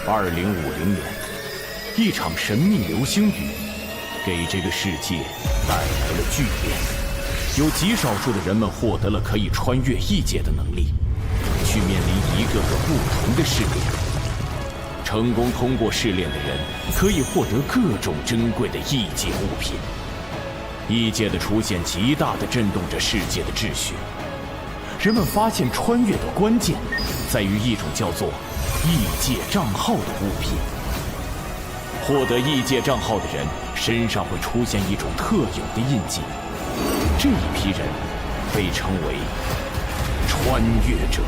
2050年，一场神秘流星雨给这个世界带来了巨变，有极少数的人们获得了可以穿越异界的能力，去面临一个个不同的试炼。成功通过试炼的人可以获得各种珍贵的异界物品。异界的出现极大地震动着世界的秩序。人们发现穿越的关键在于一种叫做异界账号的物品。获得异界账号的人身上会出现一种特有的印记，这一批人被称为穿越者。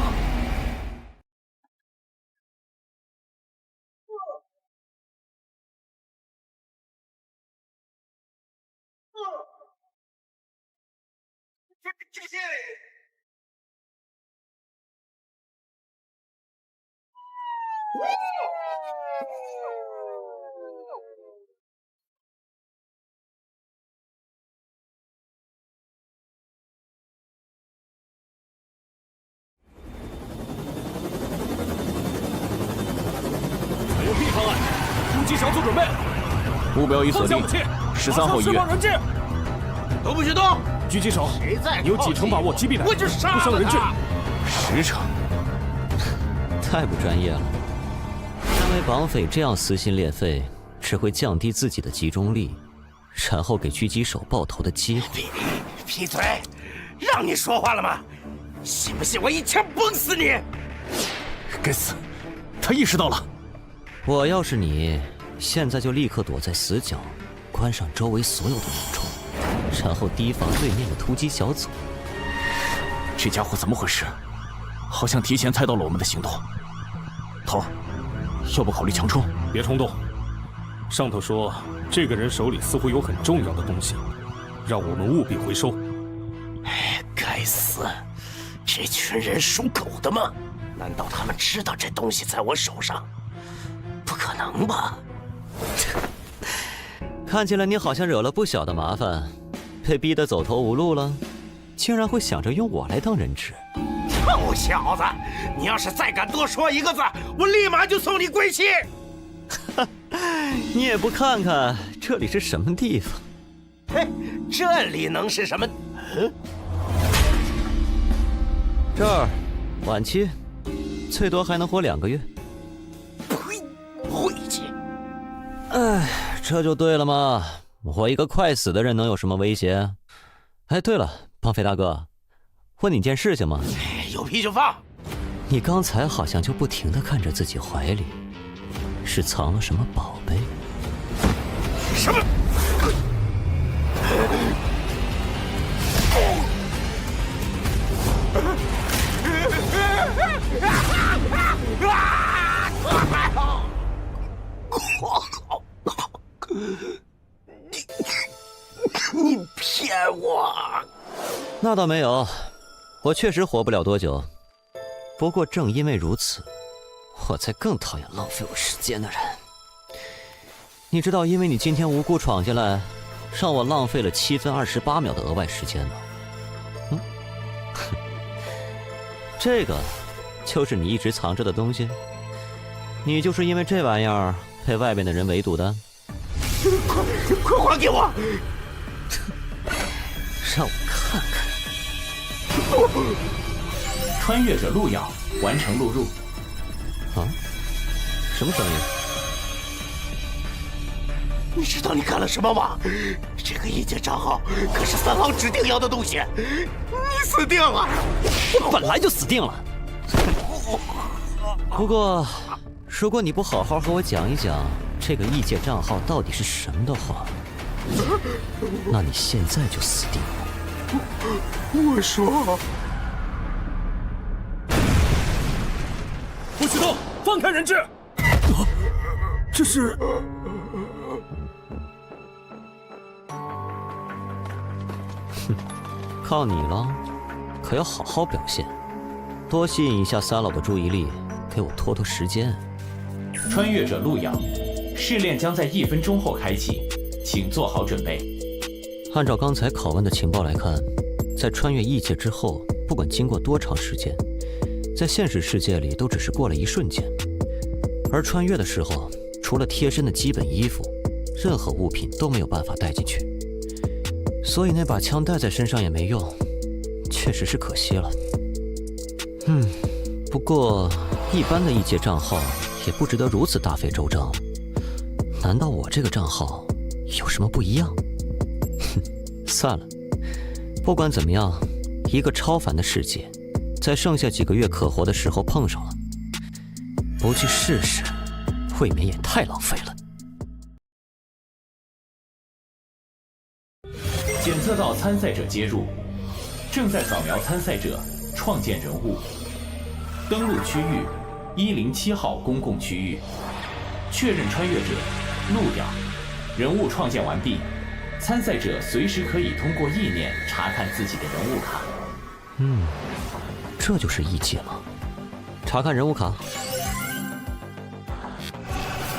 采用 B 方案，突击小组准备，目标已锁定，13号医院。都不许动！狙击手，你有几成把握击毙他？我就杀不伤人质。10成。太不专业了。认为绑匪这样撕心裂肺，只会降低自己的集中力，然后给狙击手爆头的机会。闭嘴！让你说话了吗？信不信我一枪崩死你？该死，他意识到了。我要是你，现在就立刻躲在死角，关上周围所有的门窗，然后提防对面的突击小组。这家伙怎么回事？好像提前猜到了我们的行动。头儿，要不考虑强冲？别冲动。上头说，这个人手里似乎有很重要的东西，让我们务必回收。该死！这群人属狗的吗？难道他们知道这东西在我手上？不可能吧！看起来你好像惹了不小的麻烦，被逼得走投无路了，竟然会想着用我来当人质。臭小子，你要是再敢多说一个字，我立马就送你归西！你也不看看这里是什么地方？嘿，这里能是什么？这儿，晚期，最多还能活2个月。呸！晦气！哎，这就对了嘛！我一个快死的人能有什么威胁？哎，对了，绑匪大哥，问你件事情嘛。有屁就放！你刚才好像就不停地看着自己怀里，是藏了什么宝贝？什么？你骗我！那倒没有，我确实活不了多久。不过正因为如此，我才更讨厌浪费我时间的人。你知道，因为你今天无故闯进来，让我浪费了7分28秒的额外时间吗？这个就是你一直藏着的东西。你就是因为这玩意儿被外面的人围堵的。快还给我！让我看看。穿越者路遥完成录入。啊？什么声音？你知道你干了什么吗？这个异界账号可是3号指定要的东西，你死定了！我本来就死定了。不过，如果你不好好和我讲一讲这个异界账号到底是什么的话，那你现在就死定了。我说，不许动！放开人质！这是……靠你了，可要好好表现，多吸引一下三老的注意力，给我拖拖时间。穿越者路遥，试炼将在1分钟后开启，请做好准备。按照刚才拷问的情报来看，在穿越异界之后，不管经过多长时间，在现实世界里都只是过了一瞬间。而穿越的时候，除了贴身的基本衣服，任何物品都没有办法带进去，所以那把枪带在身上也没用，确实是可惜了。不过一般的异界账号也不值得如此大费周章。难道我这个账号有什么不一样？算了，不管怎么样，一个超凡的世界，在剩下几个月可活的时候碰上了，不去试试，未免也太浪费了。检测到参赛者接入，正在扫描参赛者，创建人物，登录区域107号公共区域，确认穿越者，录掉，人物创建完毕。参赛者随时可以通过意念查看自己的人物卡。这就是异界吗？查看人物卡。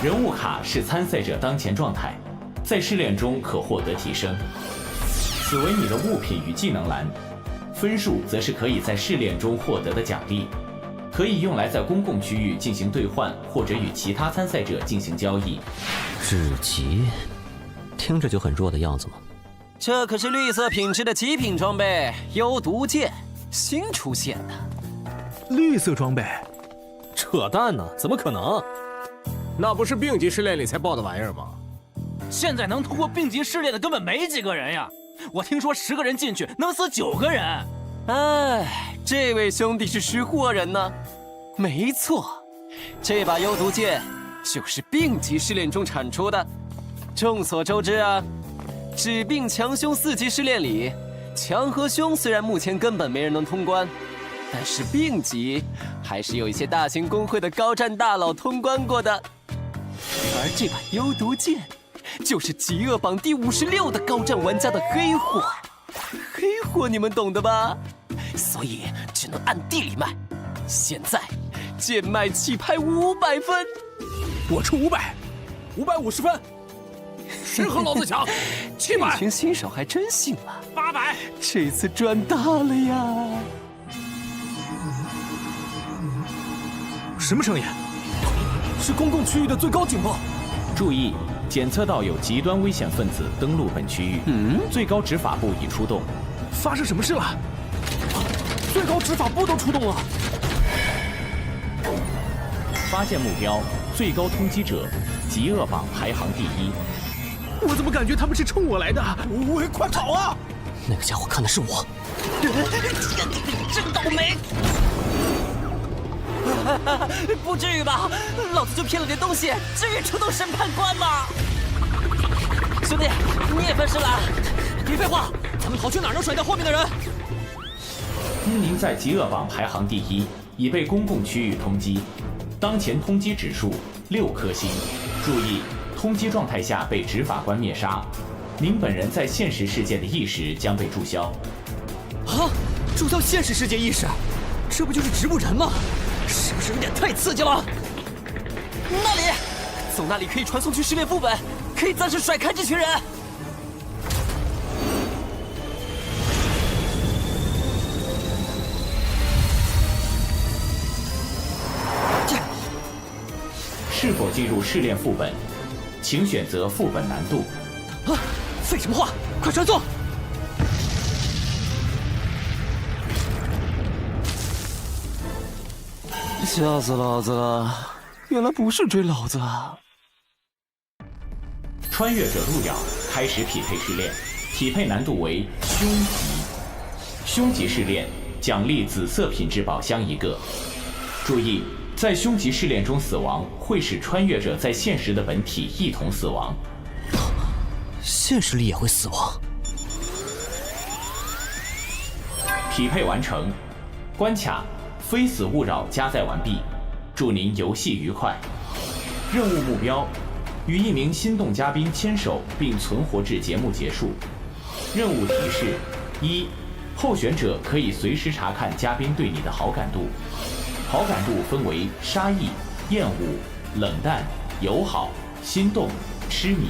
人物卡是参赛者当前状态，在试炼中可获得提升。此为你的物品与技能栏，分数则是可以在试炼中获得的奖励，可以用来在公共区域进行兑换，或者与其他参赛者进行交易。至极，听着就很弱的样子嘛。这可是绿色品质的极品装备，幽毒剑，新出现的。绿色装备？扯淡呢，怎么可能？那不是病级试炼里才爆的玩意儿吗？现在能通过病级试炼的根本没几个人呀！我听说10个人进去能死9个人。哎，这位兄弟是识货人呢。没错，这把幽毒剑就是病级试炼中产出的。众所周知啊，治病强凶4级试炼里，强和凶虽然目前根本没人能通关，但是病级还是有一些大型公会的高战大佬通关过的。而这把幽毒剑，就是极恶榜第56的高战玩家的黑货。黑货你们懂的吧？所以只能按地里卖。现在贱卖起拍500分，我出500，550分。谁和老子抢？700。这群新手还真信了。800。这次赚大了呀！什么声音？是公共区域的最高警报。注意，检测到有极端危险分子登陆本区域。最高执法部已出动。发生什么事了？最高执法部都出动了。发现目标，最高通缉者，极恶榜排行第1。我怎么感觉他们是冲我来的？喂，快跑啊！那个家伙看的是我。真倒霉！不至于吧？老子就骗了点东西，至于出动审判官吗？兄弟，你也分尸了？别废话，咱们跑去哪儿能甩掉后面的人？因您在极恶榜排行第1，已被公共区域通缉，当前通缉指数6颗星。注意，通缉状态下被执法官灭杀，您本人在现实世界的意识将被注销。啊！注销现实世界意识，这不就是植物人吗？是不是有点太刺激了？那里，走那里可以传送去试炼副本，可以暂时甩开这群人。是否进入试炼副本，请选择副本难度。啊！废什么话，快传送！吓死老子了！原来不是追老子啊！穿越者入鸟，开始匹配试炼，匹配难度为凶级。凶级试炼奖励紫色品质宝箱1个。注意，在凶级试炼中死亡会使穿越者在现实的本体一同死亡。现实里也会死亡。匹配完成，关卡非死勿扰加载完毕，祝您游戏愉快。任务目标：与一名心动嘉宾牵手并存活至节目结束。任务提示：1，候选者可以随时查看嘉宾对你的好感度，好感度分为杀意、厌恶、冷淡、友好、心动、痴迷。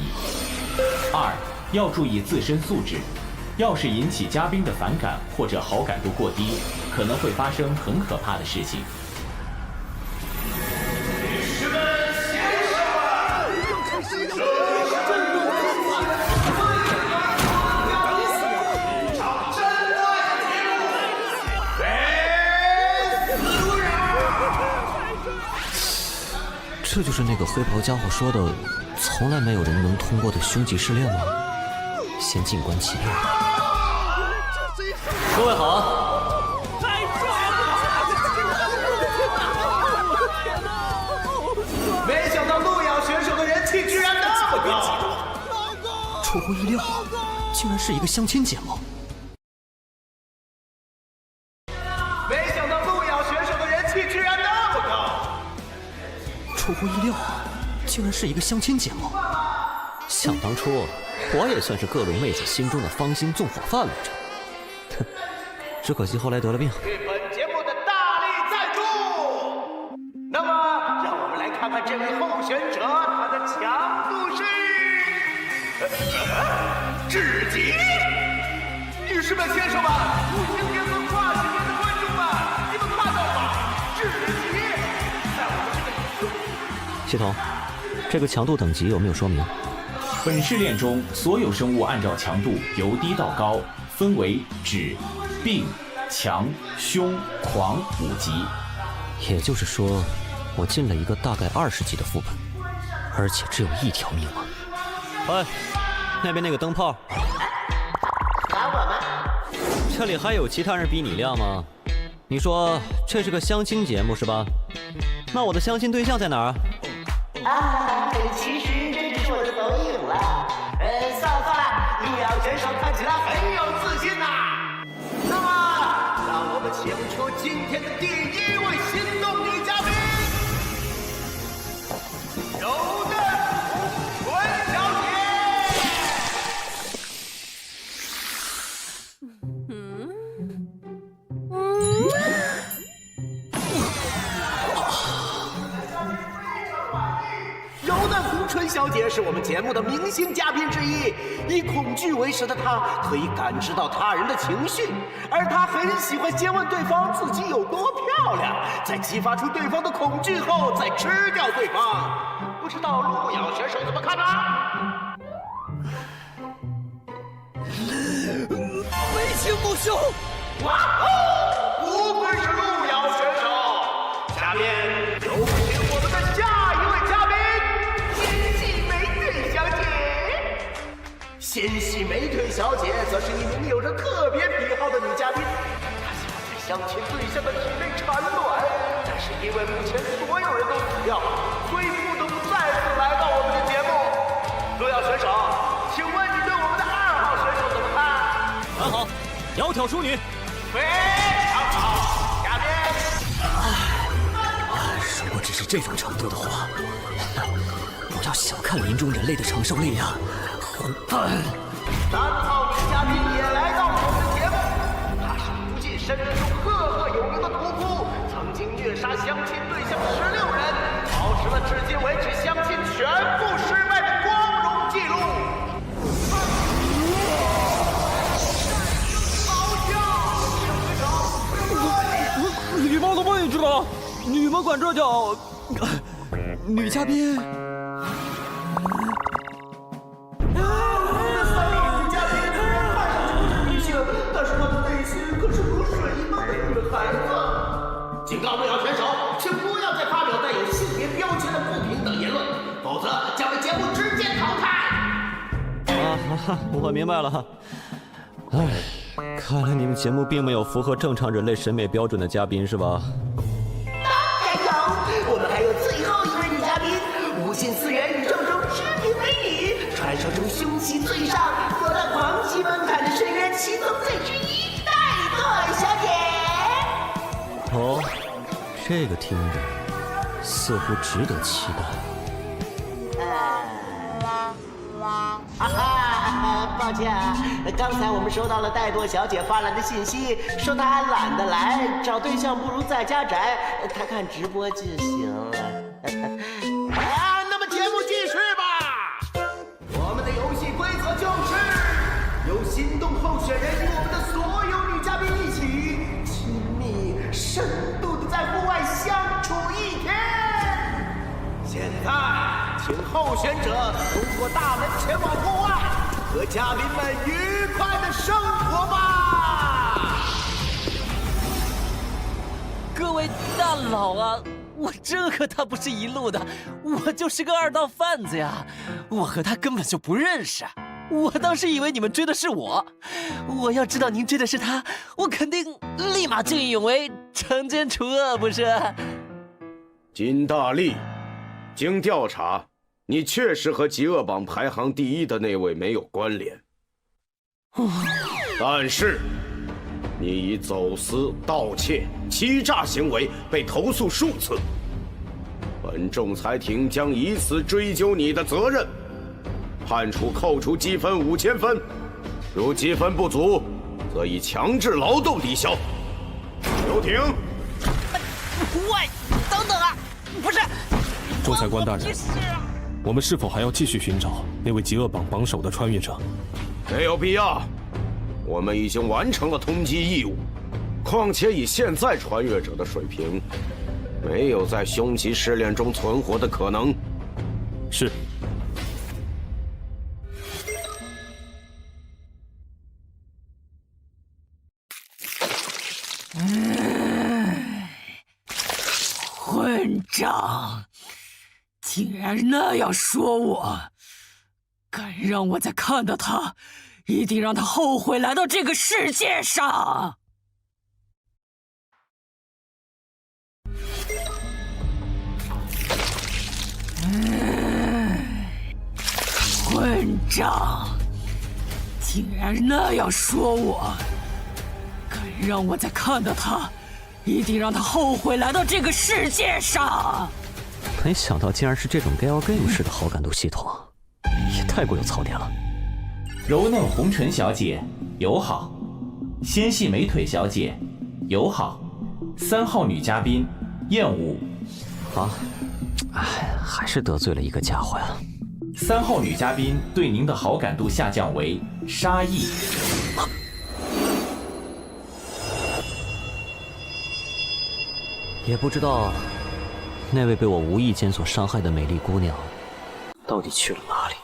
2，要注意自身素质，要是引起嘉宾的反感或者好感度过低，可能会发生很可怕的事情。女士们、这就是那个黑袍家伙说的，从来没有人能通过的凶吉试炼吗？先静观其变。各位好，没想到路遥选手的人气居然那么高，出乎意料，竟然是一个相亲节目。没想到路遥选手的人气居然那么高，出乎意料，竟然是一个相亲节目。想当初，我也算是各路妹子心中的芳心纵火犯来着，哼，只可惜后来得了病。对本节目的大力赞助。那么，让我们来看看这位候选者他的强度是至极。女士们、先生们，今天和跨时间的观众们，你们看到了吗？至极，在我们这个系统，这个强度等级有没有说明？本试炼中，所有生物按照强度由低到高，分为止、病、强、凶、狂5级。也就是说，我进了一个大概20级的副本，而且只有1条命啊！喂，那边那个灯泡，打我们。这里还有其他人比你亮吗？你说这是个相亲节目是吧？那我的相亲对象在哪儿？其实这只是我的抖影了。算了，路遥选手看起来很有自信呐。那么，让我们请出今天的第1位心动女嘉宾，柔嫩红唇小姐。柔嫩红唇小姐是我们节目的明星嘉宾之一，以恐惧为食的她可以感知到他人的情绪，而她很喜欢先问对方自己有多漂亮，在激发出对方的恐惧后再吃掉对方。不知道路遥选手怎么看呢？为情不休。哇哦，不愧是路遥选手。下面有请我们的下一位嘉宾，纤细美腿小姐。纤细美腿小姐则是一名有着特别癖好的女嘉宾，她喜欢在相亲对象的体内产卵，但是因为目前所有人都死掉了，所以不得不再次来到我们的节目。路遥选手，请问你对我们的2号选手怎么看？很好，窈窕淑女。非常好，嘉宾。如果只是这种程度的话，不要小看林中人类的承受力啊！混蛋！3号女嘉宾也来到了我们的节目，她是无尽深渊中赫赫有名的屠夫，曾经虐杀相亲对象16人，保持了至今为止相亲全部失败的光荣记录。礼貌的位置了，你们管这叫女嘉宾？但是她的内心可是如水一般的女孩子。警告路遥选手，请不要再发表带有性别标签的不平等言论，否则将被节目直接淘汰。我明白了。哎，看来你们节目并没有符合正常人类审美标准的嘉宾是吧？还有，我们还有最后一位女嘉宾，无尽次元宇宙中知名美女，传说中凶器最上，躲到狂喜门槛的深渊七宗罪之一，戴朵小姐。哦，这个听着似乎值得期待。抱歉啊，刚才我们收到了戴朵小姐发来的信息，说她懒得来，找对象不如在家宅，她看直播就行了。那么节目继续吧。我们的游戏规则就是由心动候选人与我们的所有女嘉宾一起亲密深度的在户外相处1天。现在，请候选者通过大门前往户外，和嘉宾们愉快的生活吧。各位大佬啊，我这可他不是一路的，我就是个二道贩子呀！我和他根本就不认识。我当时以为你们追的是我，我要知道您追的是他，我肯定立马见义勇为，惩奸除恶，不是？金大力，经调查，你确实和极恶榜排行第1的那位没有关联。但是，你以走私、盗窃、欺诈行为被投诉数次，本仲裁庭将以此追究你的责任。判处扣除积分5000分，如积分不足，则以强制劳动抵消。留庭。喂，等等啊！不是，仲裁官大人，我们是否还要继续寻找那位极恶榜榜首的穿越者？没有必要，我们已经完成了通缉义务。况且以现在穿越者的水平，没有在凶吉试炼中存活的可能。是。混账！竟然那样说我，敢让我再看到他，一定让他后悔来到这个世界上！混账！竟然那样说我，敢让我再看到他，一定让他后悔来到这个世界上！没想到竟然是这种 Galgame 式的好感度系统，也太过有槽点了。柔嫩红唇小姐友好，纤细美腿小姐友好，3号女嘉宾厌恶。啊，哎，还是得罪了一个家伙呀。3号女嘉宾对您的好感度下降为杀意。也不知道那位被我无意间所伤害的美丽姑娘到底去了哪里。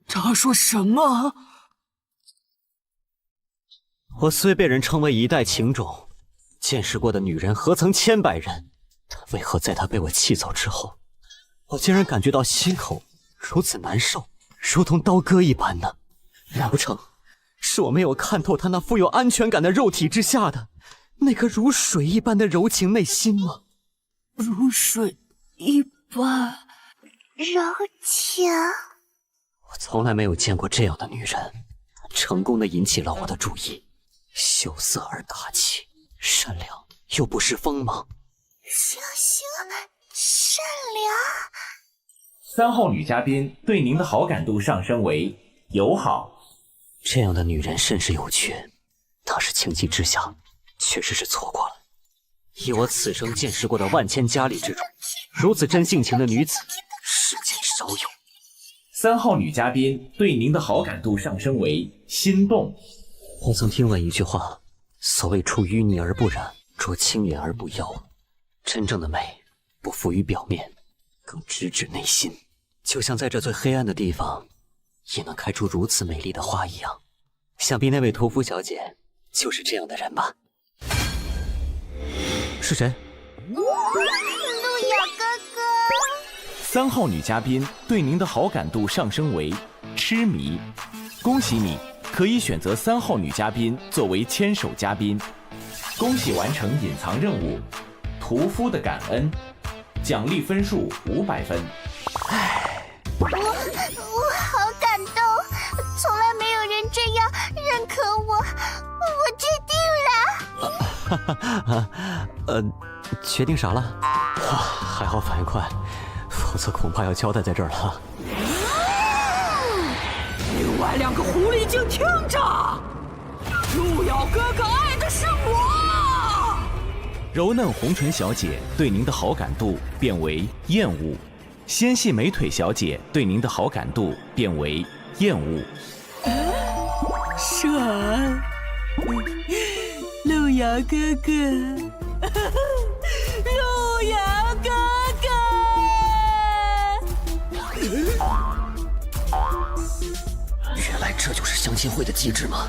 他说什么？我虽被人称为一代情种，见识过的女人何曾千百人，但为何在她被我气走之后，我竟然感觉到心口如此难受，如同刀割一般呢？难不成是我没有看透她那富有安全感的肉体之下的那颗如水一般的柔情内心吗？如水一般柔情。我从来没有见过这样的女人，成功的引起了我的注意。羞涩而大气，善良又不失锋芒。羞羞善3良。号女嘉宾对您的好感度上升为友好。这样的女人甚是有趣，当时情急之下，确实是错过了。以我此生见识过的万千佳丽之中，如此真性情的女子，世间少有。3号女嘉宾对您的好感度上升为心动。我曾听闻一句话，所谓出淤泥而不染，濯清涟而不妖。真正的美，不浮于表面，更直指内心。就像在这最黑暗的地方，也能开出如此美丽的花一样。想必那位屠夫小姐就是这样的人吧？是谁？路遥哥哥。 3号女嘉宾对您的好感度上升为痴迷。恭喜你，可以选择3号女嘉宾作为牵手嘉宾。恭喜完成隐藏任务，屠夫的感恩，奖励分数500分。我好感动，从来没有人这样认可我，我决定了。决定啥了？哇，还好反应快，否则恐怕要交代在这儿了。另外2个狐狸精听着，路遥哥哥爱的是我。柔嫩红唇小姐对您的好感度变为厌恶，纤细美腿小姐对您的好感度变为厌恶。闪，路遥哥哥，路遥哥哥。原来这就是相亲会的机制吗？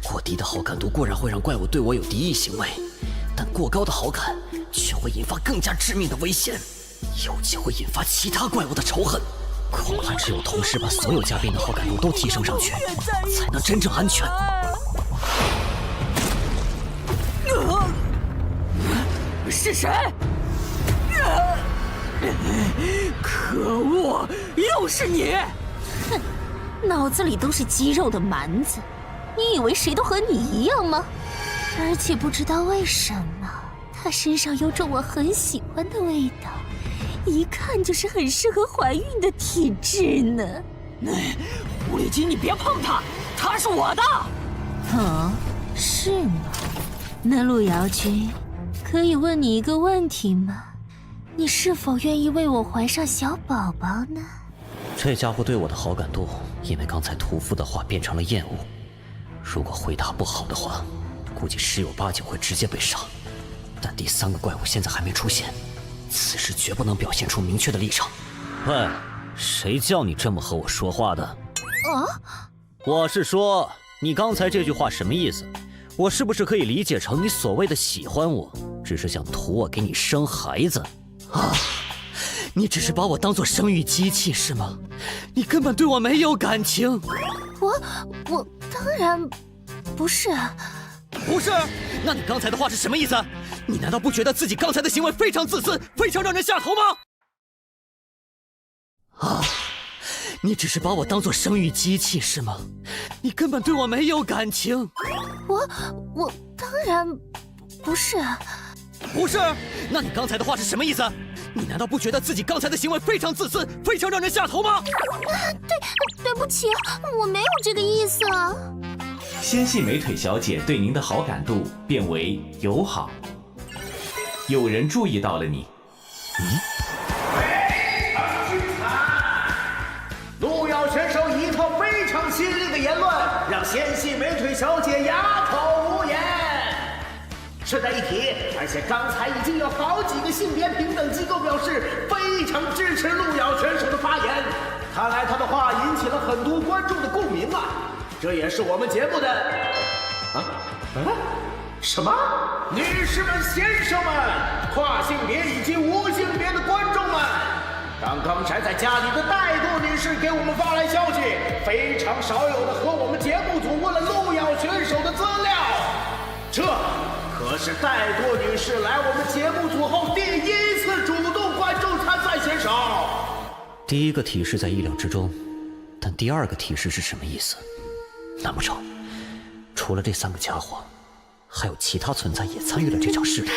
过低的好感度固然会让怪物对我有敌意行为，但过高的好感，却会引发更加致命的危险，尤其会引发其他怪物的仇恨。恐怕只有同时把所有嘉宾的好感度都提升上去，才能真正安全。是谁？可恶，又是你！哼，脑子里都是肌肉的蛮子，你以为谁都和你一样吗？而且不知道为什么，他身上有种我很喜欢的味道，一看就是很适合怀孕的体质呢。狐狸精，你别碰他，他是我的。哦，是吗？那路遥君，可以问你一个问题吗？你是否愿意为我怀上小宝宝呢？这家伙对我的好感度，因为刚才屠夫的话变成了厌恶。如果回答不好的话，估计十有八九会直接被杀。但第3个怪物现在还没出现，此时绝不能表现出明确的立场。喂，谁叫你这么和我说话的？我是说，你刚才这句话什么意思？我是不是可以理解成你所谓的喜欢我，只是想图我给你生孩子？啊！你只是把我当作生育机器是吗？你根本对我没有感情。我当然不是啊。不是？那你刚才的话是什么意思？你难道不觉得自己刚才的行为非常自私，非常让人下头吗？啊！你只是把我当作生育机器是吗？你根本对我没有感情。我当然不是啊。不是？那你刚才的话是什么意思？你难道不觉得自己刚才的行为非常自私，非常让人下头吗？对不起，我没有这个意思啊。纤细美腿小姐对您的好感度变为友好。有人注意到了你。路遥选手以一套非常犀利的言论，让纤细美腿小姐哑口无言。顺带一提，而且刚才已经有好几个性别平等机构表示非常支持路遥选手的发言，看来他的话引起了很多观众的共鸣啊！这也是我们节目的什么？女士们、先生们，跨性别以及无性别的观众们，刚才在家里的怠惰女士给我们发来消息，非常少有的和我们节目组问了路遥选手的资料，这可是怠惰女士来我们节目组后第1次主动观众参赛选手。第一个提示在意料之中，但第2个提示是什么意思？难不成除了这3个家伙，还有其他存在也参与了这场试炼？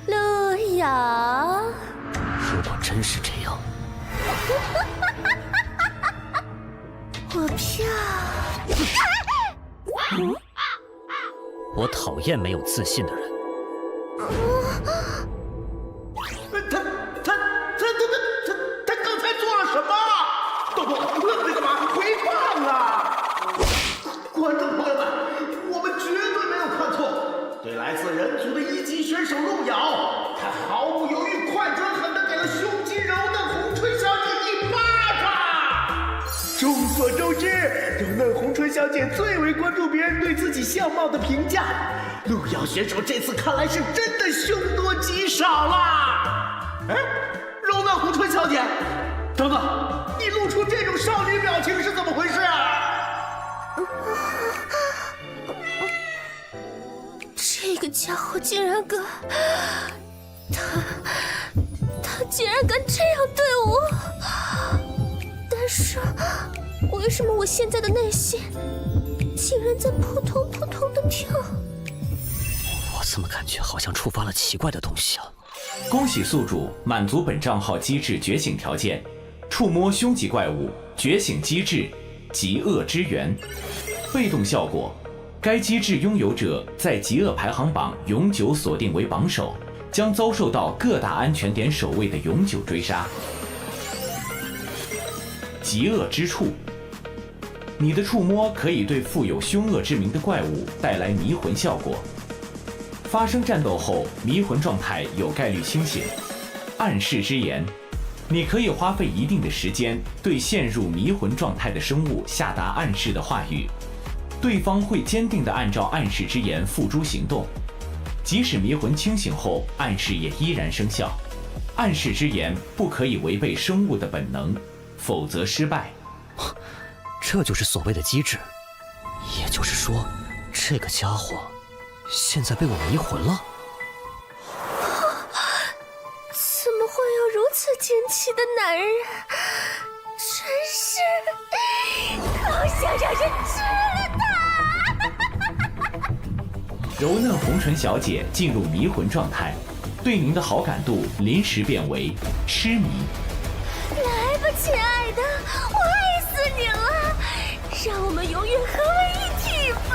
路遥，如果真是这样，我票。我讨厌没有自信的人。他刚才做了什么？豆豆，你干嘛？回放啊！观众朋友们，我们绝对没有看错，对来自人族的1级选手路遥，他毫不犹豫、快准狠地给了胸肌柔嫩红唇小姐一巴掌。众所周知，柔嫩红唇小姐最为关注别人对自己相貌的评价，路遥选手这次看来是真的凶多吉少啦！哎，柔嫩红唇小姐，等等，你露出这种少女表情是怎么回事啊？这个家伙竟然敢，他竟然敢这样对我！但是，为什么我现在的内心竟然在扑通扑通的跳？我怎么感觉好像触发了奇怪的东西啊？恭喜宿主满足本账号机制觉醒条件，触摸凶级怪物觉醒机制极恶之源。被动效果，该机制拥有者在极恶排行榜永久锁定为榜首，将遭受到各大安全点守卫的永久追杀。极恶之触，你的触摸可以对富有凶恶之名的怪物带来迷魂效果。发生战斗后，迷魂状态有概率清醒。暗示之言，你可以花费一定的时间对陷入迷魂状态的生物下达暗示的话语，对方会坚定地按照暗示之言付诸行动。即使迷魂清醒后，暗示也依然生效。暗示之言不可以违背生物的本能，否则失败。这就是所谓的机制。也就是说，这个家伙现在被我迷魂了。怎么会有如此惊奇的男人？真是好想让人知道。柔嫩红唇小姐进入迷魂状态，对您的好感度临时变为痴迷。来吧，亲爱的，我爱死你了，让我们永远合为一体吧。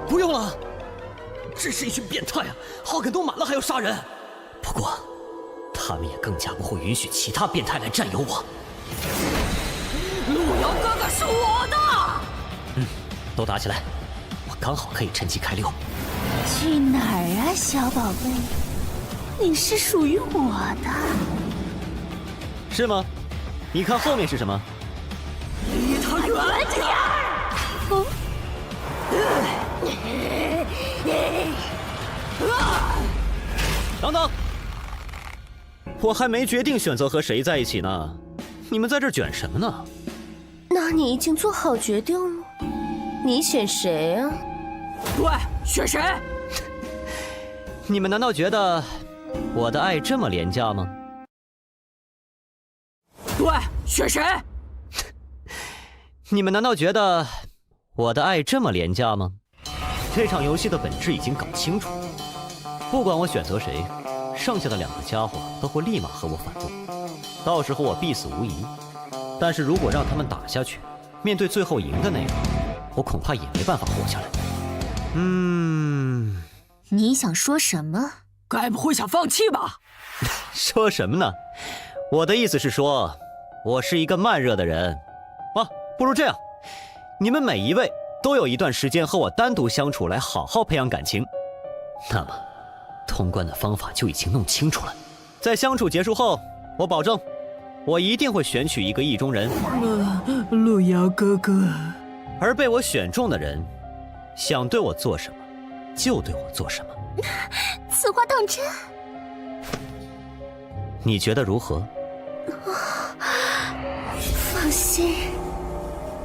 不用了，这是一群变态啊！好感度满了还要杀人。不过，他们也更加不会允许其他变态来占有我。路遥哥哥是我的。都打起来，我刚好可以趁机开溜。去哪儿啊，小宝贝？你是属于我的。是吗？你看后面是什么？离他远点儿！等等，我还没决定选择和谁在一起呢，你们在这卷什么呢？那你已经做好决定了？你选谁啊？对，选谁？你们难道觉得我的爱这么廉价吗？对，选谁？你们难道觉得我的爱这么廉价吗？这场游戏的本质已经搞清楚，不管我选择谁，剩下的2个家伙都会立马和我反目，到时候我必死无疑。但是如果让他们打下去，面对最后赢的那个，我恐怕也没办法活下来。你想说什么？该不会想放弃吧？说什么呢？我的意思是说，我是一个慢热的人。不如这样，你们每一位都有一段时间和我单独相处，来好好培养感情。那么，通关的方法就已经弄清楚了。在相处结束后，我保证，我一定会选取一个意中人。路遥哥哥，而被我选中的人，想对我做什么，就对我做什么。此话当真？你觉得如何？放心，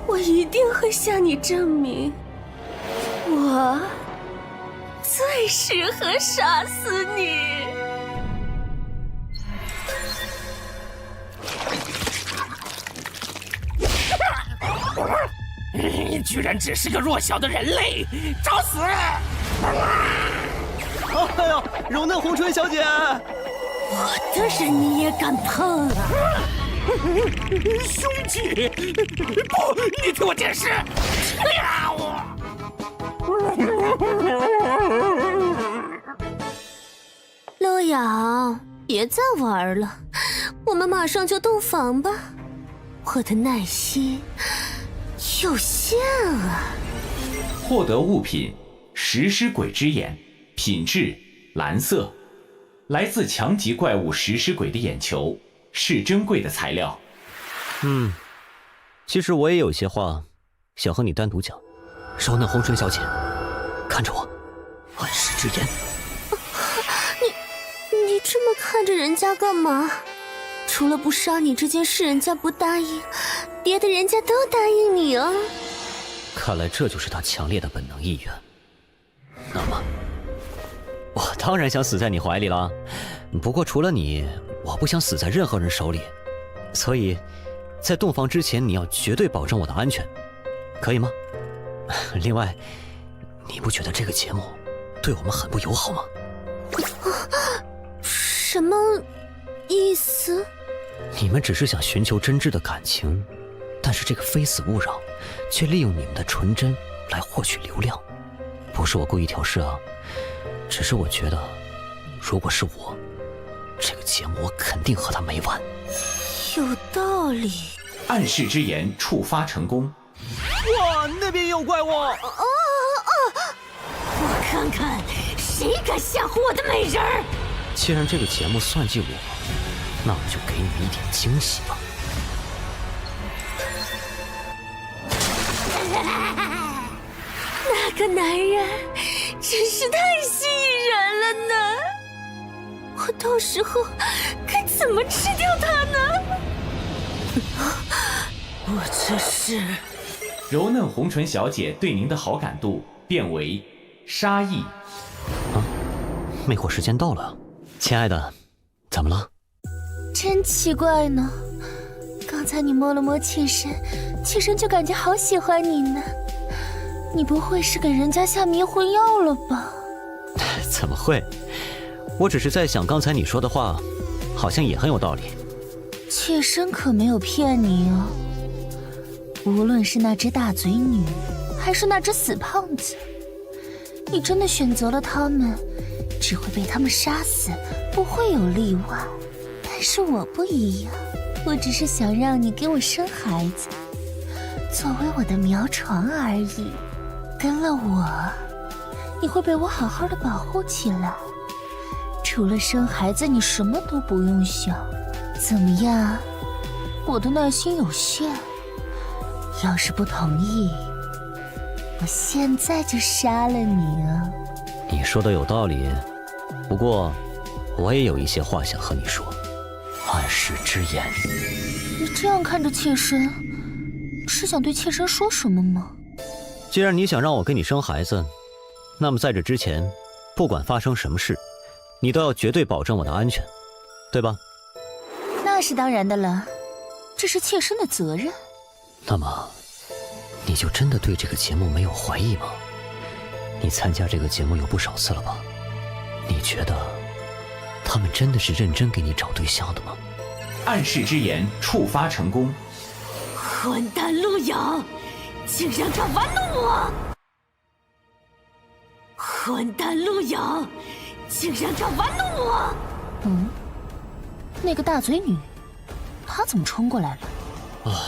我一定会向你证明，我最适合杀死你。你居然只是个弱小的人类，找死！哎呦，柔嫩红唇小姐，我的人你也敢碰啊？兄弟，不，你听我解释！路遥，别再玩了，我们马上就洞房吧。我的耐心有限啊。获得物品：食尸鬼之眼，品质蓝色，来自强级怪物食尸鬼的眼球，是珍贵的材料。其实我也有些话想和你单独讲。柔嫩红唇小姐，看着我，暗示之言。你这么看着人家干嘛？除了不杀你这件事人家不答应，别的人家都答应你啊。看来这就是他强烈的本能意愿。那么，我当然想死在你怀里了。不过除了你，我不想死在任何人手里。所以，在洞房之前，你要绝对保证我的安全，可以吗？另外，你不觉得这个节目对我们很不友好吗？什么意思？你们只是想寻求真挚的感情，但是这个非死勿扰却利用你们的纯真来获取流量。不是我故意挑事啊，只是我觉得，如果是我，这个节目我肯定和他没完。有道理。暗示之言触发成功。哇，那边也有怪物！我看看谁敢吓唬我的美人儿。既然这个节目算计我，那我就给你们一点惊喜吧。那个男人真是太吸引人了呢！我到时候该怎么吃掉他呢？我这是……柔嫩红唇小姐对您的好感度变为杀意。魅惑时间到了，亲爱的，怎么了？真奇怪呢，刚才你摸了摸妾身，妾身就感觉好喜欢你呢。你不会是给人家下迷魂药了吧？怎么会？我只是在想，刚才你说的话，好像也很有道理。妾身可没有骗你哦。无论是那只大嘴女，还是那只死胖子，你真的选择了他们，只会被他们杀死，不会有例外。但是我不一样，我只是想让你给我生孩子，作为我的苗床而已。跟了我，你会被我好好的保护起来。除了生孩子，你什么都不用想。怎么样？我的耐心有限，要是不同意，我现在就杀了你啊！你说的有道理，不过我也有一些话想和你说。暗示之言。你这样看着妾身，是想对妾身说什么吗？既然你想让我给你生孩子，那么在这之前，不管发生什么事，你都要绝对保证我的安全，对吧？那是当然的了，这是妾身的责任。那么，你就真的对这个节目没有怀疑吗？你参加这个节目有不少次了吧？你觉得他们真的是认真给你找对象的吗？暗示之言触发成功。混蛋陆瑶，竟然敢玩弄我！混蛋陆瑶，竟然敢玩弄我！那个大嘴女，她怎么冲过来了？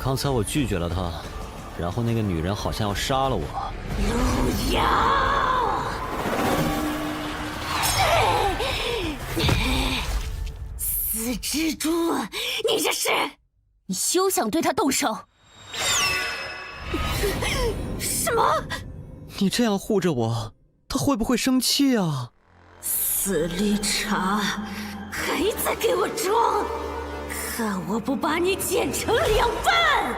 刚才我拒绝了她，然后那个女人好像要杀了我。陆瑶，死蜘蛛，你这是……你休想对她动手！什么？你这样护着我，她会不会生气啊？死绿茶，还在给我装！看我不把你剪成2半！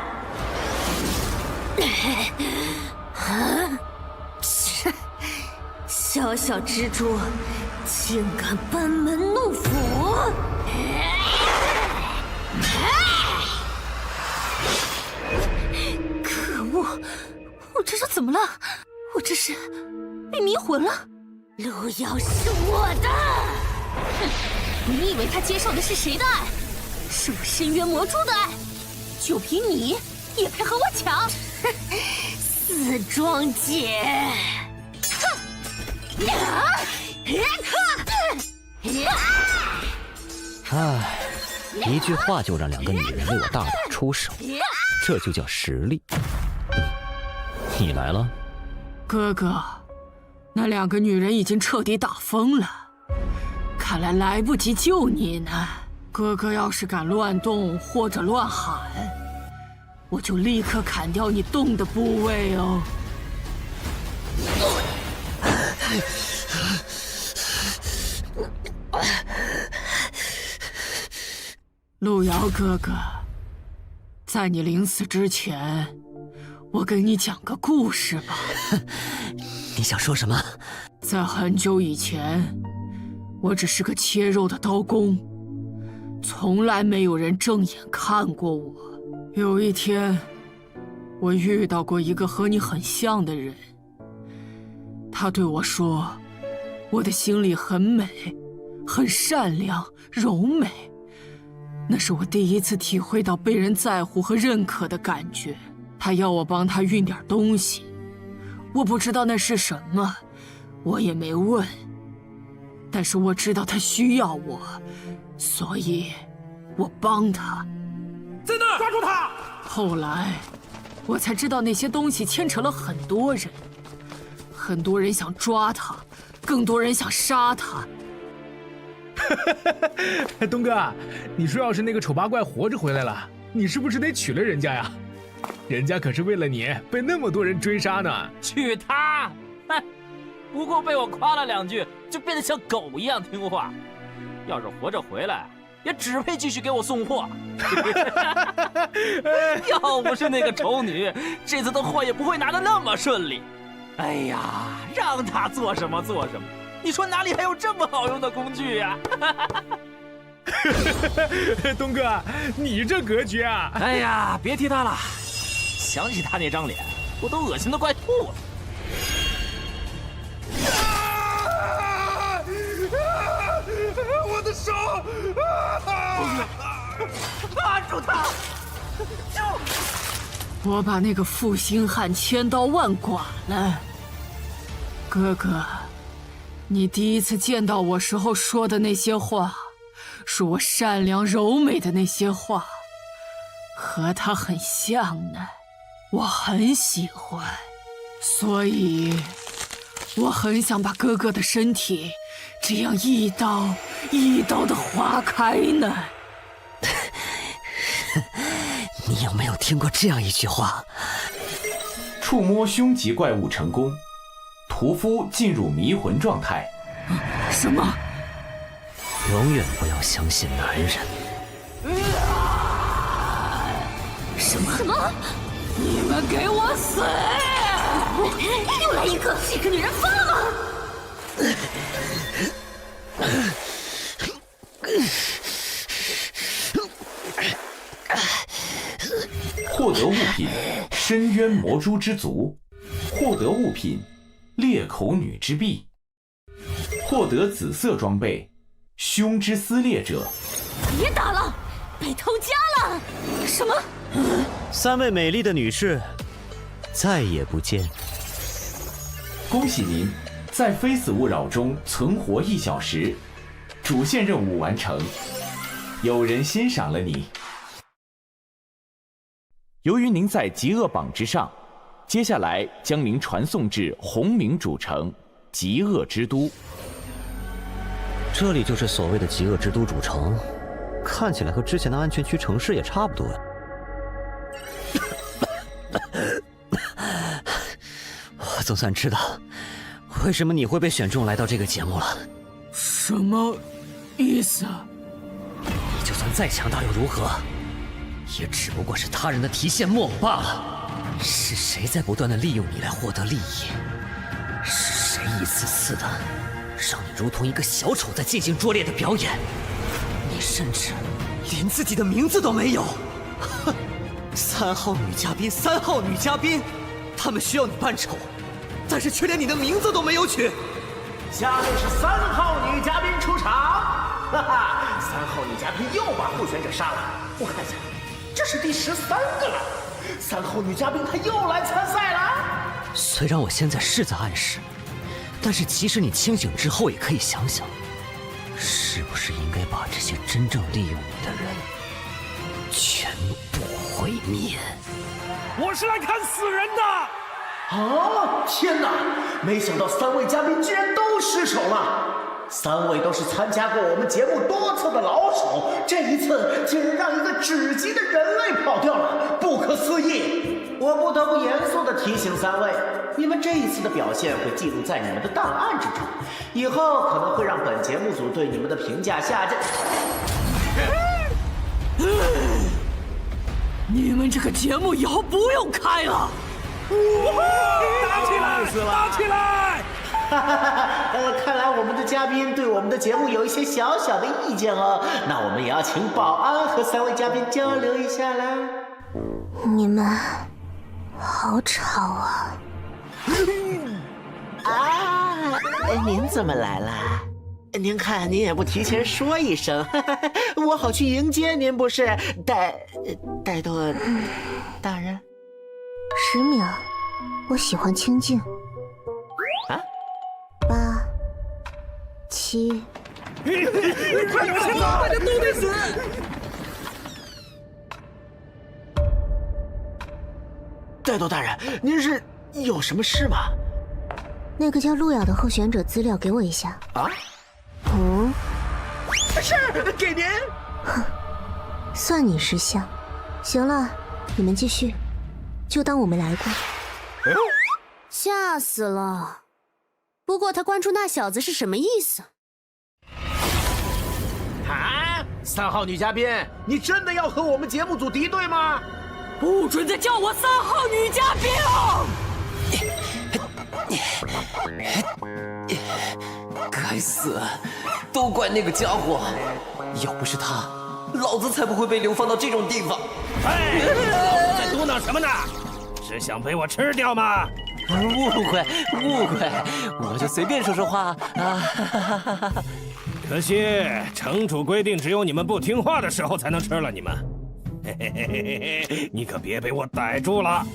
切！小小蜘蛛，竟敢班门弄斧！可恶！我这是怎么了？我这是被迷魂了？路遥是我的！你以为他接受的是谁的爱？是我深渊魔蛛的爱？就凭你也配和我抢？死庄姐！唉，一句话就让2个女人为我大打出手，这就叫实力。你来了，哥哥，那2个女人已经彻底打疯了，看来来不及救你呢。哥哥要是敢乱动或者乱喊，我就立刻砍掉你动的部位哦。路遥哥哥，在你临死之前，我给你讲个故事吧。你想说什么？在很久以前，我只是个切肉的刀工，从来没有人正眼看过我。有一天，我遇到过一个和你很像的人，他对我说，我的心里很美，很善良，柔美。那是我第一次体会到被人在乎和认可的感觉。他要我帮他运点东西，我不知道那是什么，我也没问。但是我知道他需要我，所以我帮他。在那儿，抓住他！后来，我才知道那些东西牵扯了很多人，很多人想抓他，更多人想杀他。东哥，你说要是那个丑八怪活着回来了，你是不是得娶了人家呀？人家可是为了你被那么多人追杀呢。去他！哼，不过被我夸了2句，就变得像狗一样听话。要是活着回来，也只配继续给我送货。要不是那个丑女，这次的货也不会拿得那么顺利。哎呀，让她做什么做什么。你说哪里还有这么好用的工具呀？东哥，你这格局啊！哎呀，别提他了，想起他那张脸，我都恶心得快吐了。我的手！抓住他！我把那个负心汉千刀万剐了。哥哥，你第一次见到我时候说的那些话，说我善良柔美的那些话，和他很像呢。我很喜欢，所以我很想把哥哥的身体这样一刀一刀的划开呢。你有没有听过这样一句话？触摸凶级怪物成功，屠夫进入迷魂状态。什么？永远不要相信男人。什么？你们给我死！又来一个，这个女人疯了！获得物品深渊魔蛛之足，获得物品裂口女之臂，获得紫色装备胸之撕裂者。别打了，被偷家了！什么？3位美丽的女士，再也不见。恭喜您，在非死勿扰中存活1小时，主线任务完成。有人欣赏了你。由于您在极恶榜之上，接下来将您传送至红冥主城极恶之都。这里就是所谓的极恶之都主城，看起来和之前的安全区城市也差不多呀。我总算知道为什么你会被选中来到这个节目了。什么意思啊？你就算再强大又如何？也只不过是他人的提线木偶罢了。是谁在不断的利用你来获得利益？是谁一次次的让你如同一个小丑在进行拙劣的表演？你甚至连自己的名字都没有。哼，3号女嘉宾，3号女嘉宾，他们需要你扮丑，但是却连你的名字都没有取。下面是3号女嘉宾出场，哈哈，3号女嘉宾又把候选者杀了。我看一下，这是第13个了。3号女嘉宾她又来参赛了。虽然我现在是在暗示，但是即使你清醒之后，也可以想想，是不是应该把这些真正利用你的人全部毁灭？我是来看死人的。啊！天哪！没想到3位嘉宾居然都失手了。3位都是参加过我们节目多次的老手，这一次竟然让一个只级的人类跑掉了，不可思议！我不得不严肃地提醒3位，你们这一次的表现会记录在你们的档案之中，以后可能会让本节目组对你们的评价下降。你们这个节目以后不用开了。打起来！打起来！看来我们的嘉宾对我们的节目有一些小小的意见哦，那我们也要请保安和3位嘉宾交流一下啦。你们好吵啊！啊，您怎么来了？您看，您也不提前说一声，我好去迎接您，不是？戴多大人10秒，我喜欢清静。啊8、7，快点先走，大家都得死！戴多大人，您是有什么事吗？那个叫路遥的候选者资料给我一下。啊？是，给您。哼，算你识相。行了，你们继续。就当我没来过。吓死了！不过他关注那小子是什么意思？啊，3号女嘉宾，你真的要和我们节目组敌对吗？不准再叫我3号女嘉宾该死，都怪那个家伙！要不是他，老子才不会被流放到这种地方。哎，老子在嘟囔什么呢？是想被我吃掉吗？误会，我就随便说说话啊！可惜城主规定，只有你们不听话的时候才能吃了你们。嘿嘿嘿嘿嘿，你可别被我逮住了！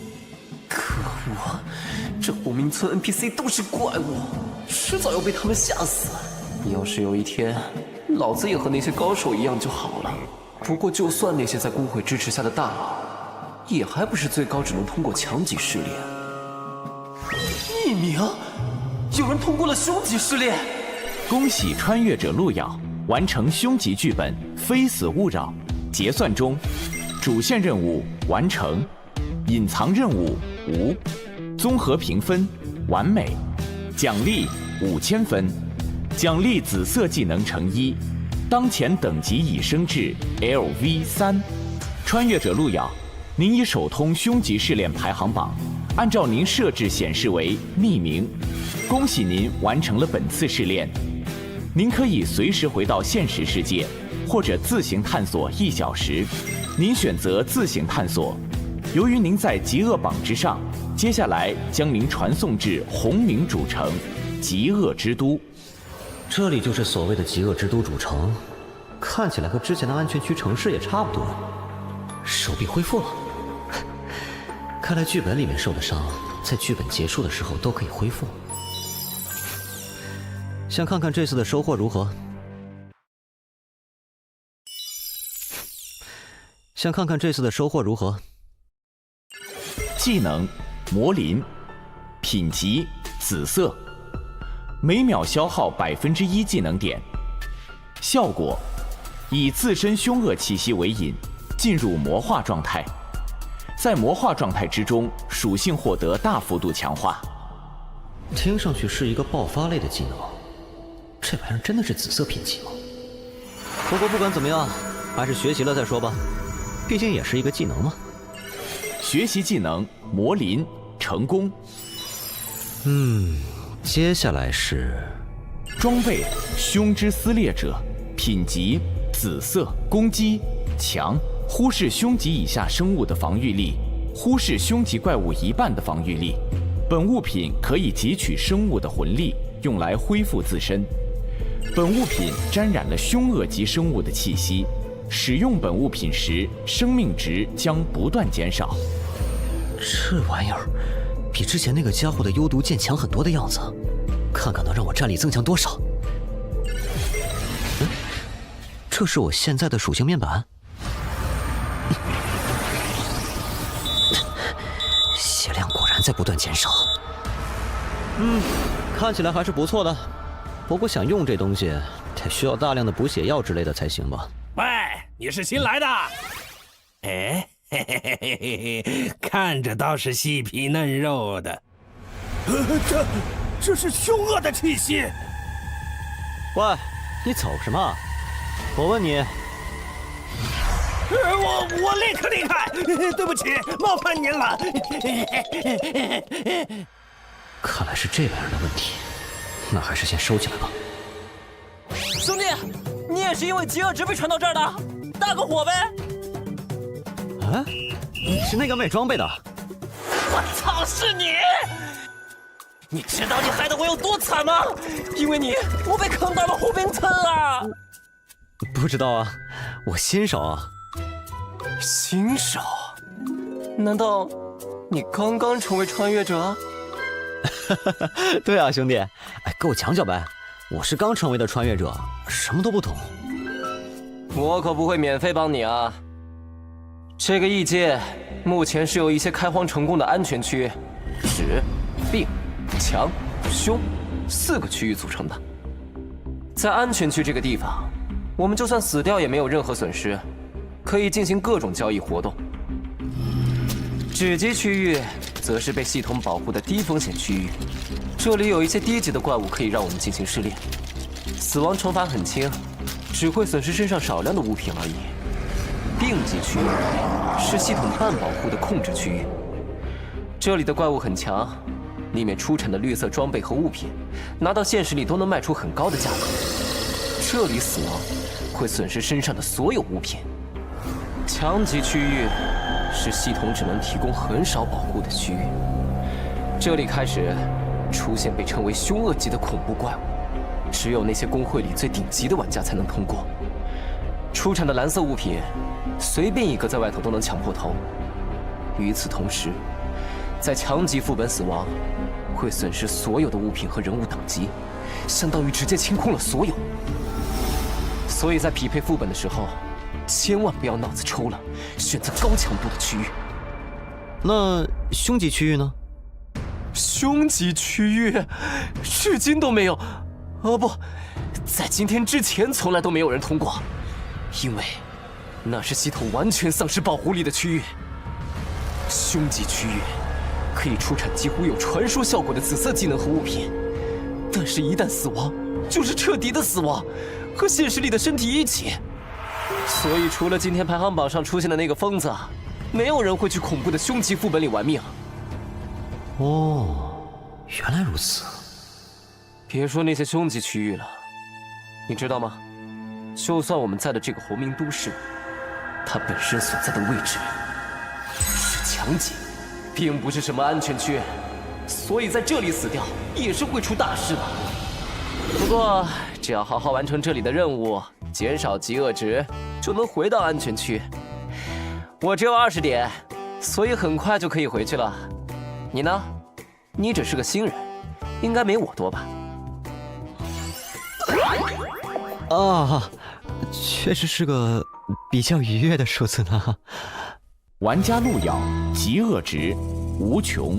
可恶，这虎明村 NPC 都是怪物，迟早要被他们吓死。要是有一天，老子也和那些高手一样就好了。不过，就算那些在工会支持下的大佬，也还不是最高只能通过强级试炼。1名，有人通过了凶级试炼。恭喜穿越者路遥完成凶级剧本《非死勿扰》，结算中，主线任务完成，隐藏任务无，综合评分完美，奖励5000分，奖励紫色技能乘1，当前等级已升至 LV3。穿越者路遥，您已首通凶级试炼排行榜，按照您设置显示为匿名。恭喜您完成了本次试炼，您可以随时回到现实世界，或者自行探索1小时。您选择自行探索。由于您在极恶榜之上，接下来将您传送至红冥主城极恶之都。这里就是所谓的极恶之都主城，看起来和之前的安全区城市也差不多。手臂恢复了，看来剧本里面受的伤，在剧本结束的时候都可以恢复。想看看这次的收获如何？想看看这次的收获如何？技能魔灵，品级紫色，每秒消耗1%技能点。效果：以自身凶恶气息为引，进入魔化状态。在魔化状态之中，属性获得大幅度强化。听上去是一个爆发类的技能，这玩意儿真的是紫色品级吗？不过不管怎么样，还是学习了再说吧，毕竟也是一个技能嘛。学习技能魔灵成功。接下来是装备凶之撕裂者，品级紫色，攻击强，忽视凶级以下生物的防御力，忽视凶级怪物一半的防御力。本物品可以汲取生物的魂力，用来恢复自身。本物品沾染了凶恶级生物的气息，使用本物品时，生命值将不断减少。这玩意儿比之前那个家伙的幽毒剑强很多的样子，看看能让我战力增强多少。这是我现在的属性面板。血量果然在不断减少。看起来还是不错的。不过想用这东西，得需要大量的补血药之类的才行吧？喂，你是新来的？哎，嘿嘿嘿嘿嘿，看着倒是细皮嫩肉的。这是凶恶的气息。喂，你走什么？我问你。我立刻离开，对不起，冒犯您了。看来是这玩意儿的问题，那还是先收起来吧。兄弟，你也是因为极恶值被传到这儿的，大个火呗！啊，你是那个卖装备的？我操，是你！你知道你害得我有多惨吗？因为你，我被坑到了虎冰村啊！不知道啊，我新手啊。新手？难道你刚刚成为穿越者？对啊，兄弟，哎，给我讲讲呗。我是刚成为的穿越者，什么都不懂。我可不会免费帮你啊。这个异界目前是由一些开荒成功的安全区，止、病、强、凶4个区域组成的。在安全区这个地方，我们就算死掉也没有任何损失，可以进行各种交易活动。止级区域则是被系统保护的低风险区域，这里有一些低级的怪物可以让我们进行试炼。死亡惩罚很轻，只会损失身上少量的物品而已。病级区域是系统半保护的控制区域，这里的怪物很强，里面出产的绿色装备和物品，拿到现实里都能卖出很高的价格。这里死亡会损失身上的所有物品。强级区域是系统只能提供很少保护的区域，这里开始出现被称为凶恶级的恐怖怪物，只有那些公会里最顶级的玩家才能通过。出产的蓝色物品，随便一个在外头都能抢破头。与此同时，在强级副本死亡，会损失所有的物品和人物等级，相当于直接清空了所有。所以在匹配副本的时候，千万不要脑子抽了，选择高强度的区域。那凶级区域呢？凶级区域，至今都没有，哦不，在今天之前从来都没有人通过，因为那是系统完全丧失保护力的区域。凶级区域可以出产几乎有传说效果的紫色技能和物品，但是一旦死亡，就是彻底的死亡，和现实里的身体一起。所以，除了今天排行榜上出现的那个疯子，没有人会去恐怖的凶级副本里玩命。哦，原来如此。别说那些凶级区域了，你知道吗？就算我们在的这个红名都市，它本身所在的位置是强级，并不是什么安全区，所以在这里死掉也是会出大事的。不过，只要好好完成这里的任务，减少饥饿值，就能回到安全区。我只有20点，所以很快就可以回去了。你呢？你只是个新人，应该没我多吧？啊，确实是个比较愉悦的数字呢。玩家路遥，极恶值无穷。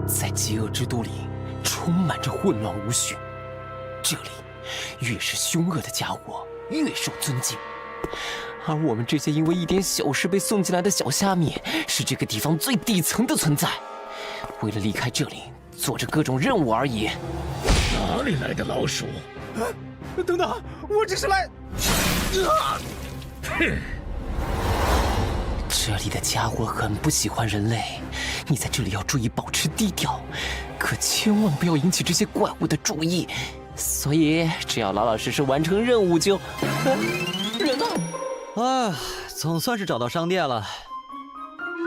在极恶之都里，充满着混乱无序。这里，越是凶恶的家伙，越受尊敬。而我们这些因为一点小事被送进来的小虾米，是这个地方最底层的存在。为了离开这里，做着各种任务而已。哪里来的老鼠？等等，我只是来……哼！这里的家伙很不喜欢人类，你在这里要注意保持低调，可千万不要引起这些怪物的注意。所以只要老老实实完成任务就……人呢？啊，总算是找到商店了。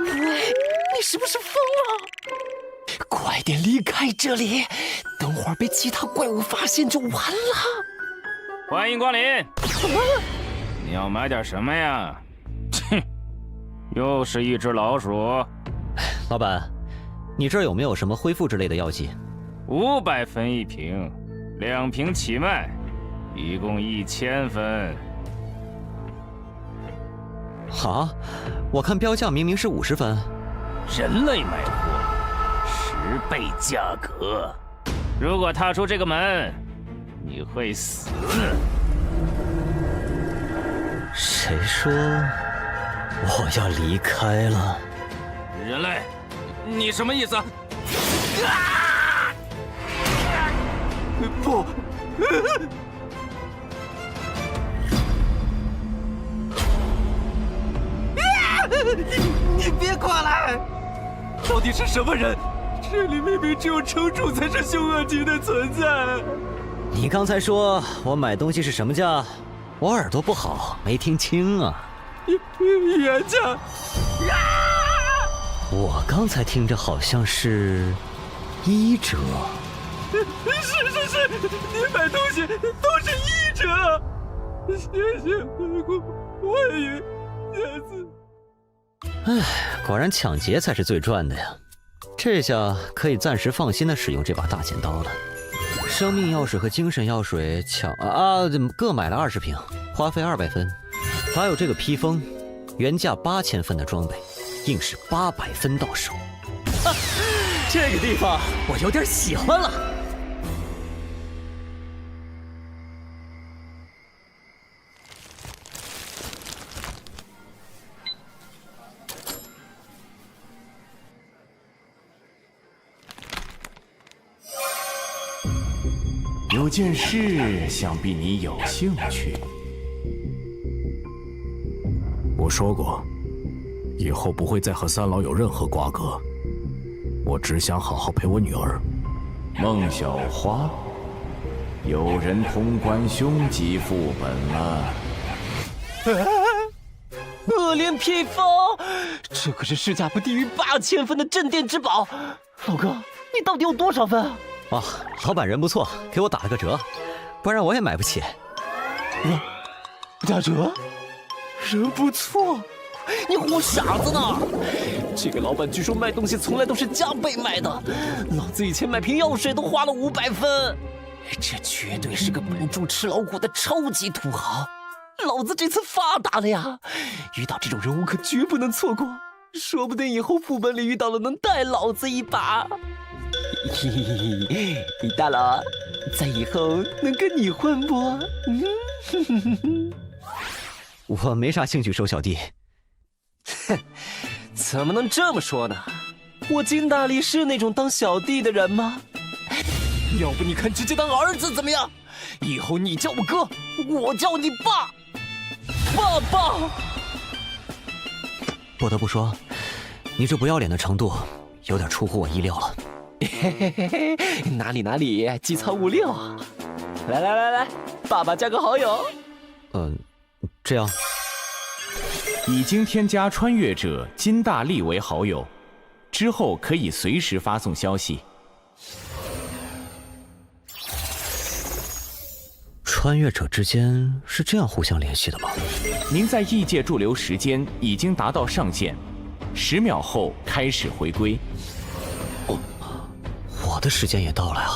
喂，你是不是疯了？快点离开这里，等会儿被其他怪物发现就完了。欢迎光临。你要买点什么呀？哼，又是一只老鼠。老板，你这儿有没有什么恢复之类的药剂？500分一瓶，2瓶起卖，一共1000分。啊，我看标价明明是50分。人类买货，10倍价格。如果踏出这个门，你会死。谁说我要离开了？人类，你什么意思？不！你别过来！到底是什么人？这里明明只有城主才是凶恶级的存在。你刚才说我买东西是什么价？我耳朵不好，没听清啊。原价。我刚才听着好像是1折。是，你买东西都是1折。谢谢，欢迎下次。唉，果然抢劫才是最赚的呀！这下可以暂时放心的使用这把大剪刀了。生命药水和精神药水各买了20瓶，花费200分。还有这个披风，原价8000分的装备，硬是800分到手。这个地方我有点喜欢了。有件事想必你有兴趣。我说过，以后不会再和三老有任何瓜葛。我只想好好陪我女儿。孟小花，有人通关凶吉副本了。恶莲披风，这可是市价不低于8000分的镇店之宝。老哥，你到底有多少分啊？哦，老板人不错，给我打了个折，不然我也买不起。打折？人不错，你唬傻子呢？这个老板据说卖东西从来都是加倍卖的，老子以前买瓶药水都花了500分，这绝对是个本住吃老虎的超级土豪。老子这次发达了呀！遇到这种人物可绝不能错过，说不定以后副本里遇到了能带老子一把。嘿嘿嘿，大佬，在以后能跟你混不？我没啥兴趣收小弟。哼，怎么能这么说呢？我金大力是那种当小弟的人吗？要不你看直接当儿子怎么样？以后你叫我哥，我叫你爸。爸爸，不得不说，你这不要脸的程度有点出乎我意料了。嘿嘿嘿，哪里，机操56啊！来，爸爸加个好友。这样。已经添加穿越者金大力为好友，之后可以随时发送消息。穿越者之间是这样互相联系的吗？您在异界驻留时间已经达到上限，10秒后开始回归。我的时间也到了呀。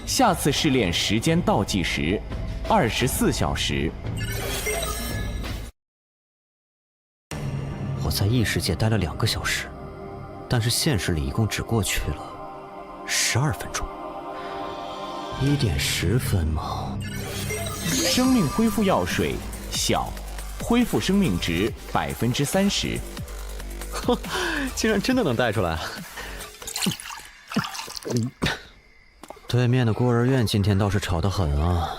下次试炼时间倒计时24小时。我在异世界待了2个小时，但是现实里一共只过去了12分钟。1点10分吗？生命恢复药水小，恢复生命值30%。竟然真的能带出来！对面的孤儿院今天倒是吵得很啊！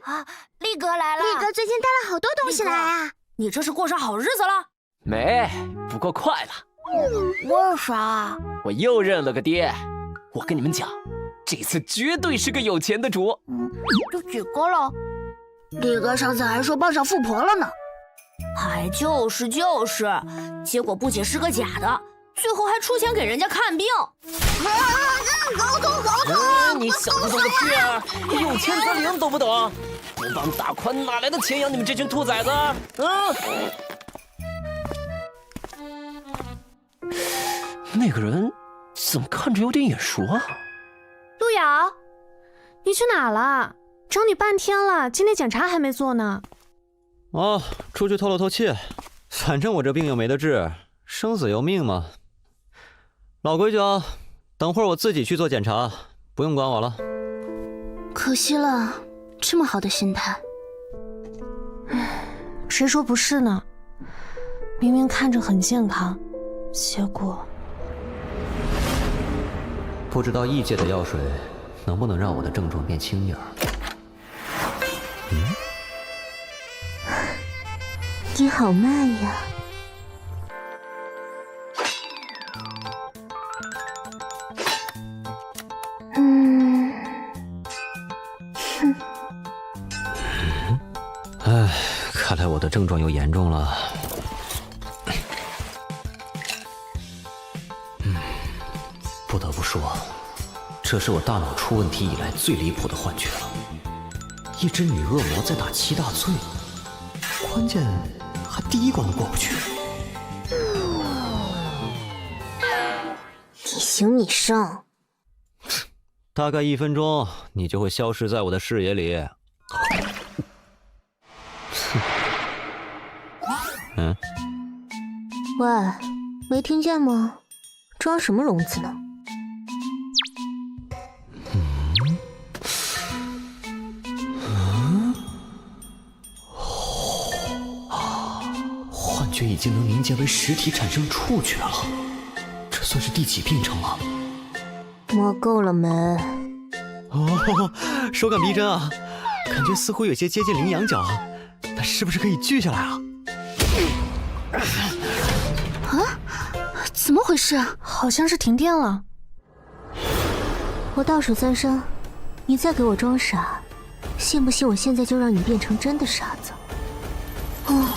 啊，力哥来了！力哥最近带了好多东西来啊！你这是过上好日子了？没，不过快了。为啥？我又认了个爹。我跟你们讲，这次绝对是个有钱的主。都几个了？力哥上次还说傍上富婆了呢。还就是，结果不仅是个假的，最后还出钱给人家看病。搞懂！你小子懂个屁啊！有钱则灵，懂不懂？不当大款哪来的钱养你们这群兔崽子？那个人怎么看着有点眼熟啊？路遥，你去哪了？找你半天了，今天检查还没做呢。哦，出去透了透气，反正我这病又没得治，生死由命嘛。老规矩啊，等会儿我自己去做检查，不用管我了。可惜了，这么好的心态。谁说不是呢？明明看着很健康，结果……不知道异界的药水能不能让我的症状变轻点儿？你好慢呀。唉，看来我的症状又严重了。不得不说，这是我大脑出问题以来最离谱的幻觉了。一只女恶魔在打7大罪，关键还第1关都过不去。你行你上。大概1分钟，你就会消失在我的视野里。喂，没听见吗？装什么聋子呢？觉已经能凝结为实体，产生触觉了。这算是第几病程了？摸够了没？哦，手感逼真啊，感觉似乎有些接近羚羊角，那是不是可以锯下来啊？啊？怎么回事？好像是停电了。我倒数3声，你再给我装傻，信不信我现在就让你变成真的傻子？哦，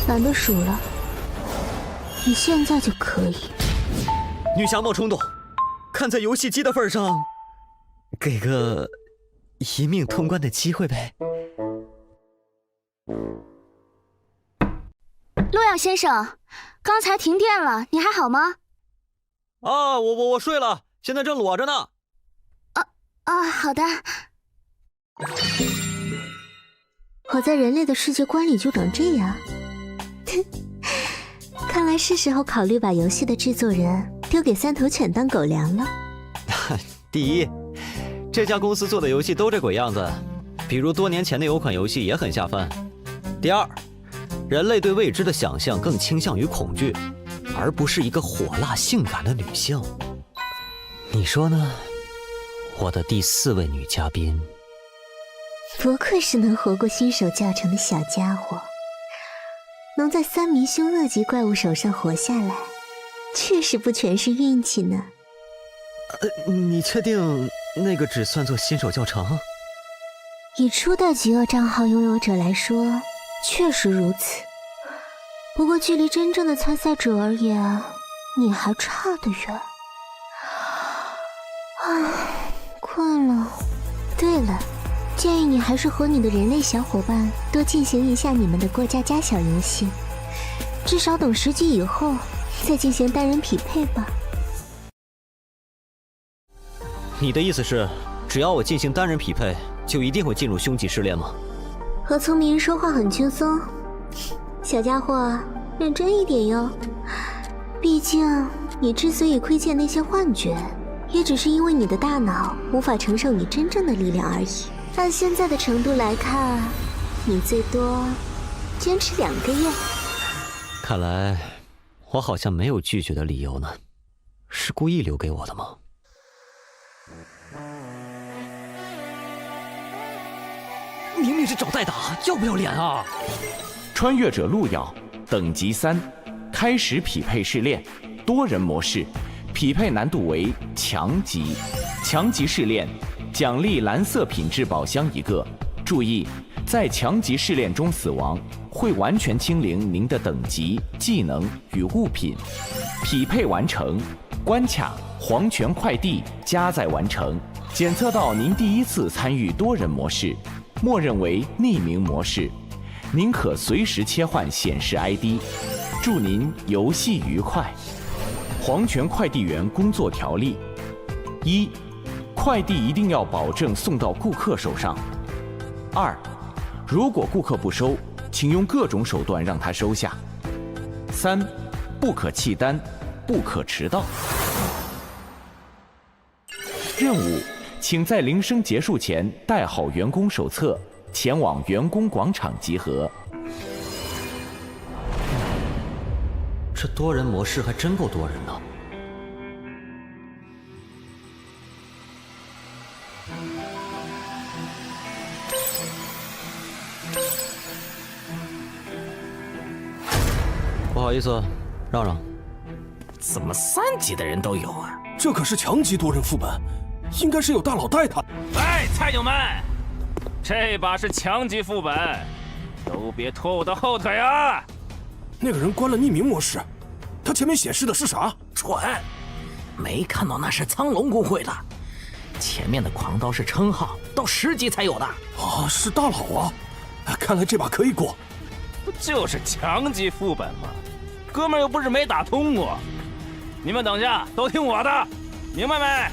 懒得数了，你现在就可以。女侠冒冲动，看在游戏机的份上，给个一命通关的机会呗。洛阳先生，刚才停电了，你还好吗？啊，我睡了，现在正裸着呢。好的。我在人类的世界观里就长这样。看来是时候考虑把游戏的制作人丢给3头犬当狗粮了。第一，这家公司做的游戏都这鬼样子，比如多年前的有款游戏也很下饭。第二，人类对未知的想象更倾向于恐惧，而不是一个火辣性感的女性。你说呢？我的第4位女嘉宾。不愧是能活过新手教程的小家伙，能在3名凶恶级怪物手上活下来，确实不全是运气呢。你确定那个只算作新手教程？以初代极恶账号拥有者来说，确实如此。不过距离真正的参赛者而言，你还差得远。唉，困了。对了，建议你还是和你的人类小伙伴多进行一下你们的过家家小游戏，至少等10级以后再进行单人匹配吧。你的意思是，只要我进行单人匹配，就一定会进入凶级试炼吗？和聪明人说话很轻松，小家伙，认真一点哟。毕竟你之所以窥见那些幻觉，也只是因为你的大脑无法承受你真正的力量而已。按现在的程度来看，你最多坚持2个月。看来我好像没有拒绝的理由呢，是故意留给我的吗？明明是找代打，要不要脸啊？穿越者路遥，等级3，开始匹配试炼，多人模式，匹配难度为强级。强级试炼，奖励蓝色品质宝箱1个。注意，在强级试炼中死亡，会完全清零您的等级、技能与物品。匹配完成，关卡黄泉快递加载完成。检测到您第1次参与多人模式，默认为匿名模式，您可随时切换显示 ID。祝您游戏愉快。黄泉快递员工作条例：1、快递一定要保证送到顾客手上。2、如果顾客不收，请用各种手段让他收下。3、不可弃单，不可迟到。任务，请在铃声结束前带好员工手册，前往员工广场集合。这多人模式还真够多人的。不好意思，让让。怎么3级的人都有啊？这可是强级多人副本，应该是有大佬带他。哎，菜鸟们，这把是强级副本，都别拖我的后腿啊！那个人关了匿名模式，他前面显示的是啥？蠢，没看到那是苍龙公会的，前面的狂刀是称号，到10级才有的。啊，是大佬啊！看来这把可以过。不就是强级副本吗？哥们儿又不是没打通过。你们等下都听我的，明白没？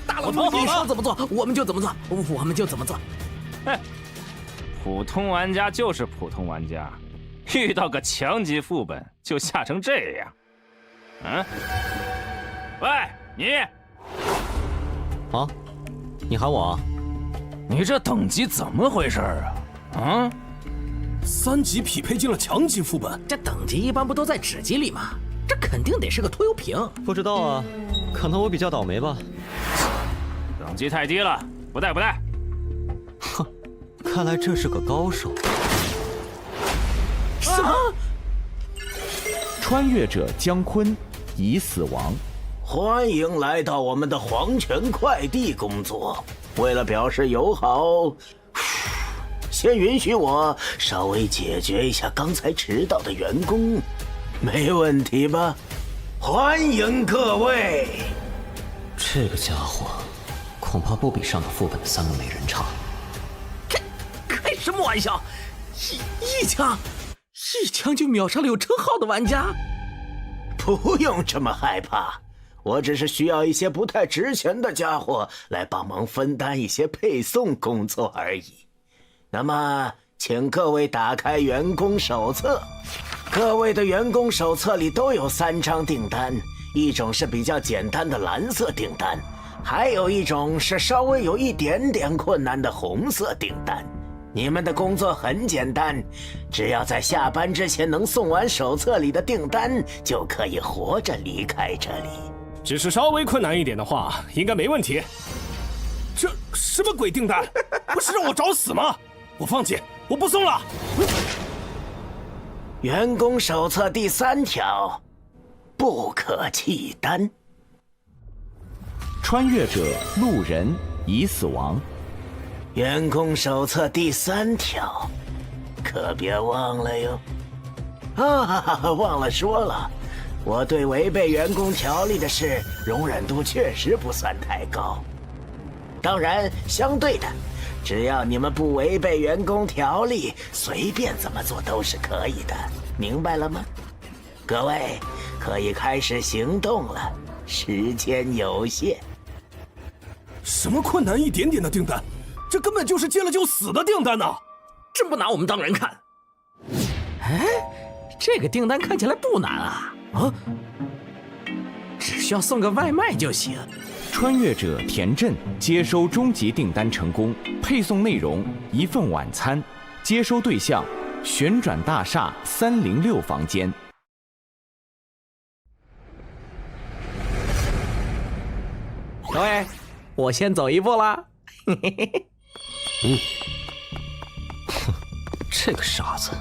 大佬，你说怎么做，我们就怎么做，我们就怎么做。嘿，普通玩家就是普通玩家，遇到个强级副本就吓成这样。嗯？喂，你！啊？你喊我啊？你这等级怎么回事啊？啊？ 3级匹配进了强级副本，这等级一般不都在纸集里吗？这肯定得是个拖油瓶。不知道啊，可能我比较倒霉吧。等级太低了，不带不带。哼，看来这是个高手。什么？穿越者姜昆已死亡。欢迎来到我们的黄泉快递工作。为了表示友好，先允许我稍微解决一下刚才迟到的员工，没问题吧？欢迎各位。这个家伙恐怕不比上个副本的3个美人差。开什么玩笑？一枪就秒杀了有称号的玩家？不用这么害怕，我只是需要一些不太值钱的家伙来帮忙分担一些配送工作而已。那么，请各位打开员工手册。各位的员工手册里都有3张订单，一种是比较简单的蓝色订单，还有一种是稍微有一点点困难的红色订单。你们的工作很简单，只要在下班之前能送完手册里的订单，就可以活着离开这里。只是稍微困难一点的话，应该没问题。这什么鬼订单？不是让我找死吗？我放弃，我不送了。员工手册第3条，不可弃单。穿越者路人已死亡。员工手册第3条，可别忘了哟。忘了说了，我对违背员工条例的事容忍度确实不算太高。当然，相对的，只要你们不违背员工条例，随便怎么做都是可以的，明白了吗？各位可以开始行动了，时间有限。什么困难一点点的订单？这根本就是接了就死的订单呐！真不拿我们当人看。哎，这个订单看起来不难啊！只需要送个外卖就行。穿越者田震接收终极订单成功，配送内容1份晚餐，接收对象旋转大厦306房间。各位，我先走一步啦。这个傻子。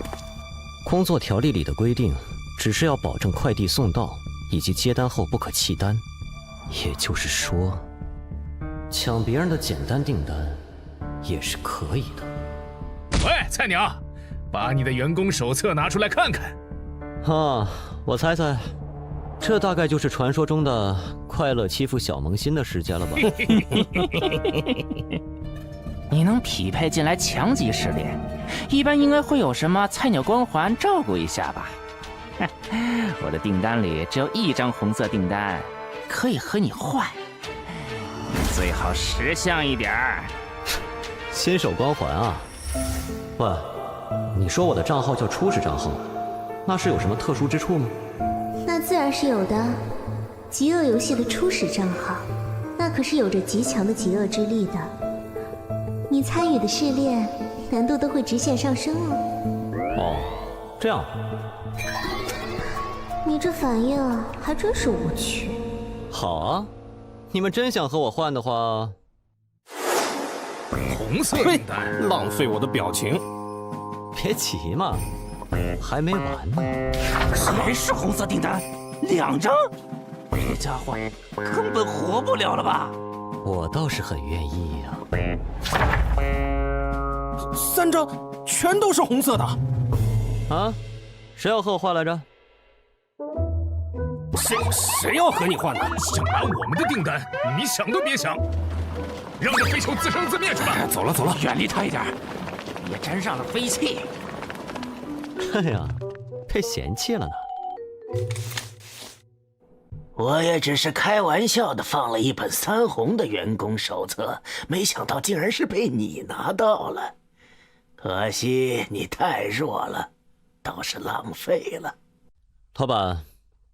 工作条例里的规定只是要保证快递送到以及接单后不可弃单，也就是说，抢别人的简单订单也是可以的。喂，菜鸟，把你的员工手册拿出来看看。我猜猜，这大概就是传说中的快乐欺负小萌新的世界了吧？你能匹配进来强级试炼，一般应该会有什么菜鸟光环照顾一下吧？我的订单里只有1张红色订单，可以和你换，最好识相一点儿。新手光环啊？喂，你说我的账号叫初始账号，那是有什么特殊之处吗？那自然是有的。极恶游戏的初始账号，那可是有着极强的极恶之力的。你参与的试炼难度都会直线上升哦。这样。你这反应还真是无趣。好啊，你们真想和我换的话，红色订单，浪费我的表情。别急嘛，还没完呢。还是红色订单，2张，这家伙根本活不了了吧？我倒是很愿意呀。3张全都是红色的。谁要和我换来着？谁要和你换呢？想拿我们的订单，你想都别想！让这飞兽自生自灭去吧！走了，远离他一点，别沾上了飞气。哎呀，被嫌弃了呢。我也只是开玩笑的放了一本3红的员工手册，没想到竟然是被你拿到了。可惜你太弱了，倒是浪费了。老板，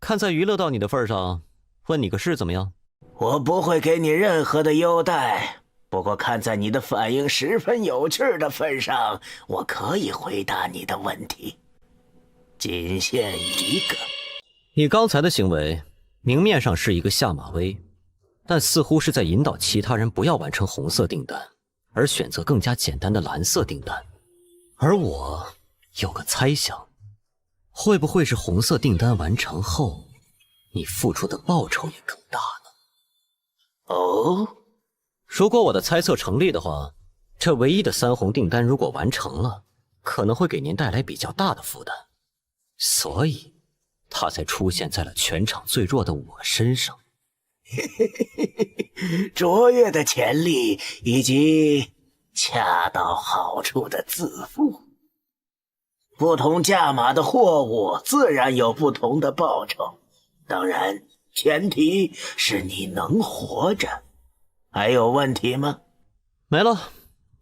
看在娱乐到你的份上，问你个事怎么样？我不会给你任何的优待，不过看在你的反应十分有趣的份上，我可以回答你的问题。仅限一个。你刚才的行为，明面上是一个下马威，但似乎是在引导其他人不要完成红色订单，而选择更加简单的蓝色订单。而我有个猜想，会不会是红色订单完成后，你付出的报酬也更大呢？哦，如果我的猜测成立的话，这唯一的3红订单如果完成了，可能会给您带来比较大的负担，所以他才出现在了全场最弱的我身上。卓越的潜力以及恰到好处的自负。不同价码的货物自然有不同的报酬，当然前提是你能活着。还有问题吗？没了，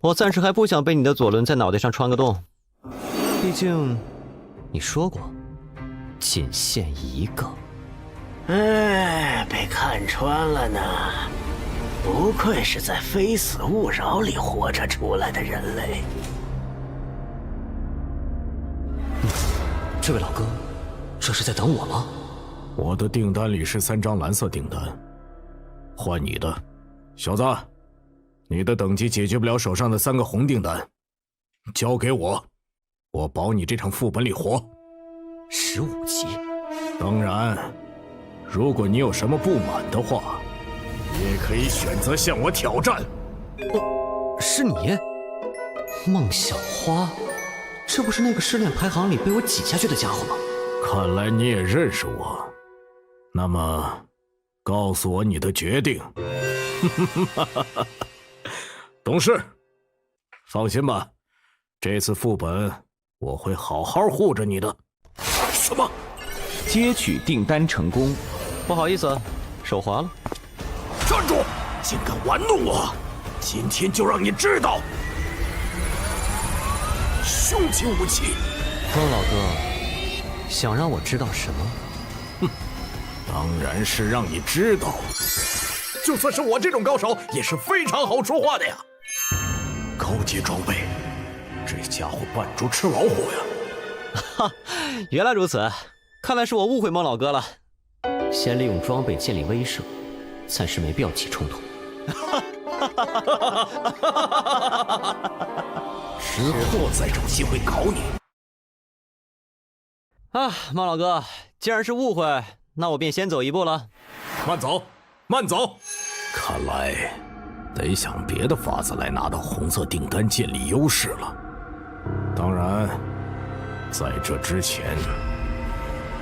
我暂时还不想被你的左轮在脑袋上穿个洞，毕竟你说过仅限一个。被看穿了呢。不愧是在非死勿扰里活着出来的人类。这位老哥，这是在等我吗？我的订单里是3张蓝色订单，换你的，小子，你的等级解决不了手上的3个红订单，交给我，我保你这场副本里活。15级。当然，如果你有什么不满的话，你也可以选择向我挑战。是你，孟小花？这不是那个失恋排行里被我挤下去的家伙吗？看来你也认识我，那么，告诉我你的决定。懂事，放心吧，这次副本我会好好护着你的。什么？接取订单成功。不好意思，手滑了。站住！竟敢玩弄我！今天就让你知道！凶器武器。孟老哥，想让我知道什么？哼，当然是让你知道，就算是我这种高手，也是非常好说话的呀。高阶装备，这家伙扮猪吃老虎呀！哈，原来如此，看来是我误会孟老哥了。先利用装备建立威慑，暂时没必要起冲突。之后再找机会搞你。啊，孟老哥，既然是误会，那我便先走一步了。慢走，慢走。看来得想别的法子来拿到红色订单，建立优势了。当然，在这之前，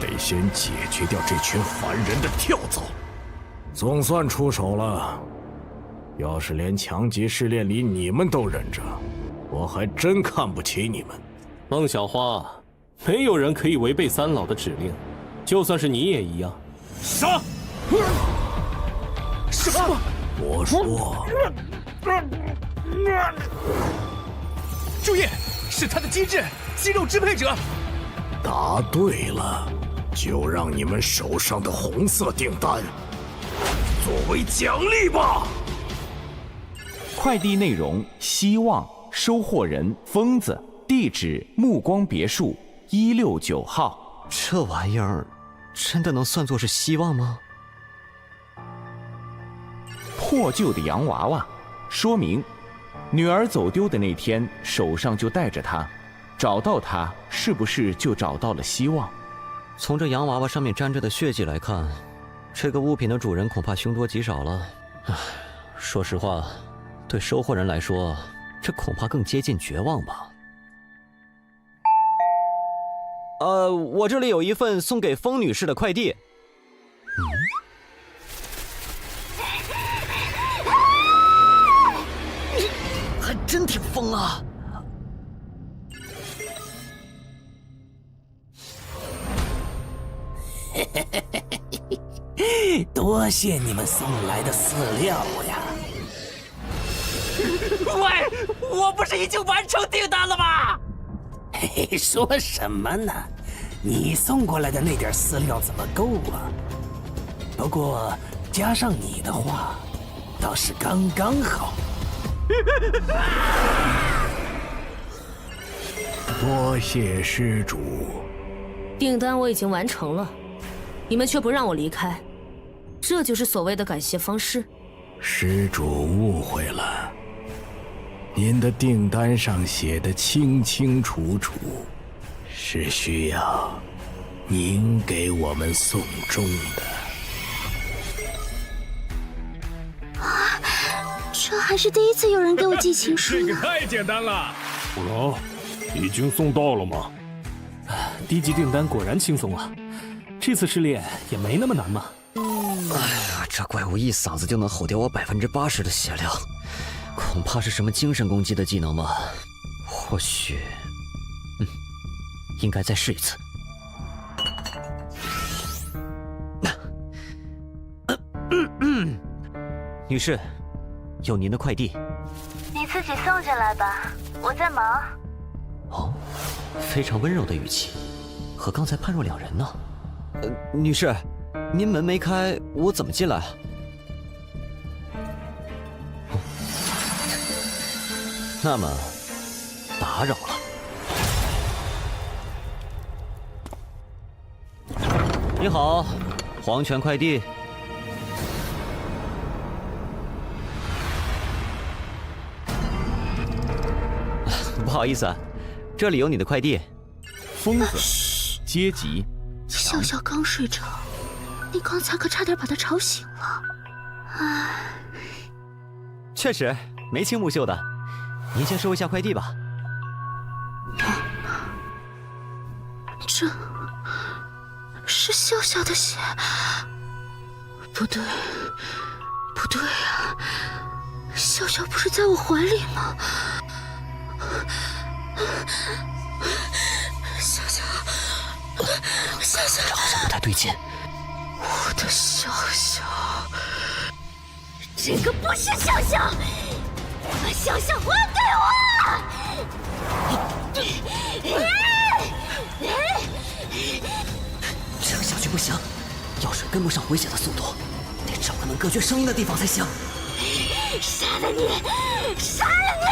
得先解决掉这群凡人的跳蚤。总算出手了。要是连强级试炼里你们都忍着，我还真看不起你们。孟小花，没有人可以违背三老的指令，就算是你也一样。杀！什么？我说，注意，是他的机制，肌肉支配者。答对了，就让你们手上的红色订单作为奖励吧。快递内容：希望，收货人疯子，地址目光别墅169号。这玩意儿真的能算作是希望吗？破旧的洋娃娃，说明女儿走丢的那天手上就带着它，找到它是不是就找到了希望？从这洋娃娃上面沾着的血迹来看，这个物品的主人恐怕凶多吉少了。唉，说实话，对收货人来说，这恐怕更接近绝望吧。我这里有一份送给风女士的快递。你还真挺疯啊！多谢你们送来的饲料呀！喂，我不是已经完成订单了吗？嘿嘿，说什么呢？你送过来的那点饲料怎么够啊？不过加上你的话，倒是刚刚好。多谢施主。订单我已经完成了，你们却不让我离开，这就是所谓的感谢方式。施主误会了，您的订单上写的清清楚楚，是需要您给我们送终的。啊，这还是第一次有人给我寄情书呢。这个太简单了。不然，已经送到了吗？低级订单果然轻松啊，这次试炼也没那么难嘛。哎呀，这怪物一嗓子就能吼掉我80%的血量，恐怕是什么精神攻击的技能吧？或许，应该再试一次。女士，有您的快递。你自己送进来吧，我在忙。哦，非常温柔的语气，和刚才判若两人呢。女士，您门没开，我怎么进来啊？那么，打扰了。你好，黄泉快递。不好意思啊，这里有你的快递。疯子，阶级。笑笑刚睡着，你刚才可差点把他吵醒了。唉，确实眉清目秀的，您先收一下快递吧。这是笑笑的血？不对，不对呀，笑笑不是在我怀里吗？笑笑，笑笑，这好像不太对劲。我的笑笑，这个不是笑笑，把笑笑还给我！这样下去不行，药水跟不上回血的速度，得找个能隔绝声音的地方才行。杀了你！杀了你！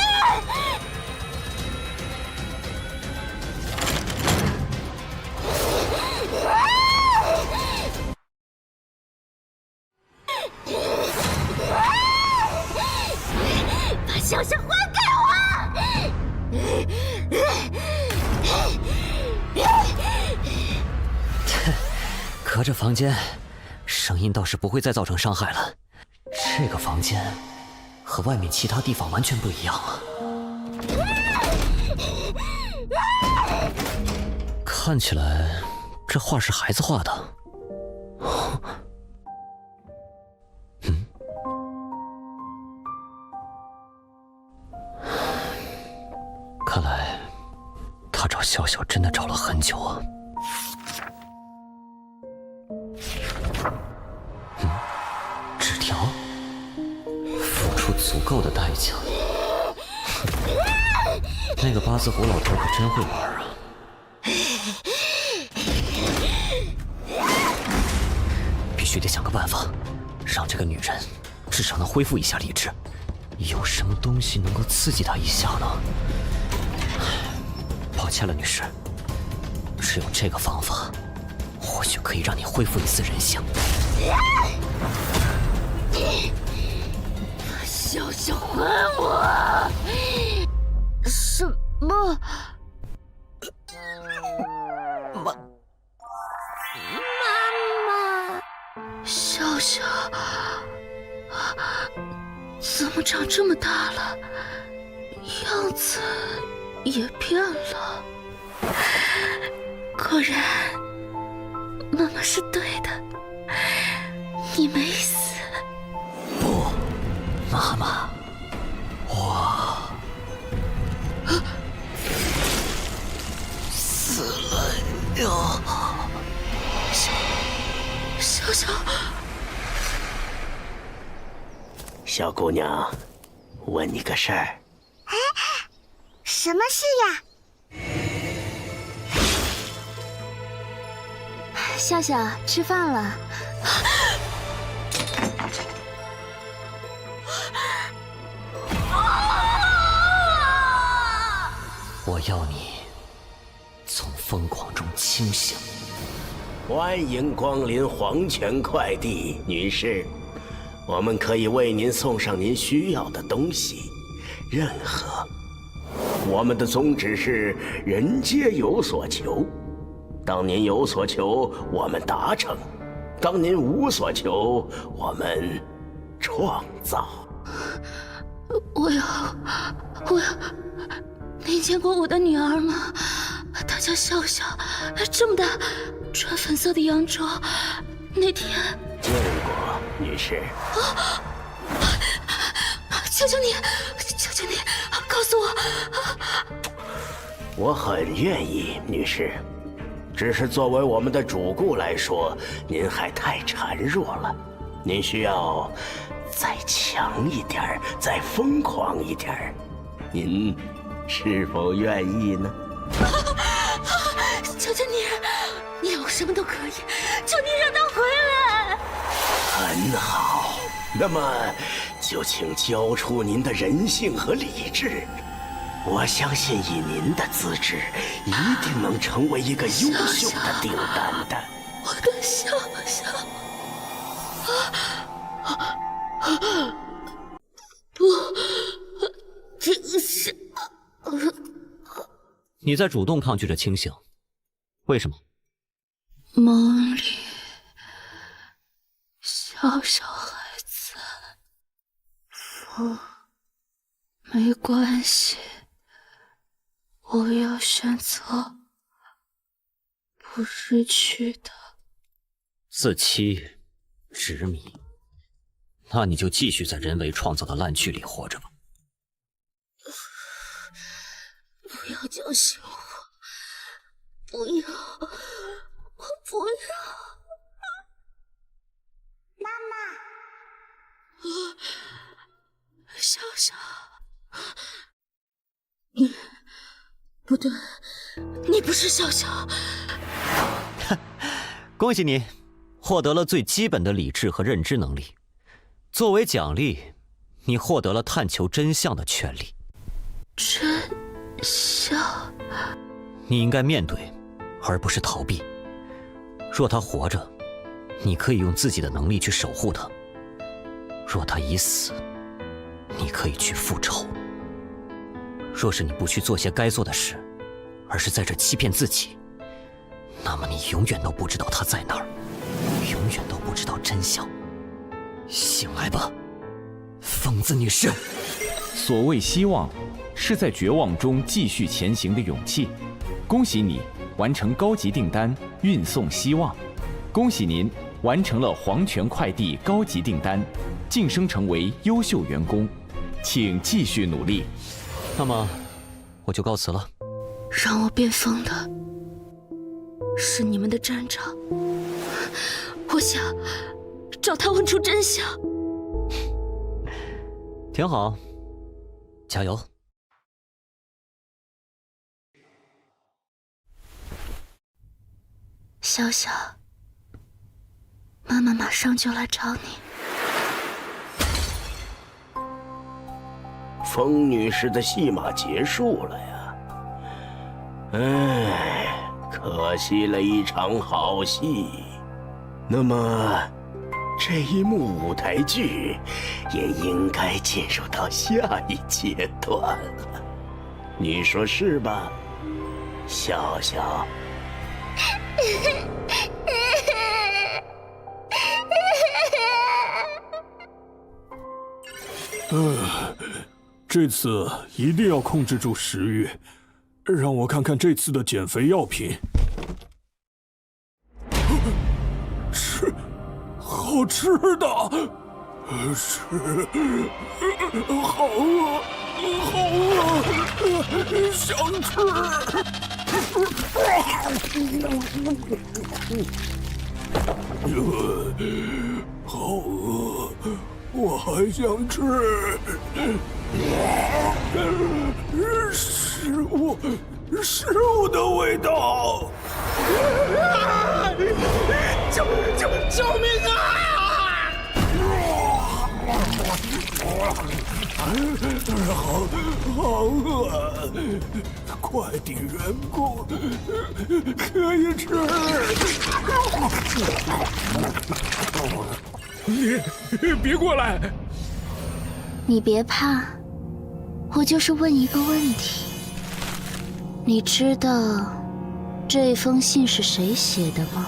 把笑笑还给我！隔着房间，声音倒是不会再造成伤害了。这个房间和外面其他地方完全不一样啊！看起来这画是孩子画的。看来他找笑笑真的找了很久啊。纸条，付出足够的代价。那个八字胡老头可真会玩啊！必须得想个办法，让这个女人至少能恢复一下理智。有什么东西能够刺激她一下呢？抱歉了，女士，只有这个方法，或许可以让你恢复一丝人性。笑笑还我！什么？妈妈，笑笑，怎么长这么大了？样子也变了。果然，妈妈是对的，你没死。不，妈妈，我死了哟！笑笑，小姑娘，问你个事儿。哎，什么事呀？笑笑，吃饭了。啊！我要你从疯狂中清醒。欢迎光临黄泉快递，女士。我们可以为您送上您需要的东西，任何。我们的宗旨是人皆有所求。当您有所求，我们达成；当您无所求，我们创造。我要，您见过我的女儿吗？她叫笑笑，这么大，穿粉色的洋装。那天见过，女士。求求你，告诉我。我很愿意，女士。只是作为我们的主顾来说，您还太孱弱了。您需要再强一点，再疯狂一点。您是否愿意呢？求求你，你要我什么都可以，求你让他回来。很好，那么就请交出您的人性和理智。我相信以您的资质，一定能成为一个优秀的顶担担。我的笑笑，不，这是你在主动抗拒着清醒，为什么？梦里，笑笑还在。没关系，我要选择不失去的。自欺、执迷，那你就继续在人为创造的烂剧里活着吧。不要叫醒我！不要！我不要！妈妈！笑笑，你不对，你不是笑笑。恭喜你，获得了最基本的理智和认知能力。作为奖励，你获得了探求真相的权利。真相？你应该面对，而不是逃避。若他活着，你可以用自己的能力去守护他；若他已死，你可以去复仇。若是你不去做些该做的事，而是在这欺骗自己，那么你永远都不知道他在哪儿，永远都不知道真相。醒来吧，疯子女士。所谓希望，是在绝望中继续前行的勇气。恭喜你完成高级订单，运送希望。恭喜您完成了黄泉快递高级订单，晋升成为优秀员工，请继续努力。那么，我就告辞了。让我变疯的是你们的站长，我想找他问出真相。挺好，加油。笑笑，妈妈马上就来找你。风女士的戏码结束了呀，唉，可惜了一场好戏。那么，这一幕舞台剧也应该进入到下一阶段了，你说是吧，笑笑？这次一定要控制住食欲，让我看看这次的减肥药品。吃，好吃的，吃，好饿，好饿，想吃。好饿，我还想吃。食物的味道！救命啊！好饿，快递员工可以吃。你别过来！你别怕，我就是问一个问题。你知道这封信是谁写的吗？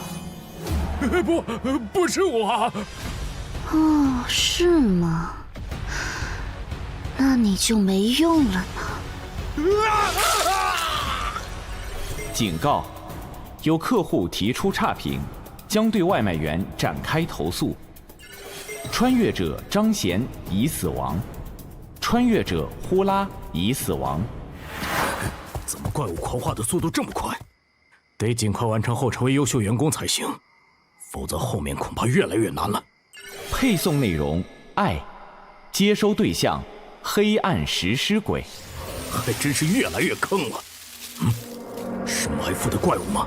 不是我。哦，是吗？那你就没用了呢。警告：有客户提出差评，将对外卖员展开投诉。穿越者张贤已死亡，穿越者呼啦已死亡。怎么怪物狂化的速度这么快？得尽快完成后成为优秀员工才行，否则后面恐怕越来越难了。配送内容：爱，接收对象：黑暗食尸鬼。还真是越来越坑了。是埋伏的怪物吗？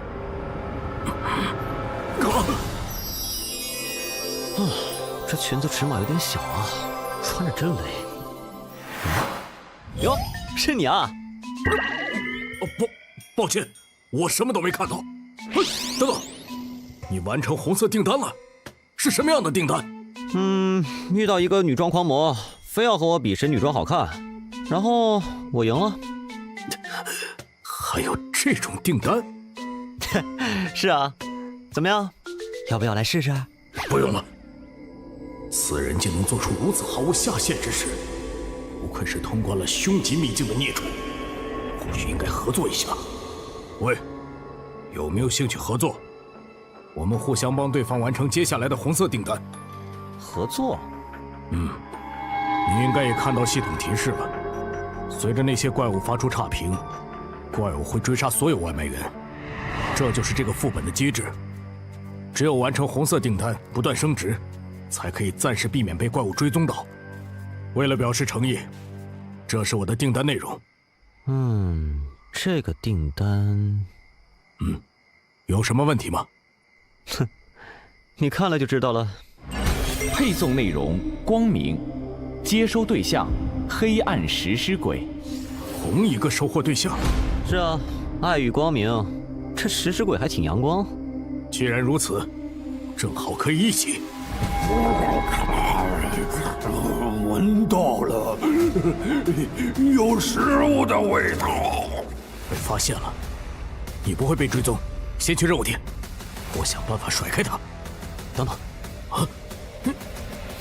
这裙子尺码有点小啊，穿着真累。哟，是你啊！抱歉，我什么都没看到。等等，你完成红色订单了？是什么样的订单？遇到一个女装狂魔，非要和我比谁女装好看，然后我赢了。还有这种订单？是啊，怎么样？要不要来试试？不用了。此人竟能做出如此毫无下限之事，不愧是通关了凶极秘境的孽畜，或许应该合作一下。喂，有没有兴趣合作？我们互相帮对方完成接下来的红色订单。合作？你应该也看到系统提示了。随着那些怪物发出差评，怪物会追杀所有外卖员，这就是这个副本的机制。只有完成红色订单，不断升值，才可以暂时避免被怪物追踪到。为了表示诚意，这是我的订单内容。这个订单，有什么问题吗？哼，你看了就知道了。配送内容：光明，接收对象：黑暗食尸鬼。同一个收获对象？是啊，爱与光明，这食尸鬼还挺阳光。既然如此，正好可以一起。闻到了，有食物的味道。被发现了，你不会被追踪。先去任务点，我想办法甩开他。等等，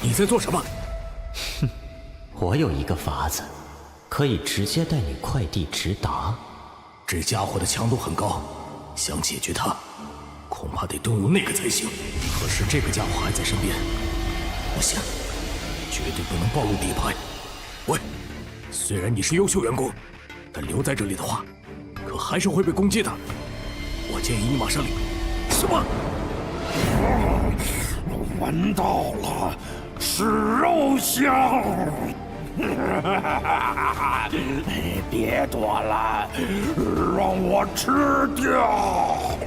你在做什么？我有一个法子，可以直接带你快递直达。这家伙的强度很高，想解决他，恐怕得动用那个才行。可是这个家伙还在身边，不行，绝对不能暴露底牌。喂，虽然你是优秀员工，但留在这里的话，可还是会被攻击的。我建议你马上离。什么？闻到了，是肉香。别躲了，让我吃掉。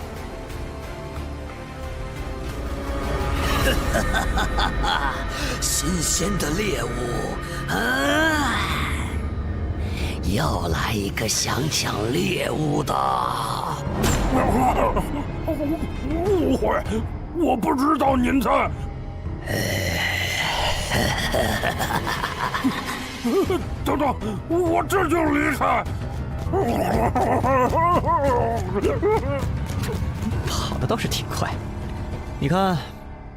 新鲜的猎物啊！又来一个想抢猎物的。误会，我不知道您在。等等，我这就离开。跑的倒是挺快，你看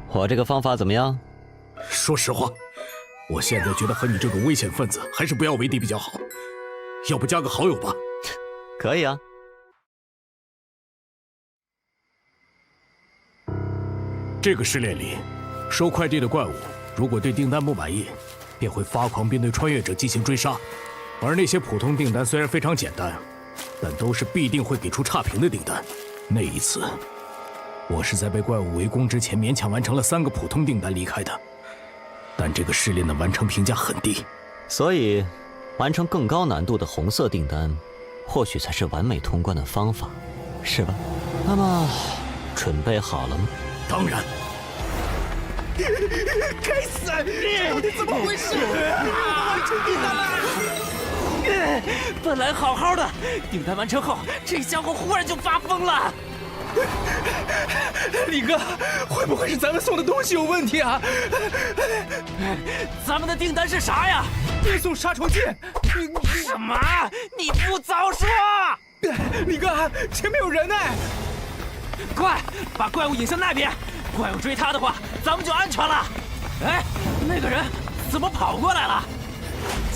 我这个方法怎么样？说实话，我现在觉得和你这种危险分子还是不要为敌比较好。要不加个好友吧？可以啊。这个试炼里，收快递的怪物如果对订单不满意，便会发狂并对穿越者进行追杀。而那些普通订单虽然非常简单，但都是必定会给出差评的订单。那一次，我是在被怪物围攻之前勉强完成了3个普通订单离开的。但这个试炼的完成评价很低，所以完成更高难度的红色订单，或许才是完美通关的方法，是吧？那么，准备好了吗？当然。该死！到底怎么回事？完成订单了！本来好好的，订单完成后，这家伙忽然就发疯了。李哥，会不会是咱们送的东西有问题啊？咱们的订单是啥呀？电送杀虫剂。什么？你不早说！李哥，前面有人呢！快把怪物引向那边，怪物追他的话，咱们就安全了。哎，那个人怎么跑过来了？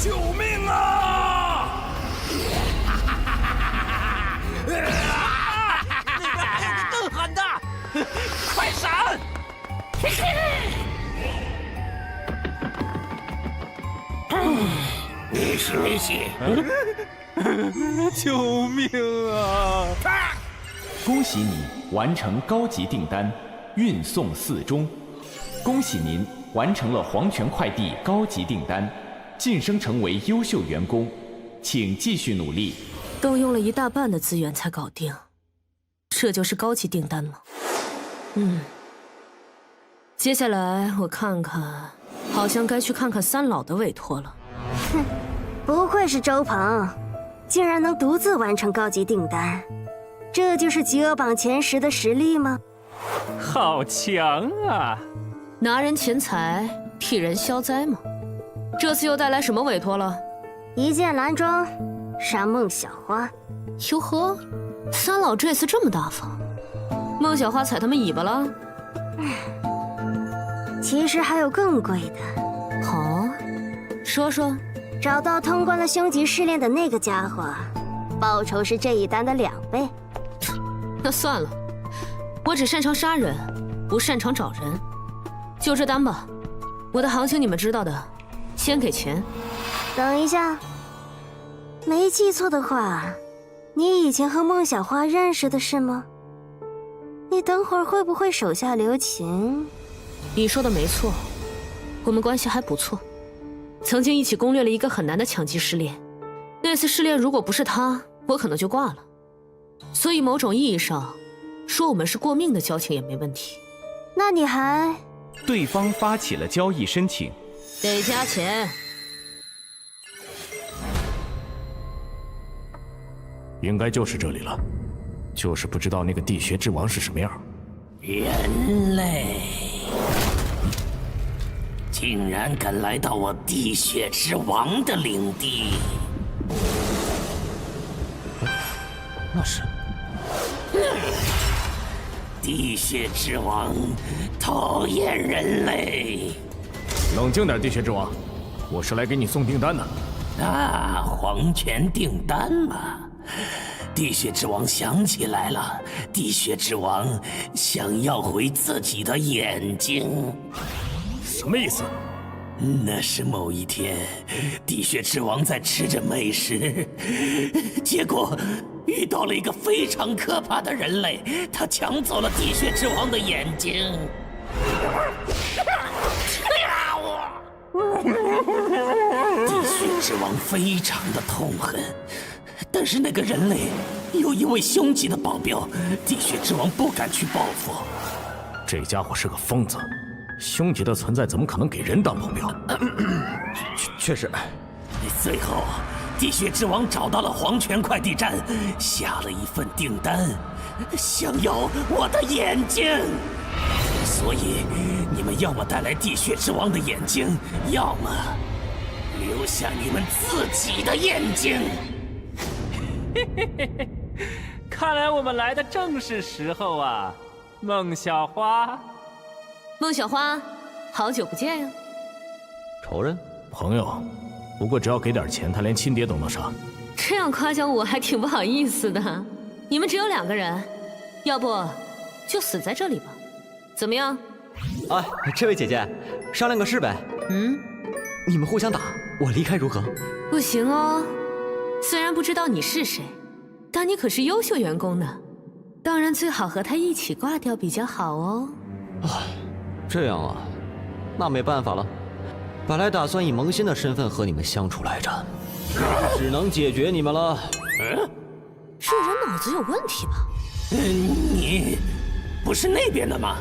救命啊！那边还有个更狠的，快闪！你是谁？救命啊！恭喜你完成高级订单，运送4中。恭喜您完成了黄泉快递高级订单，晋升成为优秀员工，请继续努力。都用了1大半的资源才搞定，这就是高级订单吗？接下来我看看，好像该去看看三老的委托了。哼，不愧是周鹏，竟然能独自完成高级订单，这就是饥饿榜前10的实力吗？好强啊！拿人钱财，替人消灾吗？这次又带来什么委托了？一剑蓝装，杀孟小花。哟呵，三老这次这么大方，孟小花踩他们尾巴了？其实还有更贵的。好，说说。找到通关了凶级试炼的那个家伙，报酬是这一单的2倍。那算了，我只擅长杀人，不擅长找人。就这单吧，我的行情你们知道的，先给钱。等一下，没记错的话，你以前和孟小花认识的是吗？你等会儿会不会手下留情？你说的没错，我们关系还不错。曾经一起攻略了一个很难的强级试炼，那次试炼如果不是他，我可能就挂了。所以某种意义上，说我们是过命的交情也没问题。那你还……对方发起了交易申请，得加钱。应该就是这里了，就是不知道那个地穴之王是什么样。人类。竟然敢来到我地穴之王的领地！那是地穴之王讨厌人类。冷静点，地穴之王，我是来给你送订单的。啊，黄泉订单嘛！地穴之王想起来了，地穴之王想要回自己的眼睛。什么意思？那是某一天，地穴之王在吃着美食，结果遇到了一个非常可怕的人类，他抢走了地穴之王的眼睛。地穴之王非常的痛恨，但是那个人类有一位凶级的保镖，地穴之王不敢去报复。这家伙是个疯子。凶级的存在怎么可能给人当保镖？确实。最后，地穴之王找到了黄泉快递站，下了一份订单，想要我的眼睛。所以，你们要么带来地穴之王的眼睛，要么留下你们自己的眼睛。看来我们来的正是时候啊，孟小花。孟小花，好久不见呀！仇人、朋友，不过只要给点钱，他连亲爹都能杀。这样夸奖我还挺不好意思的。你们只有2个人，要不就死在这里吧？怎么样？哎，这位姐姐，商量个事呗。你们互相打，我离开如何？不行哦，虽然不知道你是谁，但你可是优秀员工呢，当然最好和他一起挂掉比较好哦。这样啊，那没办法了。本来打算以萌新的身份和你们相处来着，只能解决你们了。这人脑子有问题吧？你不是那边的吗？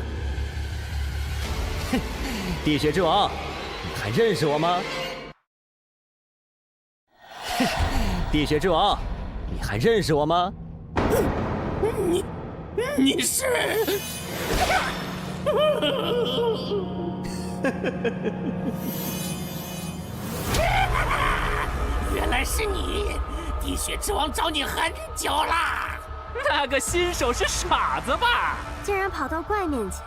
地穴之王，你还认识我吗？地血之王，你还认识我吗？你是？原来是你！地血之王找你很久啦。那个新手是傻子吧？竟然跑到怪面前，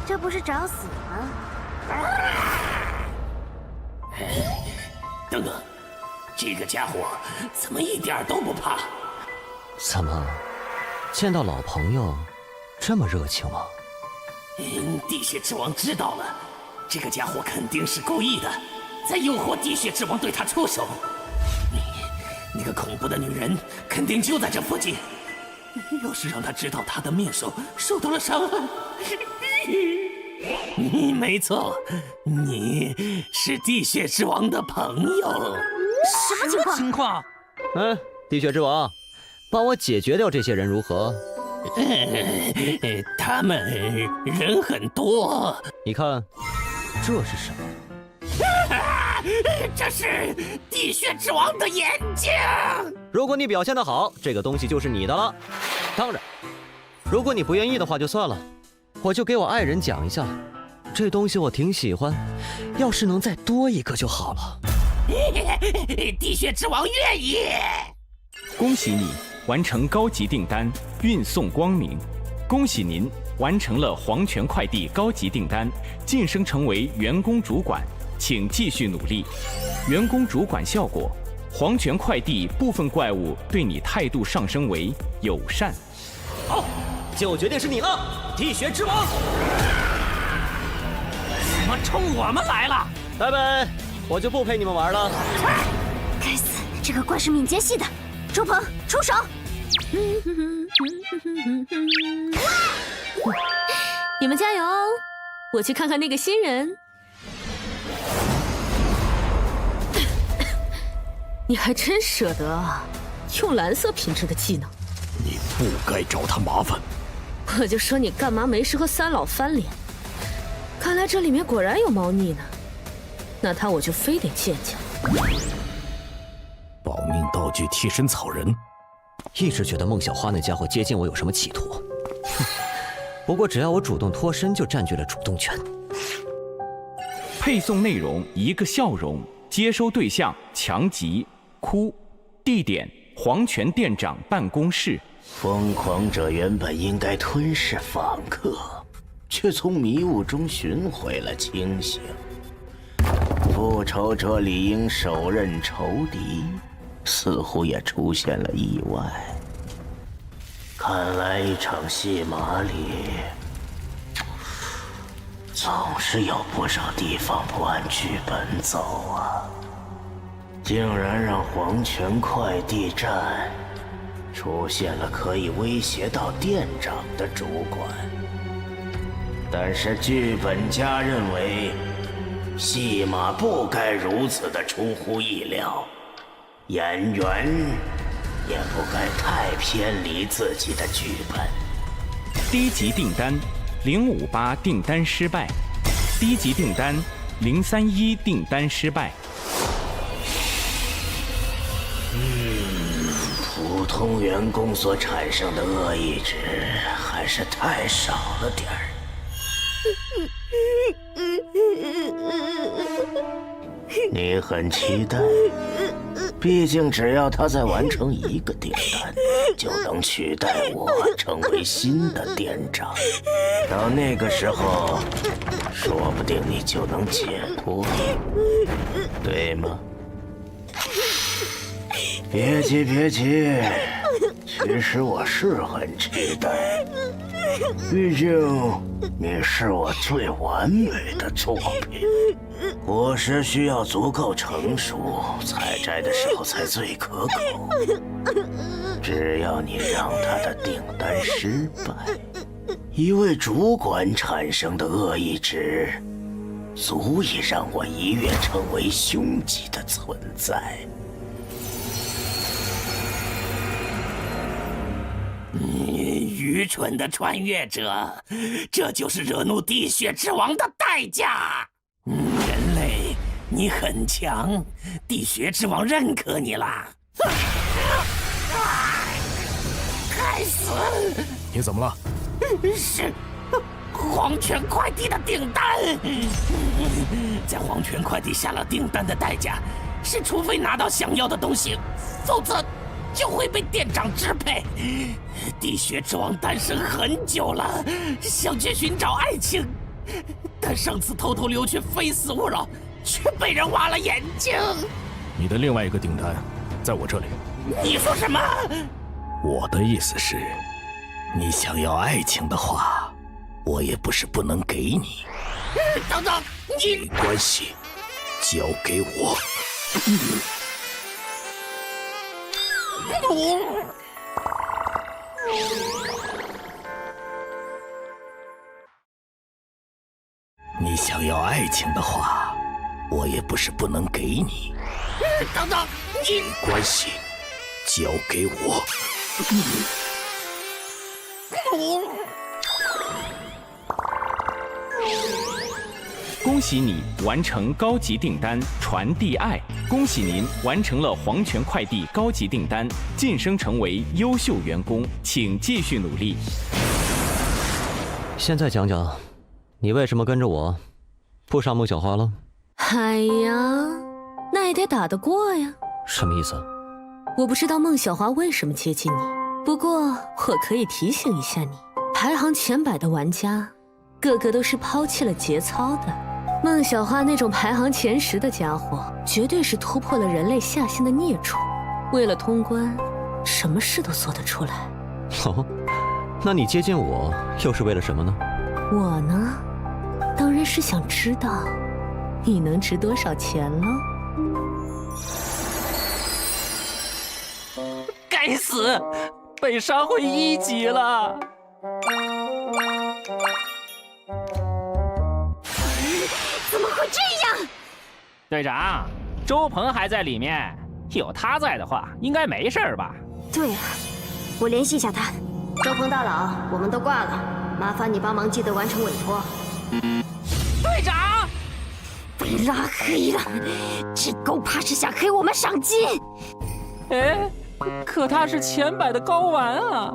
这不是找死吗？等等，这个家伙怎么一点都不怕？怎么，见到老朋友这么热情吗？地血之王知道了，这个家伙肯定是故意的，在诱惑地血之王对他出手。那个恐怖的女人肯定就在这附近，要是让他知道他的面首受到了伤害，没错，你是地血之王的朋友。什么情况？地血之王，帮我解决掉这些人如何？他们人很多。你看，这是什么？这是地血之王的眼睛。如果你表现得好，这个东西就是你的了。当然，如果你不愿意的话就算了，我就给我爱人讲一下，这东西我挺喜欢，要是能再多一个就好了。地血之王愿意。恭喜你完成高级订单，运送光明。恭喜您完成了黄泉快递高级订单，晋升成为员工主管，请继续努力。员工主管效果：黄泉快递部分怪物对你态度上升为友善。好，就决定是你了，地血之王。怎么冲我们来了？拜拜，我就不陪你们玩了。该死，这个怪是敏捷系的，周鹏出手！你们加油哦！我去看看那个新人。你还真舍得啊，用蓝色品质的技能。你不该找他麻烦。我就说你干嘛没事和三老翻脸？看来这里面果然有猫腻呢。那他我就非得见见。保命道具替身草人。一直觉得孟小花那家伙接近我有什么企图，不过只要我主动脱身，就占据了主动权。配送内容：一个笑容，接收对象：强吉、哭，地点：黄泉店长办公室。疯狂者原本应该吞噬访客，却从迷雾中寻回了清醒。复仇者理应手刃仇敌，似乎也出现了意外。看来一场戏码里，总是有不少地方不按剧本走啊！竟然让黄泉快递站出现了可以威胁到店长的主管，但是剧本家认为戏码不该如此的出乎意料，演员也不该太偏离自己的剧本。低级订单058订单失败，低级订单031订单失败。普通员工所产生的恶意值还是太少了点儿。你很期待，毕竟只要他再完成一个订单，就能取代我成为新的店长。到那个时候，说不定你就能解脱，对吗？别急，别急，其实我是很期待，毕竟你是我最完美的作品。果实需要足够成熟，采摘的时候才最可口。只要你让他的订单失败，一位主管产生的恶意值，足以让我一跃成为凶级的存在。愚蠢的穿越者，这就是惹怒地血之王的代价。人类，你很强，地血之王认可你啦。该死！你怎么了？是黄泉快递的订单。在黄泉快递下了订单的代价是，除非拿到想要的东西，否则就会被店长支配。地穴之王单身很久了，想去寻找爱情，但上次偷偷溜去非死勿扰，却被人挖了眼睛。你的另外一个订单在我这里。你说什么？我的意思是，你想要爱情的话，我也不是不能给你。等等，你没关系，交给我。你想要爱情的话，我也不是不能给你。等等，你没关系，交给我。恭喜你完成高级订单传递爱！恭喜您完成了黄泉快递高级订单，晋升成为优秀员工，请继续努力。现在讲讲，你为什么跟着我不上孟小花了？哎呀，那也得打得过呀。什么意思？我不知道孟小花为什么接近你，不过我可以提醒一下你，排行前100的玩家，个个都是抛弃了节操的。孟小花那种排行前10的家伙，绝对是突破了人类下限的孽畜，为了通关，什么事都做得出来。哦，那你接近我又是为了什么呢？我呢，当然是想知道你能值多少钱喽。该死，被杀回1级了。怎么会这样？队长，周鹏还在里面，有他在的话，应该没事吧？对啊，我联系一下他。周鹏大佬，我们都挂了，麻烦你帮忙记得完成委托。队长，被拉黑了，这狗怕是想黑我们赏金。哎，可他是前100的睾丸啊！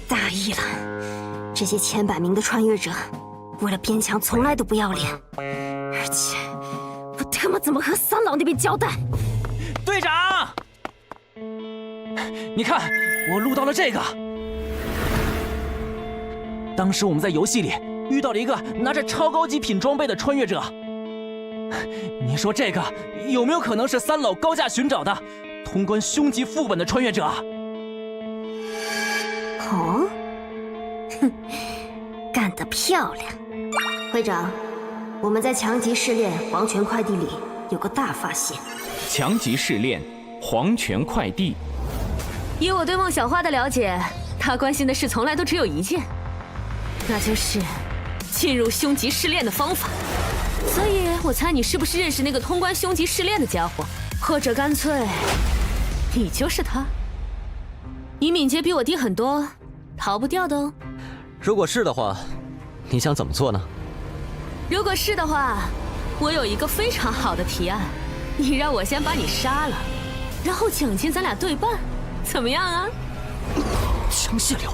大意了，这些前100名的穿越者，为了边墙从来都不要脸，而且我他妈怎么和三老那边交代？队长，你看，我录到了这个。当时我们在游戏里遇到了一个拿着超高级品装备的穿越者，你说这个有没有可能是三老高价寻找的通关凶级副本的穿越者？哦，哼，干得漂亮！会长，我们在强级试炼黄泉快递里有个大发现。强级试炼黄泉快递。以我对孟小花的了解，她关心的事从来都只有一件，那就是进入凶级试炼的方法。所以我猜你是不是认识那个通关凶级试炼的家伙，或者干脆你就是他？你敏捷比我低很多，逃不掉的哦。如果是的话，你想怎么做呢？如果是的话，我有一个非常好的提案，你让我先把你杀了，然后奖金咱俩对半，怎么样啊？枪械流。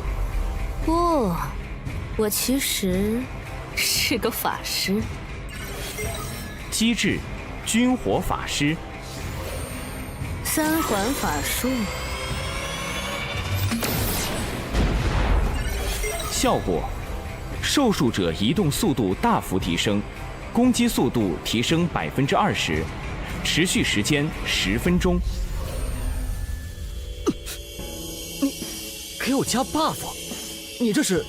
不，我其实是个法师。机制：军火法师。3环法术。效果：受术者移动速度大幅提升，攻击速度提升20%，持续时间10分钟。你给我加 buff， 你这是？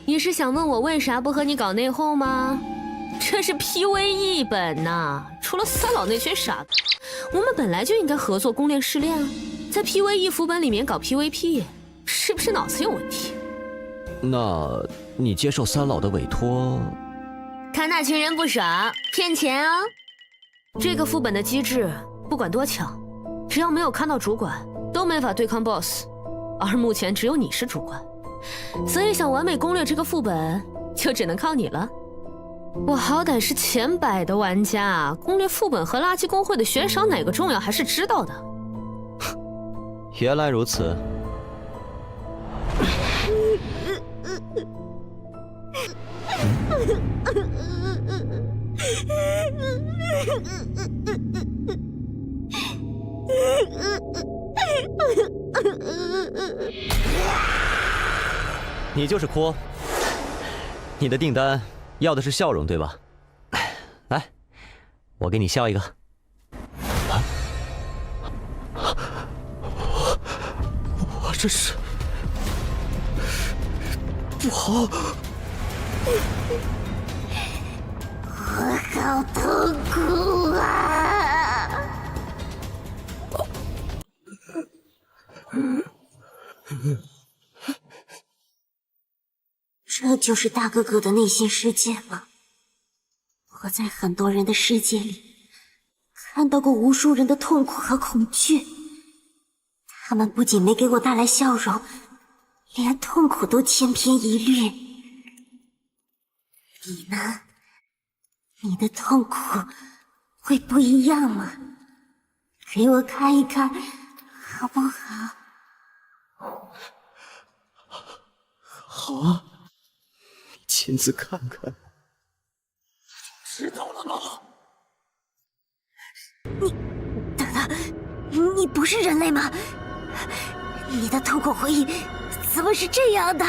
你是想问我为啥不和你搞内讧吗？这是 PVE 本呐，除了三老那群傻子，我们本来就应该合作攻炼试炼啊，在 PVE 副本里面搞 PVP， 是不是脑子有问题？那你接受三老的委托？看那群人不傻，骗钱啊！这个副本的机制不管多强，只要没有看到主管，都没法对抗 BOSS。而目前只有你是主管，所以想完美攻略这个副本，就只能靠你了。我好歹是前100的玩家，攻略副本和垃圾公会的悬赏哪个重要还是知道的。原来如此。你就是哭，你的订单要的是笑容，对吧？来，我给你笑一个。我这是不好，我好痛苦啊！这就是大哥哥的内心世界吗？我在很多人的世界里看到过无数人的痛苦和恐惧，他们不仅没给我带来笑容，连痛苦都千篇一律。你呢？你的痛苦会不一样吗？给我看一看，好不好？好啊，你亲自看看，知道了吗？等等，你不是人类吗？你的痛苦回忆怎么是这样的？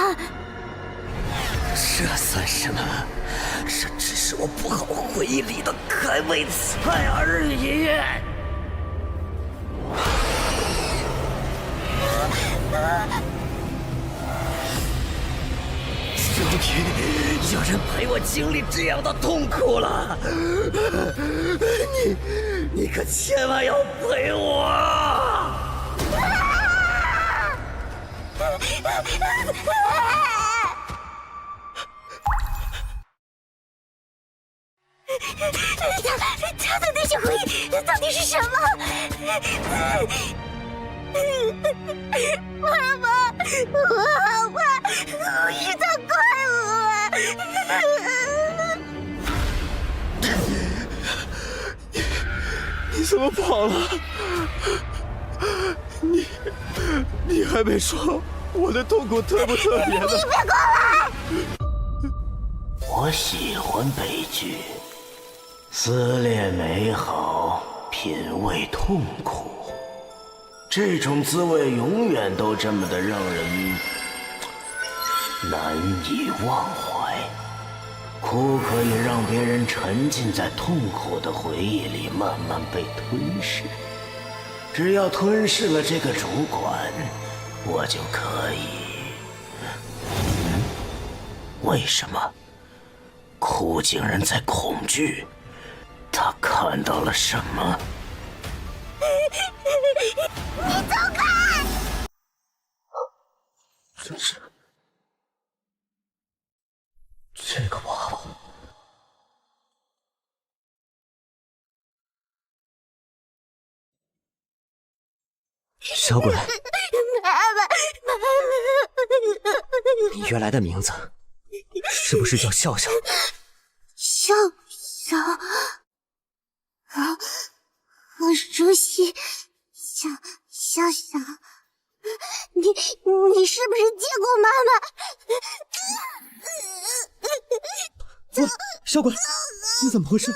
这算什么？这只是我不好回忆里的开胃菜而已。终于有人陪我经历这样的痛苦了，你可千万要陪我！他的那些回忆到底是什么？妈妈，我好怕我遇到怪物。你怎么跑了？你还没说我的痛苦特不特别呢？你别过来！我喜欢悲剧，撕裂美好，品味痛苦，这种滋味永远都这么的让人难以忘怀。哭可以让别人沉浸在痛苦的回忆里，慢慢被吞噬。只要吞噬了这个主管，我就可以。为什么？哭竟然在恐惧，他看到了什么？你走开！真是这个娃娃，小鬼，你原来的名字是不是叫笑笑？笑笑，好熟悉，笑笑，你是不是见过妈妈？小鬼，你怎么回事？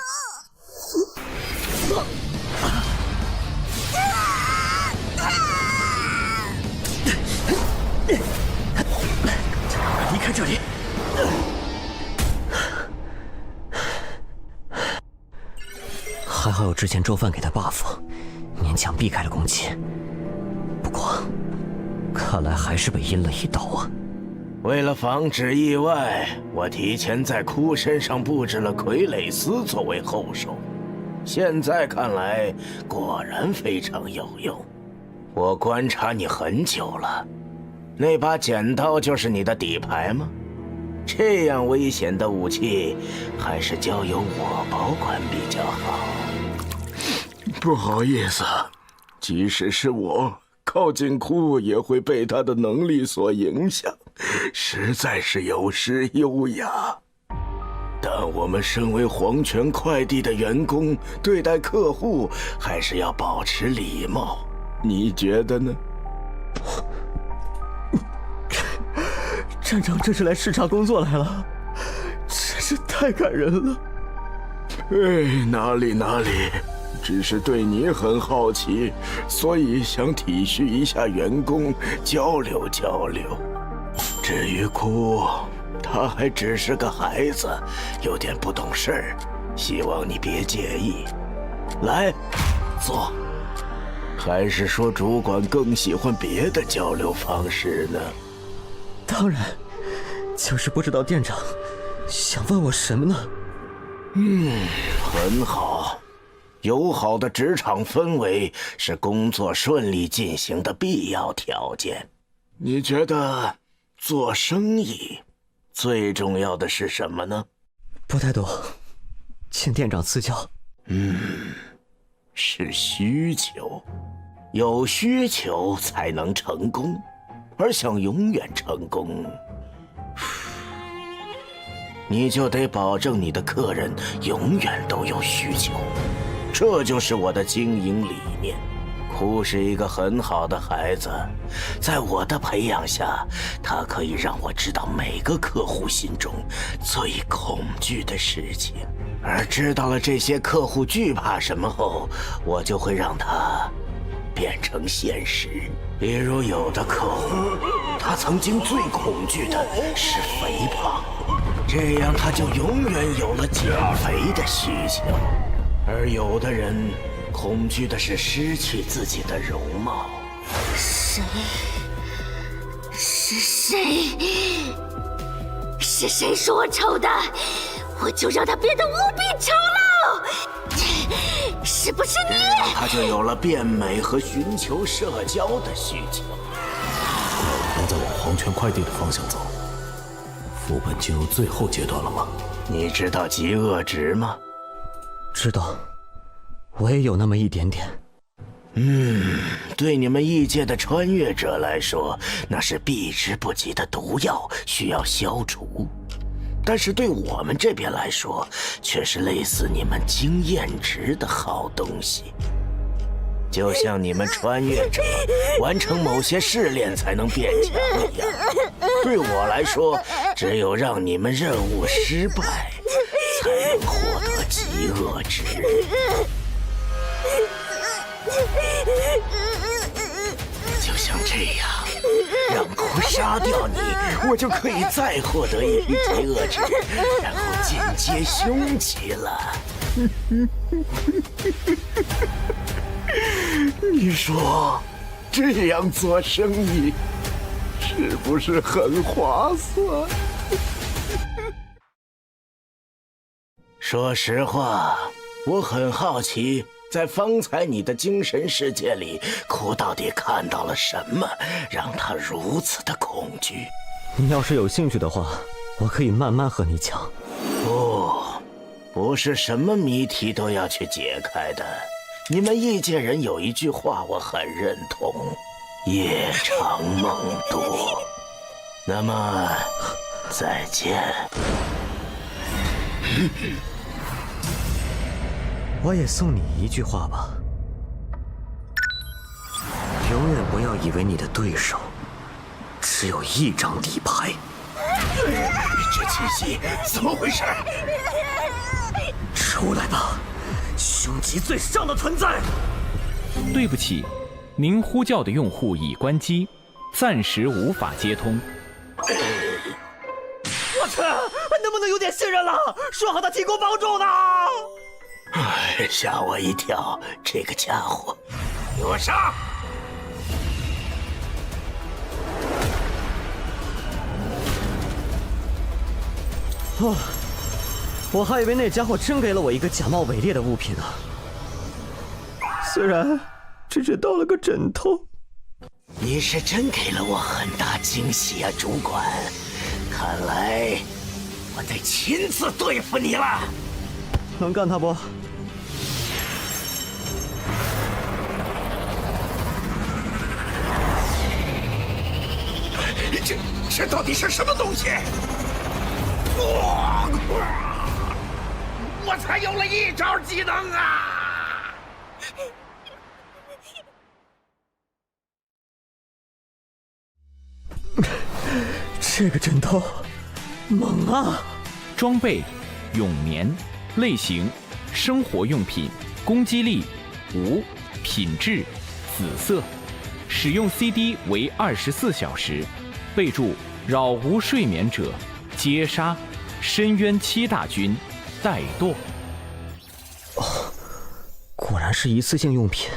离开这里！还好有之前周范给的 buff， 勉强避开了攻击。不过，看来还是被阴了一刀啊！为了防止意外，我提前在哭身上布置了傀儡丝作为后手。现在看来，果然非常有用。我观察你很久了，那把剪刀就是你的底牌吗？这样危险的武器，还是交由我保管比较好。不好意思，即使是我靠近哭，也会被他的能力所影响，实在是有失优雅。但我们身为黄泉快递的员工，对待客户还是要保持礼貌，你觉得呢？站长这是来视察工作来了，真是太感人了。哎，哪里，只是对你很好奇，所以想体恤一下员工，交流交流。至于哭，他还只是个孩子，有点不懂事儿，希望你别介意。来，坐。还是说主管更喜欢别的交流方式呢？当然，就是不知道店长想问我什么呢？很好。友好的职场氛围是工作顺利进行的必要条件。你觉得做生意最重要的是什么呢？不太多，请店长赐教。是需求。有需求才能成功，而想永远成功，你就得保证你的客人永远都有需求。这就是我的经营理念。哭是一个很好的孩子，在我的培养下，他可以让我知道每个客户心中最恐惧的事情，而知道了这些客户惧怕什么后，我就会让他变成现实。比如有的客户，他曾经最恐惧的是肥胖，这样他就永远有了减肥的需求。而有的人恐惧的是失去自己的容貌。谁？是谁？是谁说我丑的？我就让他变得无比丑陋！是不是你？他就有了变美和寻求社交的需求。能再往黄泉快递的方向走。副本进入最后阶段了吗？你知道极恶值吗？知道，我也有那么一点点。对你们异界的穿越者来说，那是避之不及的毒药，需要消除。但是对我们这边来说，却是类似你们经验值的好东西。就像你们穿越者完成某些试炼才能变强一样，对我来说，只有让你们任务失败，才能获得极恶值。就像这样，让哭杀掉你，我就可以再获得一批极恶值，然后进阶凶器了。你说，这样做生意是不是很划算？说实话，我很好奇，在方才你的精神世界里，哭到底看到了什么，让他如此的恐惧？你要是有兴趣的话，我可以慢慢和你讲。不是什么谜题都要去解开的。你们异界人有一句话我很认同：夜长梦多。那么，再见。我也送你一句话吧，永远不要以为你的对手只有一张底牌。这气息怎么回事？出来吧，凶极最上的存在！对不起，您呼叫的用户已关机，暂时无法接通。我去，能不能有点信任了？说好的提供帮助呢？吓我一跳！这个家伙，给我上！我还以为那家伙真给了我一个假冒伪劣的物品呢。虽然只是到了个枕头。你是真给了我很大惊喜啊，主管！看来我得亲自对付你了。能干他不？这到底是什么东西？才有了一招技能啊！这个枕头猛啊！装备：永眠，类型：生活用品，攻击力5，品质紫色，使用 CD 为24小时。备注：扰无睡眠者，皆杀。深渊7大军，怠惰。果然是一次性用品，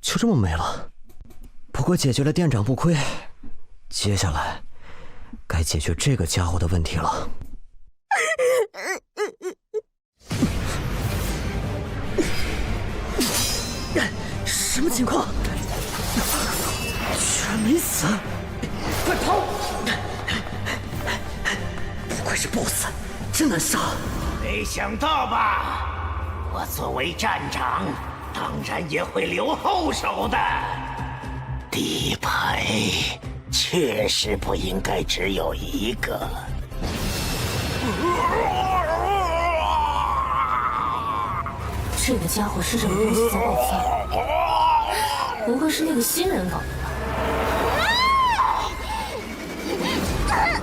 就这么没了。不过解决了店长不亏，接下来该解决这个家伙的问题了。什么情况？居然没死！快跑！不愧是 BOSS， 真难杀。没想到吧？我作为站长，当然也会留后手的。底牌确实不应该只有一个。这个家伙是什么东西在爆发？不会是那个新人搞的吧？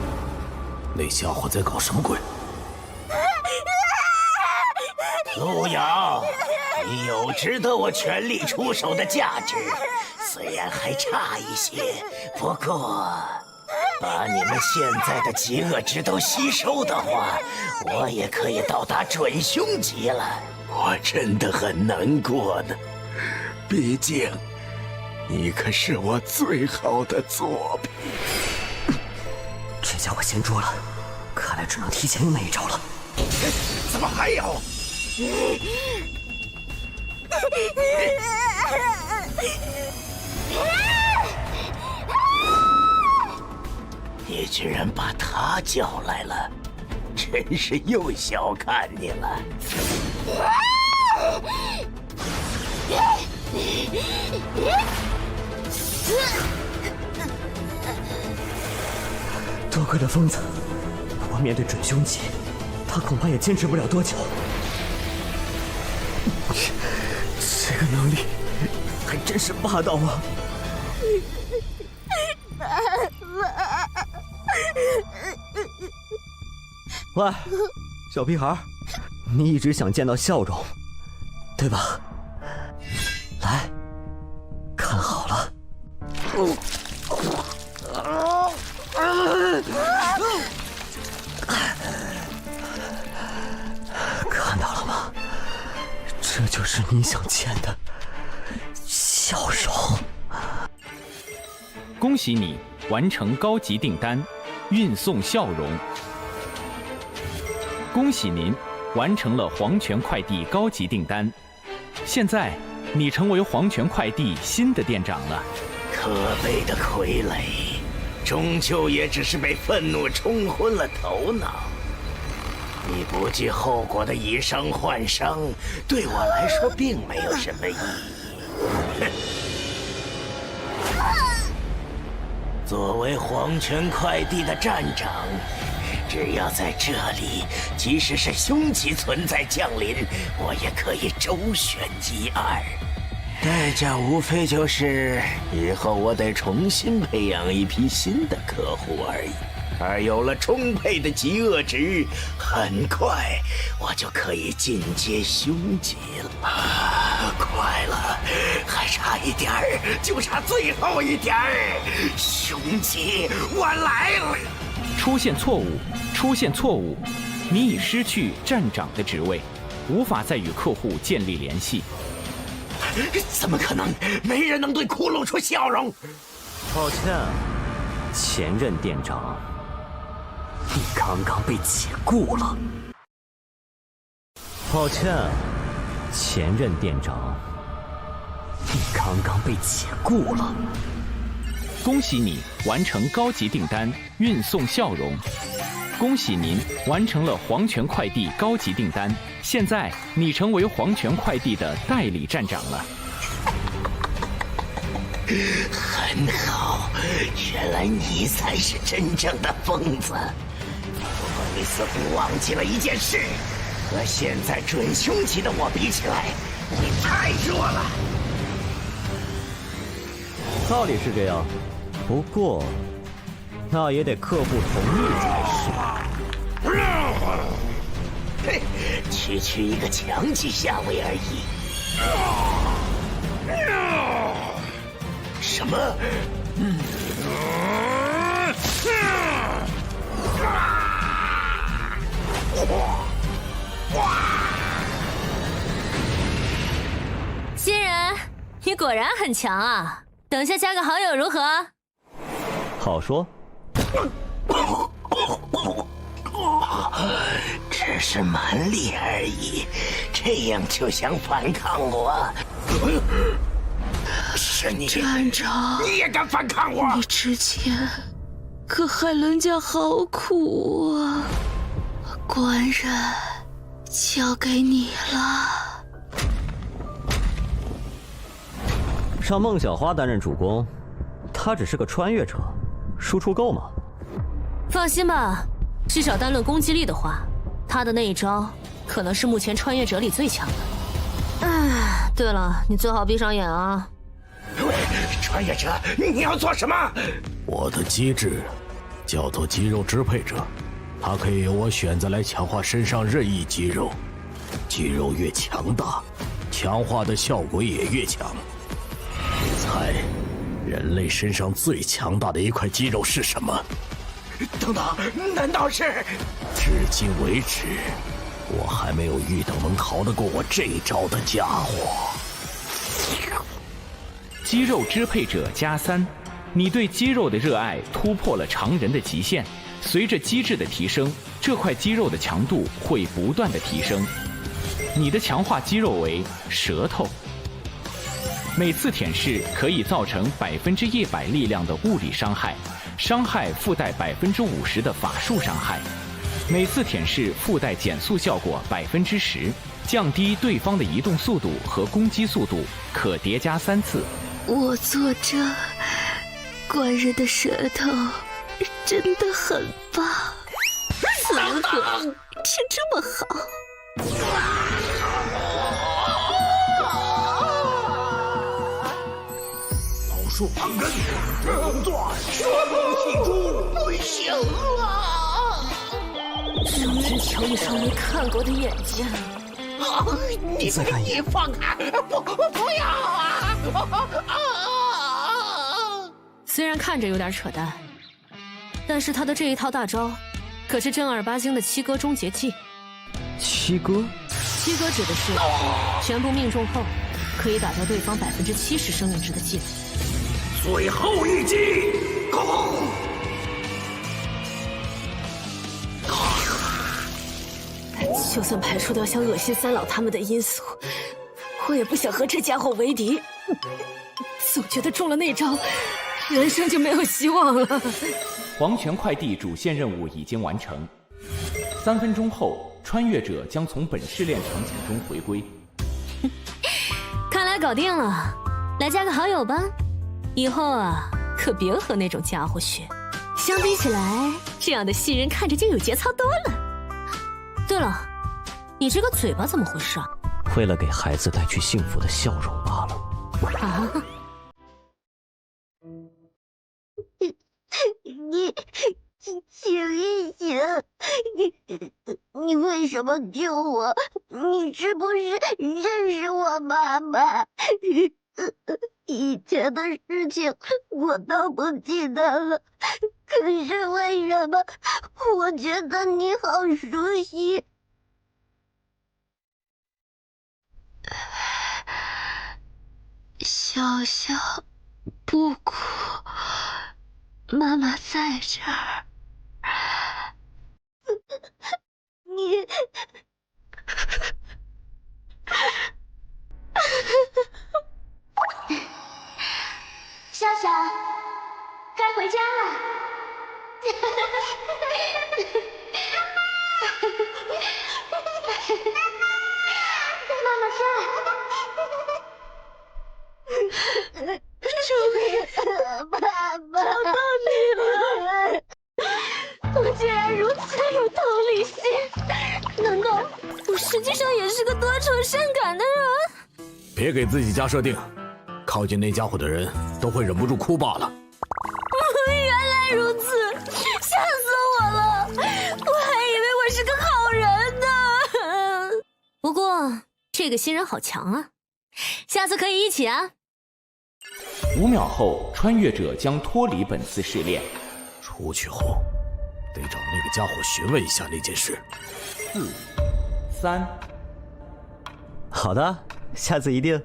那家伙在搞什么鬼？路遥，你有值得我全力出手的价值，虽然还差一些，不过把你们现在的极恶值都吸收的话，我也可以到达准凶级了。我真的很难过呢，毕竟你可是我最好的作品。这家伙先捉了，看来只能提前用那一招了。怎么还有？你居然把他叫来了，真是又小看你了。多亏了疯子，我面对准凶级，他恐怕也坚持不了多久。这个能力还真是霸道啊！喂，小屁孩，你一直想见到笑容，对吧？来，看好了。看到了吗？这就是你想见的笑容。恭喜你完成高级订单，运送笑容。恭喜您完成了黄泉快递高级订单，现在你成为黄泉快递新的店长了。可悲的傀儡，终究也只是被愤怒冲昏了头脑。你不计后果的以伤换伤，对我来说并没有什么意义。作为黄泉快递的站长，只要在这里，即使是凶级存在降临，我也可以周旋1、2。代价无非就是以后我得重新培养一批新的客户而已。而有了充沛的极恶值，很快我就可以进阶凶级了。快了，还差一点儿，就差最后一点儿。凶级，我来了！出现错误，出现错误，你已失去站长的职位，无法再与客户建立联系。怎么可能？没人能对骷露出笑容。抱歉，前任店长，你刚刚被解雇了。抱歉，前任店长，你刚刚被解雇了。恭喜你完成高级订单，运送笑容。恭喜您完成了黄泉快递高级订单，现在你成为黄泉快递的代理站长了。很好，原来你才是真正的疯子。不过你似乎忘记了一件事，和现在准凶级的我比起来，你太弱了。道理是这样，不过那也得客户同意才是。嘿，区一个强级下位而已。什么？新人，你果然很强啊！等下加个好友如何？好说。只是蛮力而已，这样就想反抗我？是你，站长，你也敢反抗我？你之前可害伦家好苦啊！官人交给你了。让孟小花担任主攻，她只是个穿越者，输出够吗？放心吧，至少单论攻击力的话，他的那一招可能是目前穿越者里最强的。哎，对了，你最好闭上眼啊！喂，穿越者，你要做什么？我的机制叫做肌肉支配者，它可以由我选择来强化身上任意肌肉，肌肉越强大，强化的效果也越强。你猜，人类身上最强大的一块肌肉是什么？等等，难道是？至今为止，我还没有遇到能逃得过我这一招的家伙。肌肉支配者+3，你对肌肉的热爱突破了常人的极限。随着机制的提升，这块肌肉的强度会不断的提升。你的强化肌肉为舌头，每次舔舐可以造成100%力量的物理伤害，伤害附带50%的法术伤害。每次舔舐附带减速效果10%，降低对方的移动速度和攻击速度，可叠加3次。我做着官人的舌头真的很棒，怎么可以吃这么好？老树盘根，不断旋风气出，不行了！这只瞧你双没看过的眼睛。你放开！不要啊！虽然看着有点扯淡，但是他的这一套大招，可是正儿八经的七哥终结技。七哥？七哥指的是全部命中后，可以打掉对方70%生命值的技能。最后一击，攻！就算排除掉想恶心三老他们的因素，我也不想和这家伙为敌。总觉得中了那招，人生就没有希望了。黄泉快递主线任务已经完成，3分钟后，穿越者将从本试炼场景中回归。看来搞定了，来加个好友吧。以后啊，可别和那种家伙学。相比起来，这样的新人看着就有节操多了。对了，你这个嘴巴怎么回事啊？为了给孩子带去幸福的笑容罢了。啊！你醒一醒！你为什么救我？你是不是认识我妈妈？以前的事情我都不记得了，可是为什么我觉得你好熟悉？小小，不哭，妈妈在这儿。你。笑笑，该回家了。妈妈在。终于，爸爸找到你了！我竟有善感的人。别给自己加设定，靠近那家伙的人都会忍不住哭罢了。原来如此，吓死我了！我还以为我是个好人呢。不过这个新人好强啊，下次可以一起啊。 5秒后，穿越者将脱离本次试炼。出去后，得找那个家伙询问一下那件事。4、3，好的，下次一定。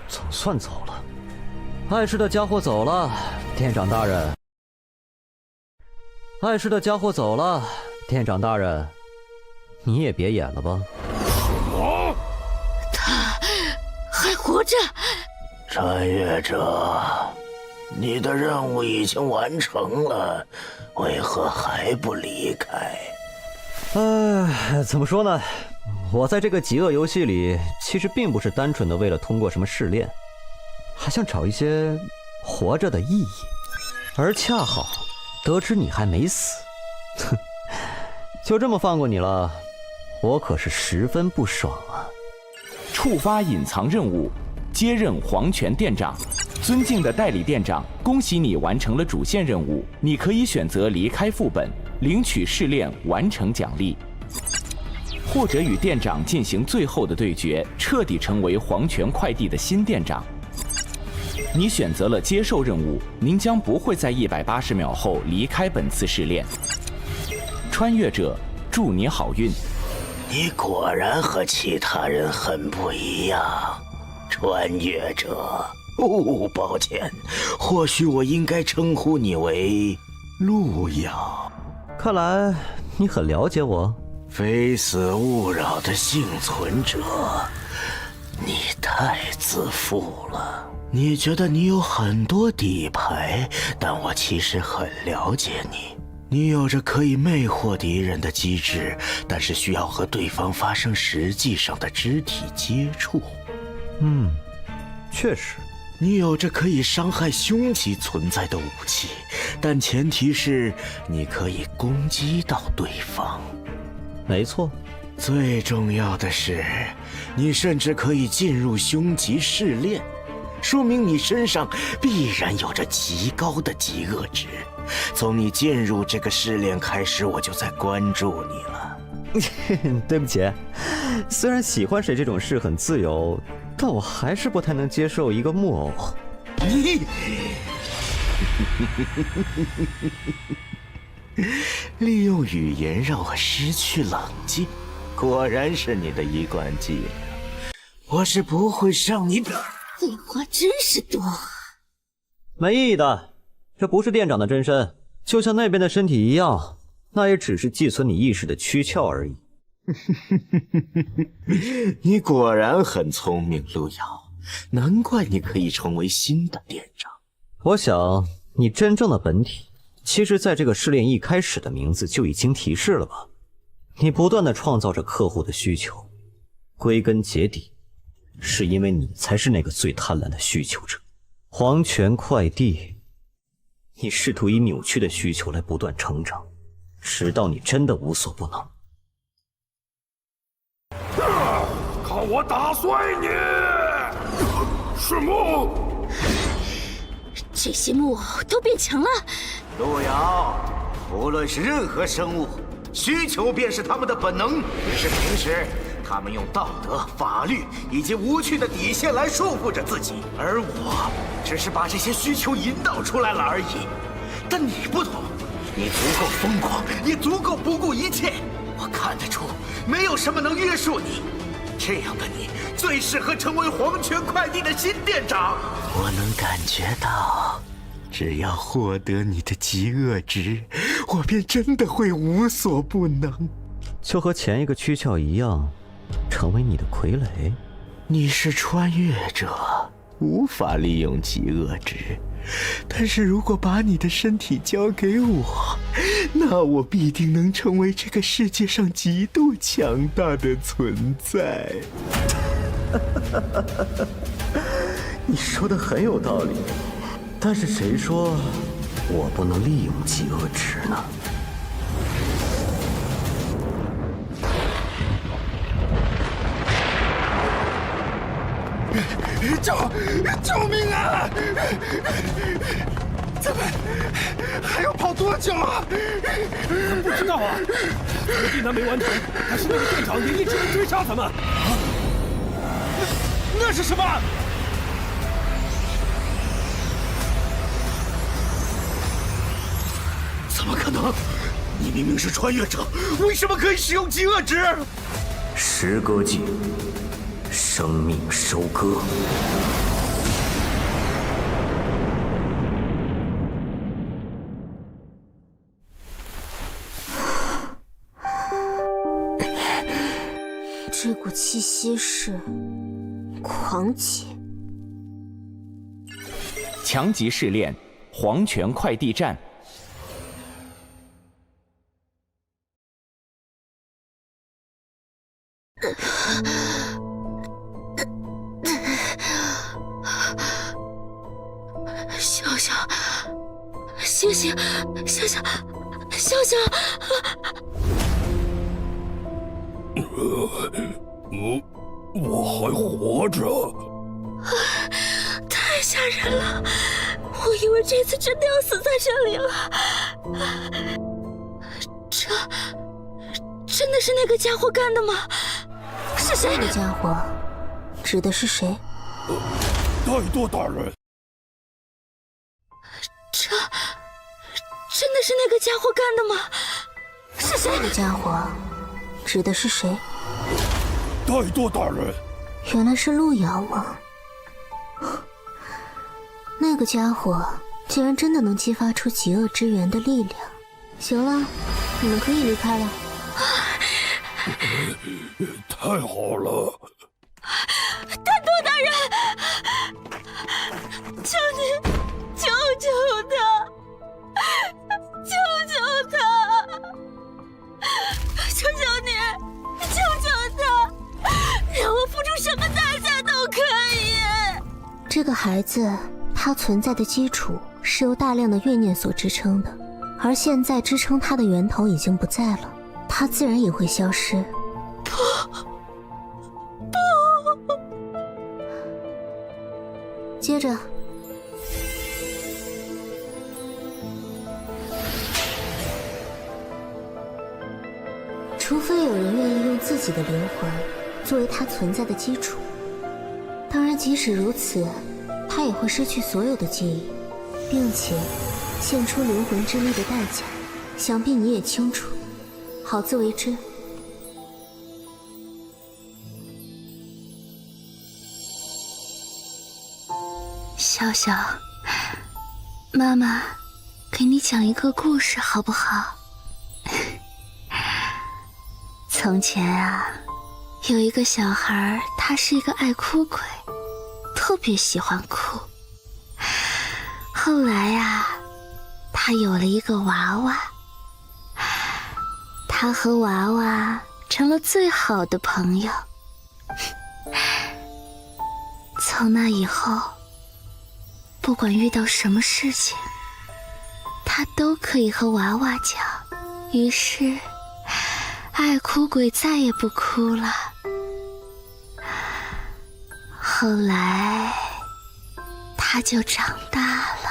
总算走了，碍事的家伙走了，店长大人。碍事的家伙走了，店长大人，你也别演了吧。还活着。穿越者，你的任务已经完成了，为何还不离开？怎么说呢？我在这个极恶游戏里，其实并不是单纯的为了通过什么试炼，还想找一些活着的意义。而恰好得知你还没死，哼，就这么放过你了，我可是十分不爽啊！ 触发隐藏任务，接任黄泉店长。尊敬的代理店长，恭喜你完成了主线任务。你可以选择离开副本，领取试炼完成奖励，或者与店长进行最后的对决，彻底成为黄泉快递的新店长。你选择了接受任务，您将不会在180秒后离开本次试炼。穿越者，祝你好运。 你果然和其他人很不一样，穿越者。抱歉，或许我应该称呼你为路遥。看来你很了解我。非死勿扰的幸存者，你太自负了。你觉得你有很多底牌，但我其实很了解你。 你有着可以魅惑敌人的机制，但是需要和对方发生实际上的肢体接触。确实，你有着可以伤害凶级存在的武器，但前提是你可以攻击到对方。没错，最重要的是，你甚至可以进入凶级试炼，说明你身上必然有着极高的极恶值。 从你进入这个试炼开始，我就在关注你了。对不起，虽然喜欢谁这种事很自由，但我还是不太能接受一个木偶。你，利用语言让我失去冷静，果然是你的一贯伎俩。我是不会上你的。废话真是多。没意义的。 这不是店长的真身，就像那边的身体一样，那也只是寄存你意识的躯壳而已。你果然很聪明，路遥，难怪你可以成为新的店长。我想，你真正的本体，其实在这个试炼一开始的名字就已经提示了吧？你不断的创造着客户的需求，归根结底，是因为你才是那个最贪婪的需求者。黄泉快递。 你试图以扭曲的需求来不断成长，直到你真的无所不能。看我打碎你！是木，这些木偶都变强了。路遥，无论是任何生物，需求便是他们的本能。只是平时他们用道德、法律以及无趣的底线来束缚着自己，而我只是把这些需求引导出来了而已。但你不同，你足够疯狂，也足够不顾一切。我看得出，没有什么能约束你。这样的你，最适合成为黄泉快递的新店长。我能感觉到。 只要获得你的极恶值，我便真的会无所不能。就和前一个躯壳一样，成为你的傀儡。你是穿越者，无法利用极恶值，但是如果把你的身体交给我，那我必定能成为这个世界上极度强大的存在。你说的很有道理。 但是谁说我不能利用极恶值呢？救命啊！咱们还要跑多久啊？不知道啊，咱们订单没完成，还是那个店长也一直在追杀咱们。那是什么？怎么可能？你明明是穿越者，为什么可以使用极恶值？时割技，生命收割。这股气息是狂气。强级试炼，黄泉快递站。笑笑，醒醒，笑笑，笑笑。我还活着，太吓人了！我以为这次真的要死在这里了。这真的是那个家伙干的吗？是谁？那个家伙指的是谁？太多大人。这真的是那个家伙干的吗？是谁？那个家伙指的是谁？太多大人。原来是路遥吗？那个家伙竟然真的能激发出极恶之源的力量。行了，你们可以离开了。太好了！太多大人，求你救救他，救救他，求求你，救救他，让我付出什么代价都可以。这个孩子，他存在的基础是由大量的怨念所支撑的，而现在支撑他的源头已经不在了，他自然也会消失。不，接着，除非有人愿意用自己的灵魂作为他存在的基础，当然即使如此，他也会失去所有的记忆，并且献出灵魂之力的代价，想必你也清楚，好自为之。笑笑，妈妈给你讲一个故事好不好？从前啊，有一个小孩，他是一个爱哭鬼，特别喜欢哭。后来啊，他有了一个娃娃，他和娃娃成了最好的朋友。从那以后，不管遇到什么事情，他都可以和娃娃讲。于是爱哭鬼再也不哭了。后来他就长大了。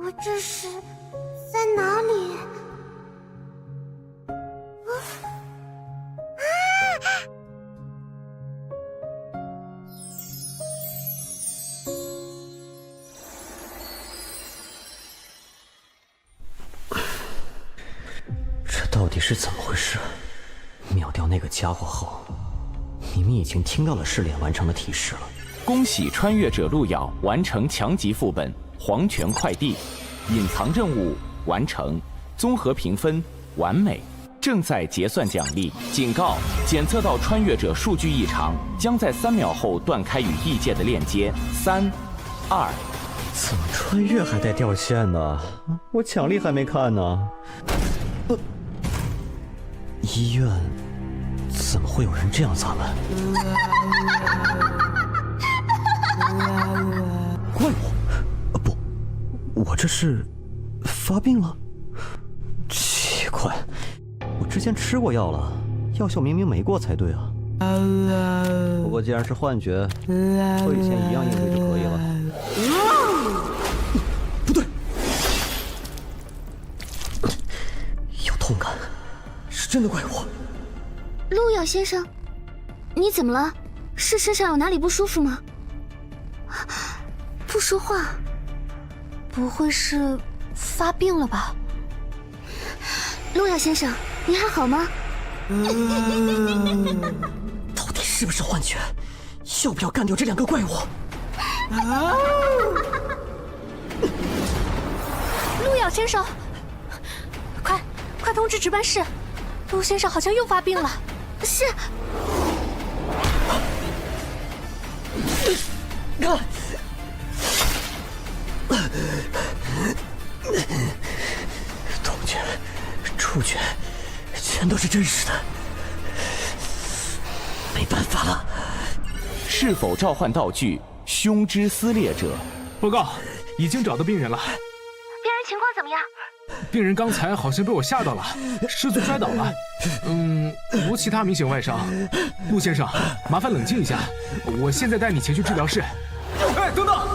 我这是在哪里？这到底是怎么回事？秒掉那个家伙后，明明已经听到了试炼完成的提示了。恭喜穿越者路遥完成强级副本黄泉快递，隐藏任务完成，综合评分完美，正在结算奖励。警告：检测到穿越者数据异常，将在3秒后断开与异界的链接。3、2。怎么穿越还带掉线呢？我奖励还没看呢。医院怎么会有人这样砸门？怪我？不，我这是发病了？奇怪，我之前吃过药了，药效明明没过才对啊。不过既然是幻觉，和以前一样应对就可以了。不对，有痛感，是真的怪物。路遥先生，你怎么了？是身上有哪里不舒服吗？不说话，不会是发病了吧？路遥先生，你还好吗？到底是不是幻觉？要不要干掉这2个怪物？路遥先生，快通知值班室，陆先生好像又发病了。是。痛觉、触觉，全都是真实的，没办法了。是否召唤道具胸之撕裂者？报告，已经找到病人了。病人情况怎么样？病人刚才好像被我吓到了，失足摔倒了。无其他明显外伤。陆先生，麻烦冷静一下，我现在带你前去治疗室。哎，等等！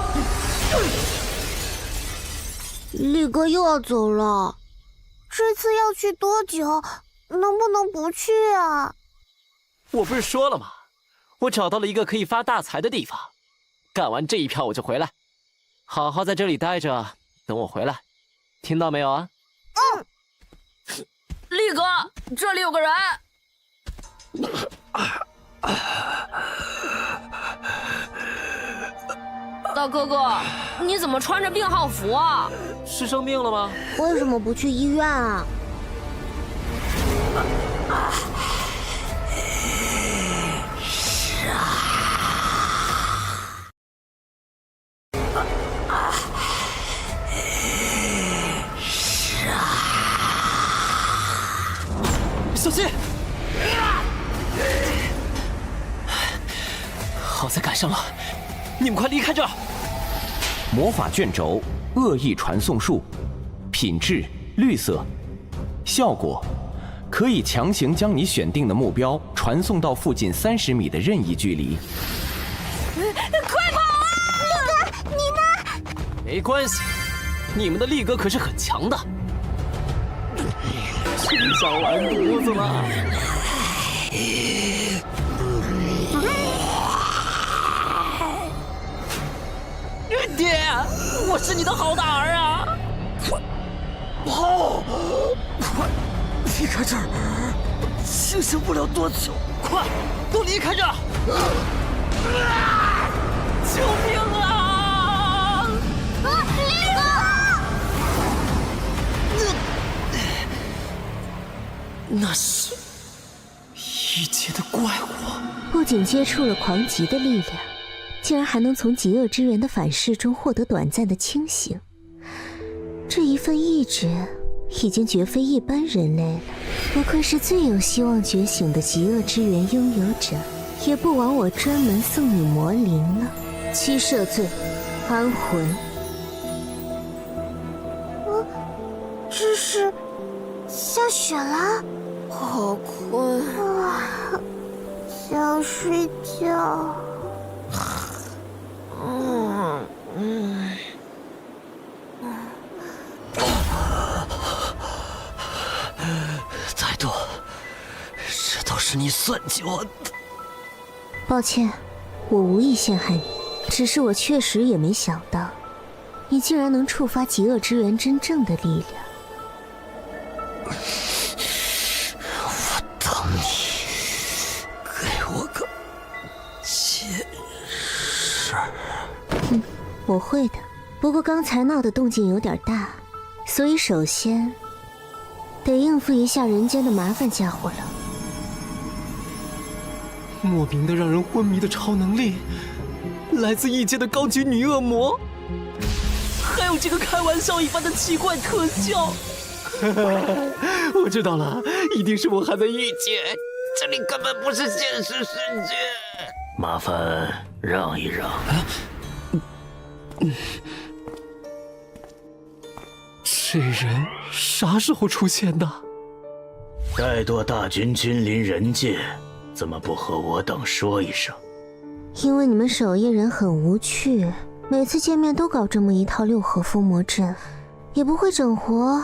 力哥又要走了，这次要去多久？能不能不去啊？我不是说了吗？我找到了一个可以发大财的地方，干完这一票我就回来，好好在这里待着，等我回来，听到没有啊？力哥，这里有个人。大哥哥，你怎么穿着病号服啊？是生病了吗？为什么不去医院啊？小心！好在赶上了，你们快离开这儿！魔法卷轴恶意传送术，品质绿色，效果可以强行将你选定的目标传送到附近30米的任意距离。快跑啊！力哥，你呢？没关系，你们的力哥可是很强的。吃小完犊子了。爹，我是你的好大儿啊！快跑！快离开这儿！清醒不了多久，快都离开这儿！救命啊！力哥！那是一阶的怪物，不仅接触了狂极的力量，竟然还能从极恶之源的反噬中获得短暂的清醒。这一份意志已经绝非一般人类了，不愧是最有希望觉醒的极恶之源拥有者，也不枉我专门送你魔灵了。七赦罪，安魂。这是下雪了，好困啊，想睡觉。再多，这都是你算计我的。抱歉，我无意陷害你，只是我确实也没想到，你竟然能触发极恶之源真正的力量。我等你，给我个解释。我会的，不过刚才闹的动静有点大，所以首先得应付一下人间的麻烦家伙了。莫名的让人昏迷的超能力，来自异界的高级女恶魔，还有这个开玩笑一般的奇怪特效。我知道了，一定是我还在异界，这里根本不是现实世界。麻烦让一让。这人啥时候出现的？怠惰大军君临人界，怎么不和我等说一声？因为你们守夜人很无趣，每次见面都搞这么一套六合伏魔阵，也不会整活，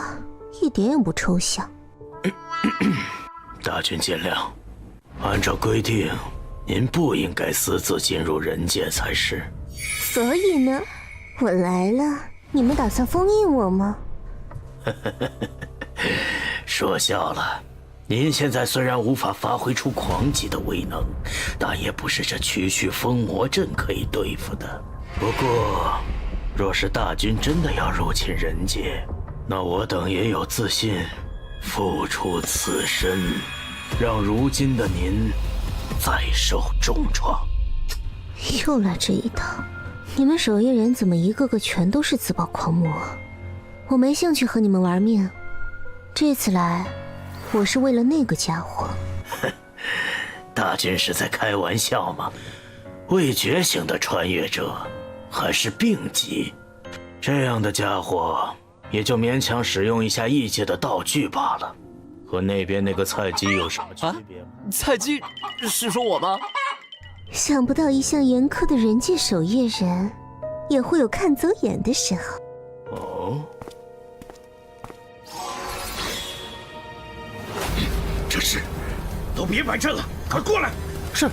一点也不抽象。大军见谅，按照规定，您不应该私自进入人界才是。所以呢，我来了，你们打算封印我吗？说笑了。您现在虽然无法发挥出狂级的威能，但也不是这区区封魔阵可以对付的。不过，若是大军真的要入侵人界，那我等也有自信付出此身，让如今的您再受重创。又来这一套，你们守夜人怎么一个个全都是自爆狂魔？我没兴趣和你们玩命，这次来我是为了那个家伙。大军是在开玩笑吗？未觉醒的穿越者，还是病级，这样的家伙也就勉强使用一下异界的道具罢了，和那边那个菜鸡有什么区别吗？菜鸡是说我吗？想不到一向严苛的人界守夜人，也会有看走眼的时候。哦。这是，都别摆阵了，快过来！是。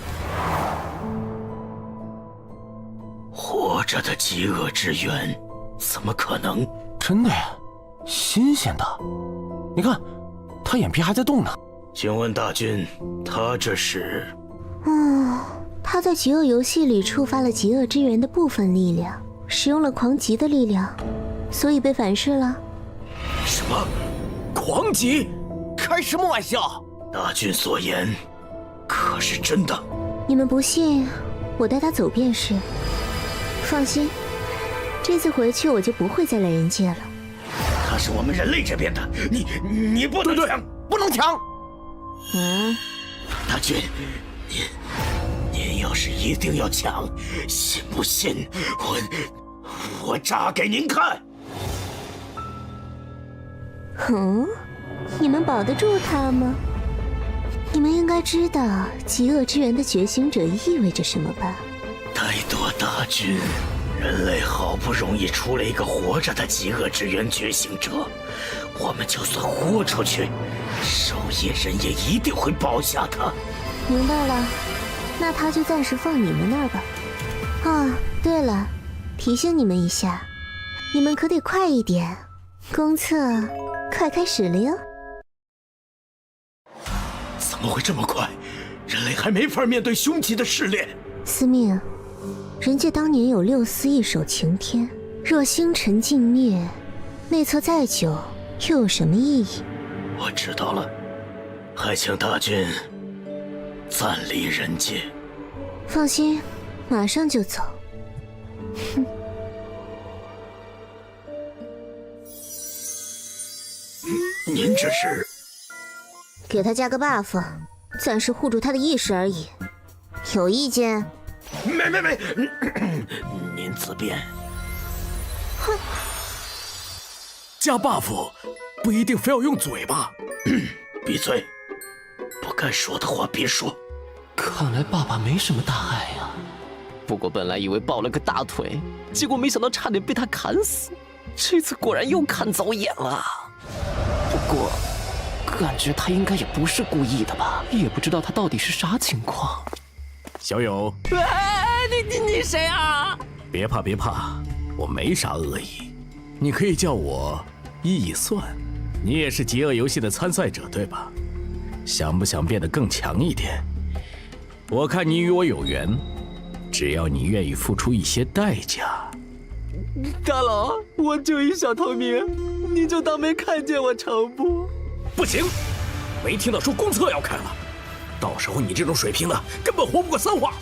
活着的极恶之源，怎么可能？真的呀，新鲜的。你看，他眼皮还在动呢。请问大军，他这是？他在极恶游戏里触发了极恶之源的部分力量，使用了狂极的力量，所以被反噬了。什么？狂极？开什么玩笑？大军所言可是真的？你们不信，我带他走便是。放心，这次回去我就不会再来人界了。他是我们人类这边的，你不能抢，不能抢。大军，您要是一定要抢，信不信我炸给您看？你们保得住他吗？你们应该知道极恶之源的觉醒者意味着什么吧？怠惰大军，人类好不容易出了一个活着的极恶之源觉醒者，我们就算豁出去，守夜人也一定会包下他。明白了，那他就暂时放你们那儿吧。对了，提醒你们一下，你们可得快一点，公测快开始了哟。怎么会这么快？人类还没法面对凶极的试炼。司命，人界当年有6司一手擎天，若星辰尽灭，内测再久又有什么意义？我知道了，还请大军暂离人界。放心，马上就走。您这是？给他加个 buff， 暂时护住他的意识而已。有意见？没，您自便。哼，加 buff 不一定非要用嘴吧？闭嘴！不该说的话别说。看来爸爸没什么大碍呀。不过本来以为抱了个大腿，结果没想到差点被他砍死。这次果然又看走眼了。不过感觉他应该也不是故意的吧？也不知道他到底是啥情况。小友，你谁啊？别怕，我没啥恶意，你可以叫我易算。你也是极恶游戏的参赛者对吧？想不想变得更强一点？我看你与我有缘，只要你愿意付出一些代价。大佬，我就一小透明，你就当没看见我成不？不行，没听到说公测要开了，到时候你这种水平的根本活不过3话。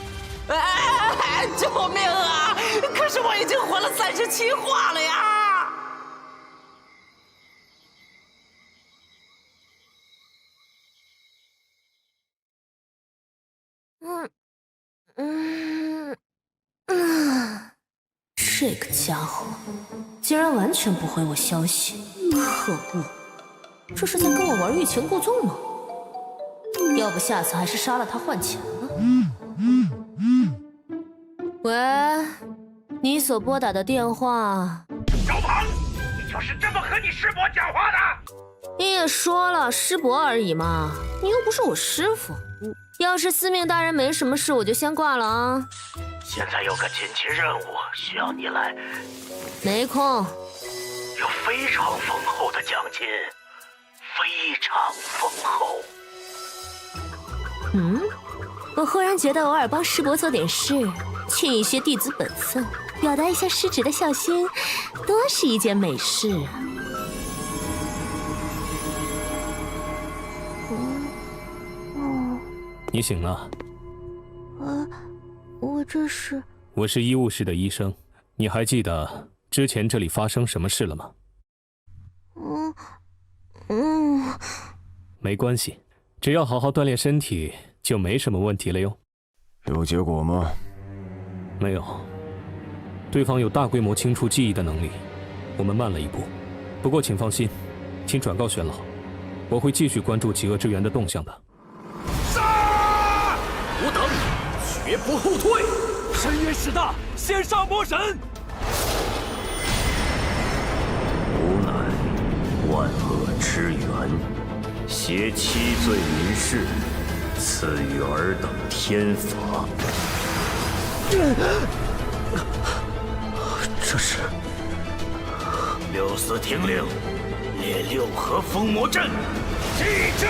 救命啊！可是我已经活了37话了呀！这个家伙竟然完全不回我消息，可恶！这是在跟我玩欲擒故纵吗？要不下次还是杀了他换钱了。喂，你所拨打的电话。小庞，你就是这么和你师伯讲话的？你也说了，师伯而已嘛，你又不是我师傅。要是司命大人没什么事，我就先挂了啊。现在有个紧急任务需要你来，没空。有非常丰厚的奖金，非常丰厚。我忽然觉得偶尔帮师伯做点事，尽一些弟子本分，表达一下师侄的孝心，多是一件美事啊。你醒了？我这是……我是医务室的医生，你还记得之前这里发生什么事了吗？没关系，只要好好锻炼身体，就没什么问题了哟。有结果吗？没有，对方有大规模清除记忆的能力，我们慢了一步。不过请放心，请转告玄老，我会继续关注极恶之源的动向的。吾等绝不后退！深渊始大，先杀魔神！吾乃万恶之源，挟七罪民事，赐予尔等天罚。这是六司听令，列六合封魔阵，祭阵。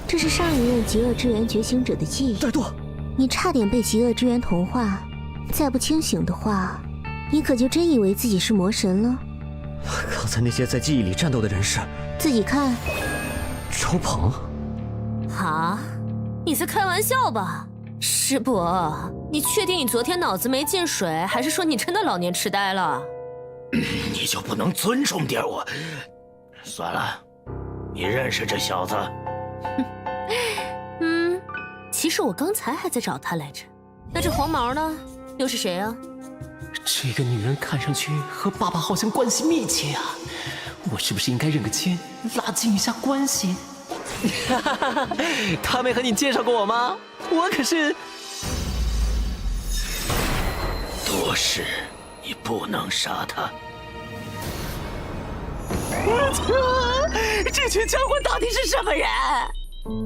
这是上一任极恶之源觉醒者的记忆。怠惰，你差点被极恶之源同化，再不清醒的话，你可就真以为自己是魔神了。刚才那些在记忆里战斗的人士，自己看。周鹏，啊，你在开玩笑吧？师伯，你确定你昨天脑子没进水，还是说你真的老年痴呆了？你就不能尊重点我？算了，你认识这小子？其实我刚才还在找他来着。那这黄毛呢？又是谁啊？这个女人看上去和爸爸好像关系密切啊，我是不是应该认个亲，拉近一下关系？他没和你介绍过我吗？我可是……多事，你不能杀他。这群江魂到底是什么人？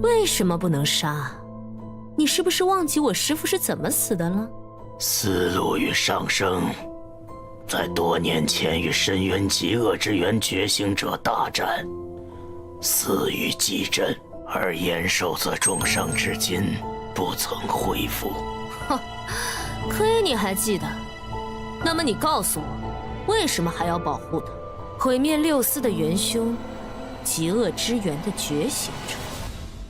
为什么不能杀？你是不是忘记我师父是怎么死的了？思路与上升，在多年前与深渊极恶之源觉醒者大战，死于祭阵，而延寿则重伤至今不曾恢复。哼，亏你还记得。那么你告诉我，为什么还要保护他？毁灭六司的元凶，极恶之源的觉醒者。